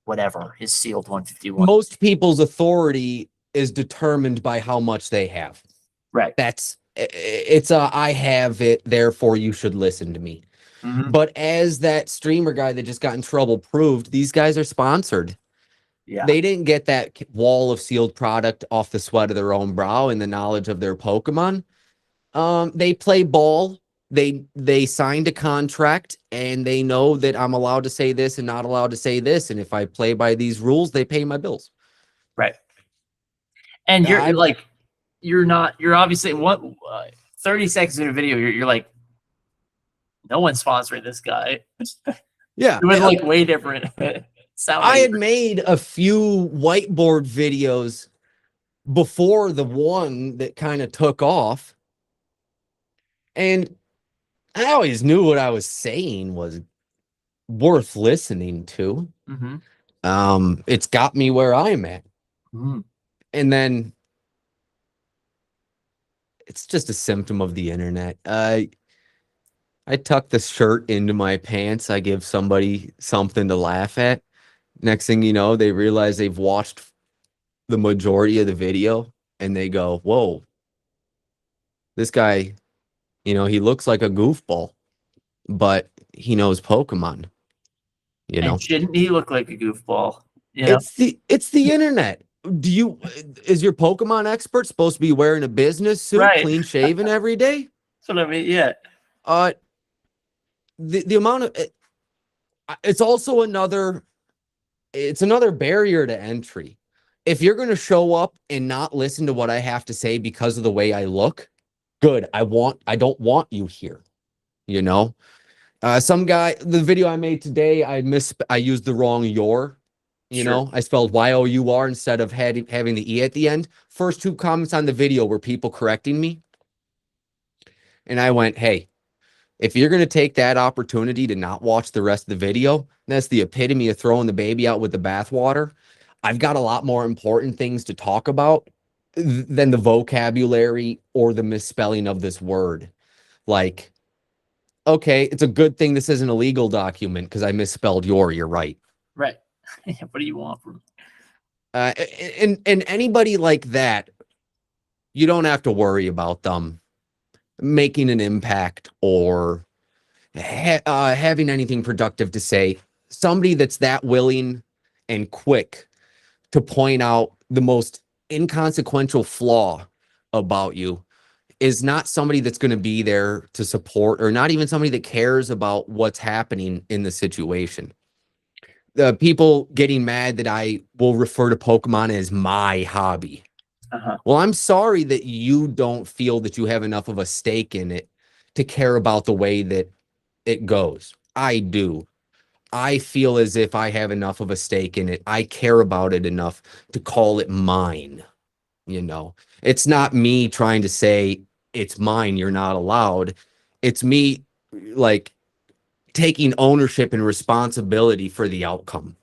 whatever, his sealed 151? Most people's authority is determined by how much they have. Right. It's I have it, therefore you should listen to me. Mm-hmm. But as that streamer guy that just got in trouble proved, these guys are sponsored. Yeah. They didn't get that wall of sealed product off the sweat of their own brow and the knowledge of their Pokemon. They play ball they signed a contract and they know that I'm allowed to say this and not allowed to say this, and if I play by these rules, they pay my bills. Right. And you're I've like, you're obviously what 30 seconds in a video, you're like, no one's sponsoring this guy. yeah, It was like way different sounding. I had made a few whiteboard videos before the one that kind of took off, and I always knew what I was saying was worth listening to. It's got me where I'm at. And then it's just a symptom of the internet. I tuck the shirt into my pants. I give somebody something to laugh at. Next thing you know, they realize they've watched the majority of the video and they go, whoa, this guy, he looks like a goofball, but he knows Pokemon, And shouldn't he look like a goofball? It's the internet. Is your Pokemon expert supposed to be wearing a business suit, Right. clean shaven every day? That's what I mean. Yeah. The amount of it's also another barrier to entry. If you're going to show up and not listen to what I have to say because of the way I look, good. I don't want you here. Some guy, the video I made today, I used the wrong your. I spelled Y-O-U-R instead of having the E at the end. First two comments on the video were people correcting me. And I went, hey, if you're going to take that opportunity to not watch the rest of the video, that's the epitome of throwing the baby out with the bathwater. I've got a lot more important things to talk about than the vocabulary or the misspelling of this word. Like, okay, it's a good thing this isn't a legal document because I misspelled you're right. Right. What do you want from and anybody like that, you don't have to worry about them making an impact or having anything productive to say. Somebody that's that willing and quick to point out the most inconsequential flaw about you is not somebody that's going to be there to support, or not even somebody that cares about what's happening in the situation. The people getting mad that I will refer to Pokemon as my hobby. Well, I'm sorry that you don't feel that you have enough of a stake in it to care about the way that it goes. I do. I feel as if I have enough of a stake in it. I care about it enough to call it mine. It's not me trying to say it's mine, you're not allowed. It's me like taking ownership and responsibility for the outcome.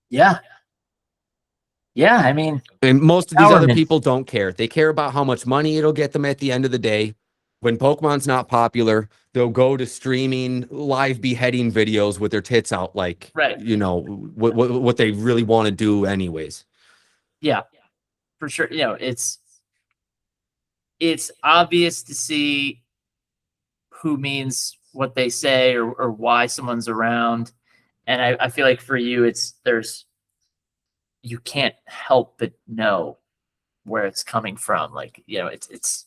Yeah. Yeah, I mean, and most of these other people don't care. They care about how much money it'll get them at the end of the day. When Pokemon's not popular, they'll go to streaming live beheading videos with their tits out, like, right. What they really want to do anyways. Yeah, for sure. It's obvious to see who means what they say or why someone's around. And I feel like for you, you can't help but know where it's coming from. Like, it's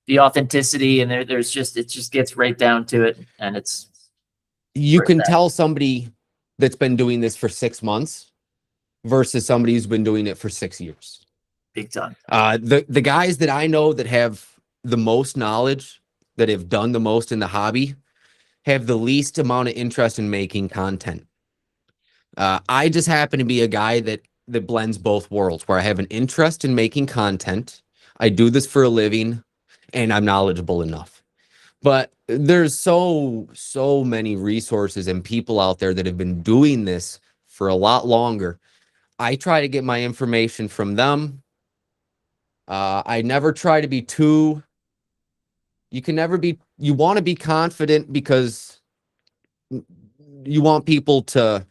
the authenticity, and it just gets right down to it. And you can tell somebody that's been doing this for 6 months versus somebody who's been doing it for 6 years. Big time. The guys that I know that have the most knowledge, that have done the most in the hobby, have the least amount of interest in making content. I just happen to be a guy that blends both worlds, where I have an interest in making content. I do this for a living and I'm knowledgeable enough. But there's so many resources and people out there that have been doing this for a lot longer. I try to get my information from them. I never try to be too. You want to be confident because you want people to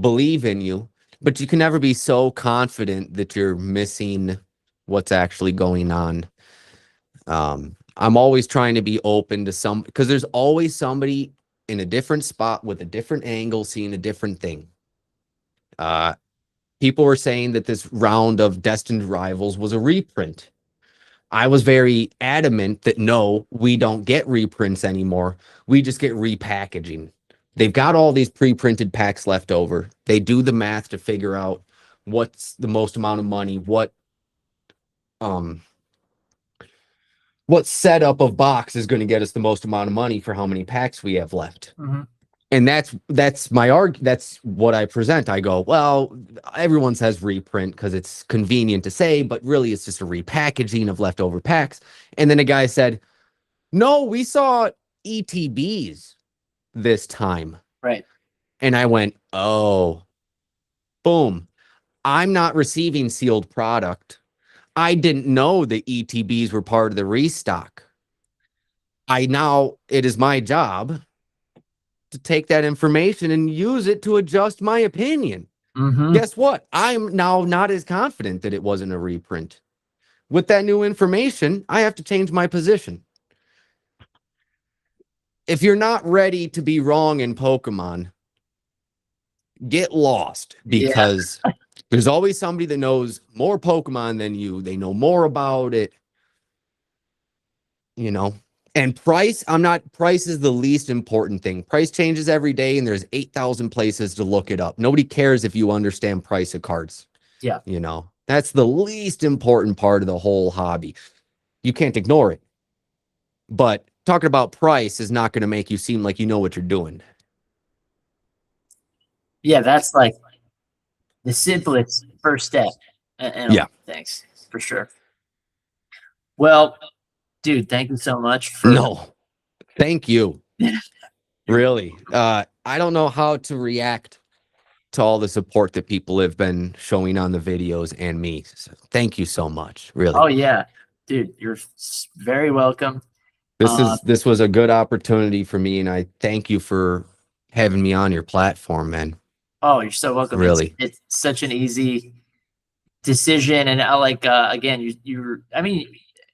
believe in you, but you can never be so confident that you're missing what's actually going on. I'm always trying to be open to because there's always somebody in a different spot with a different angle, seeing a different thing. People were saying that this round of Destined Rivals was a reprint. I was very adamant that no, we don't get reprints anymore. We just get repackaging. They've got all these pre-printed packs left over. They do the math to figure out what's the most amount of money, what setup of box is going to get us the most amount of money for how many packs we have left. Mhm. And that's my argument. That's what I present. I go, well, everyone says reprint because it's convenient to say, but really it's just a repackaging of leftover packs. And then a guy said, no, we saw ETBs this time. Right. And I went, oh, boom. I'm not receiving sealed product. I didn't know the ETBs were part of the restock. It is my job to take that information and use it to adjust my opinion. Mhm. Guess what? I'm now not as confident that it wasn't a reprint. With that new information, I have to change my position. If you're not ready to be wrong in Pokemon, get lost, because there's always somebody that knows more Pokemon than you. They know more about it, you know. And price is the least important thing. Price changes every day, and there's 8,000 places to look it up. Nobody cares if you understand price of cards. Yeah. You know, that's the least important part of the whole hobby. You can't ignore it. But talking about price is not going to make you seem like you know what you're doing. Yeah, that's like the simplest first step. And Yeah. thanks for sure. Well, dude, thank you so much for No, thank you. Really. I don't know how to react to all the support that people have been showing on the videos and me. So thank you so much. Really. Oh yeah, dude, you're very welcome. This was a good opportunity for me, and I thank you for having me on your platform, man. Oh, you're so welcome. Really. It's such an easy decision, and I like again, you're I mean,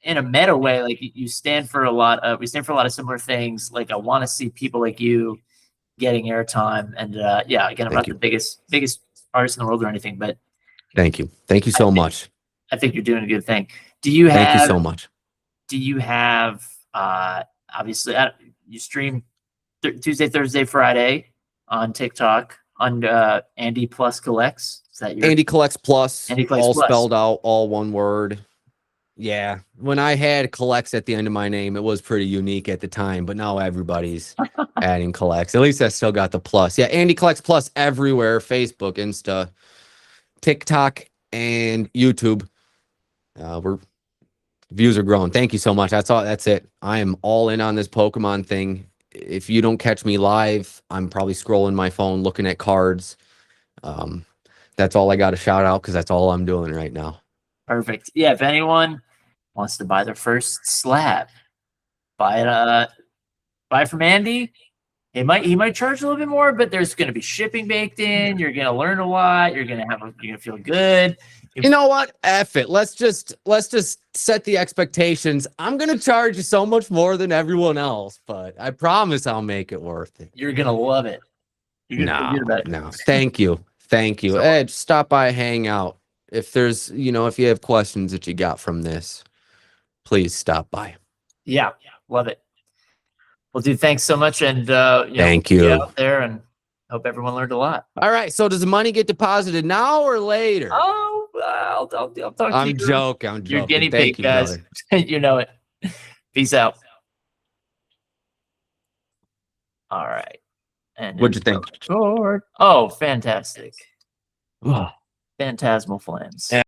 in a meta way, like you stand for a lot of we stand for a lot of similar things. Like I want to see people like you getting airtime, and yeah, again, I'm Thank not you. the biggest artist in the world or anything, but Thank you. Thank you so much. I think you're doing a good thing. Do you Thank you have so much. do you have obviously you stream Tuesday, Thursday, Friday on TikTok on Andy Plus Collects? Is that your Andy Collects Plus, Andy Collects all Plus? spelled out, all one word. Yeah. When I had collects at the end of my name, it was pretty unique at the time, but now everybody's adding collects. At least I still got the plus. Yeah, Andy Collects Plus everywhere: Facebook, Insta, TikTok, and YouTube. Views are growing. Thank you so much. That's all. That's it. I am all in on this Pokemon thing. If you don't catch me live, I'm probably scrolling my phone looking at cards. That's all I got to shout out, because that's all I'm doing right now. Perfect. Yeah, if anyone wants to buy their first slab, buy it from Andy. He might charge a little bit more, but there's going to be shipping baked in. You're going to learn a lot. You're going to feel good. You know what? F it. Let's just set the expectations. I'm gonna charge you so much more than everyone else, but I promise I'll make it worth it. You're going to love it. You're going to feel good about it. No. Thank you. Thank you. Ed, stop by, hang out. If there's, if you have questions that you got from this, please stop by. Yeah, love it. Well, dude, thanks so much, and Thank we'll you. get out there, and hope everyone learned a lot. All right. So does the money get deposited now or later? Oh, I'll talk to you. I'm joking. I'm You're joking. guinea Thank pig, you, guys. brother. You know it. Peace out. All right. And What'd you think? Oh, fantastic. Phantasmal Flames.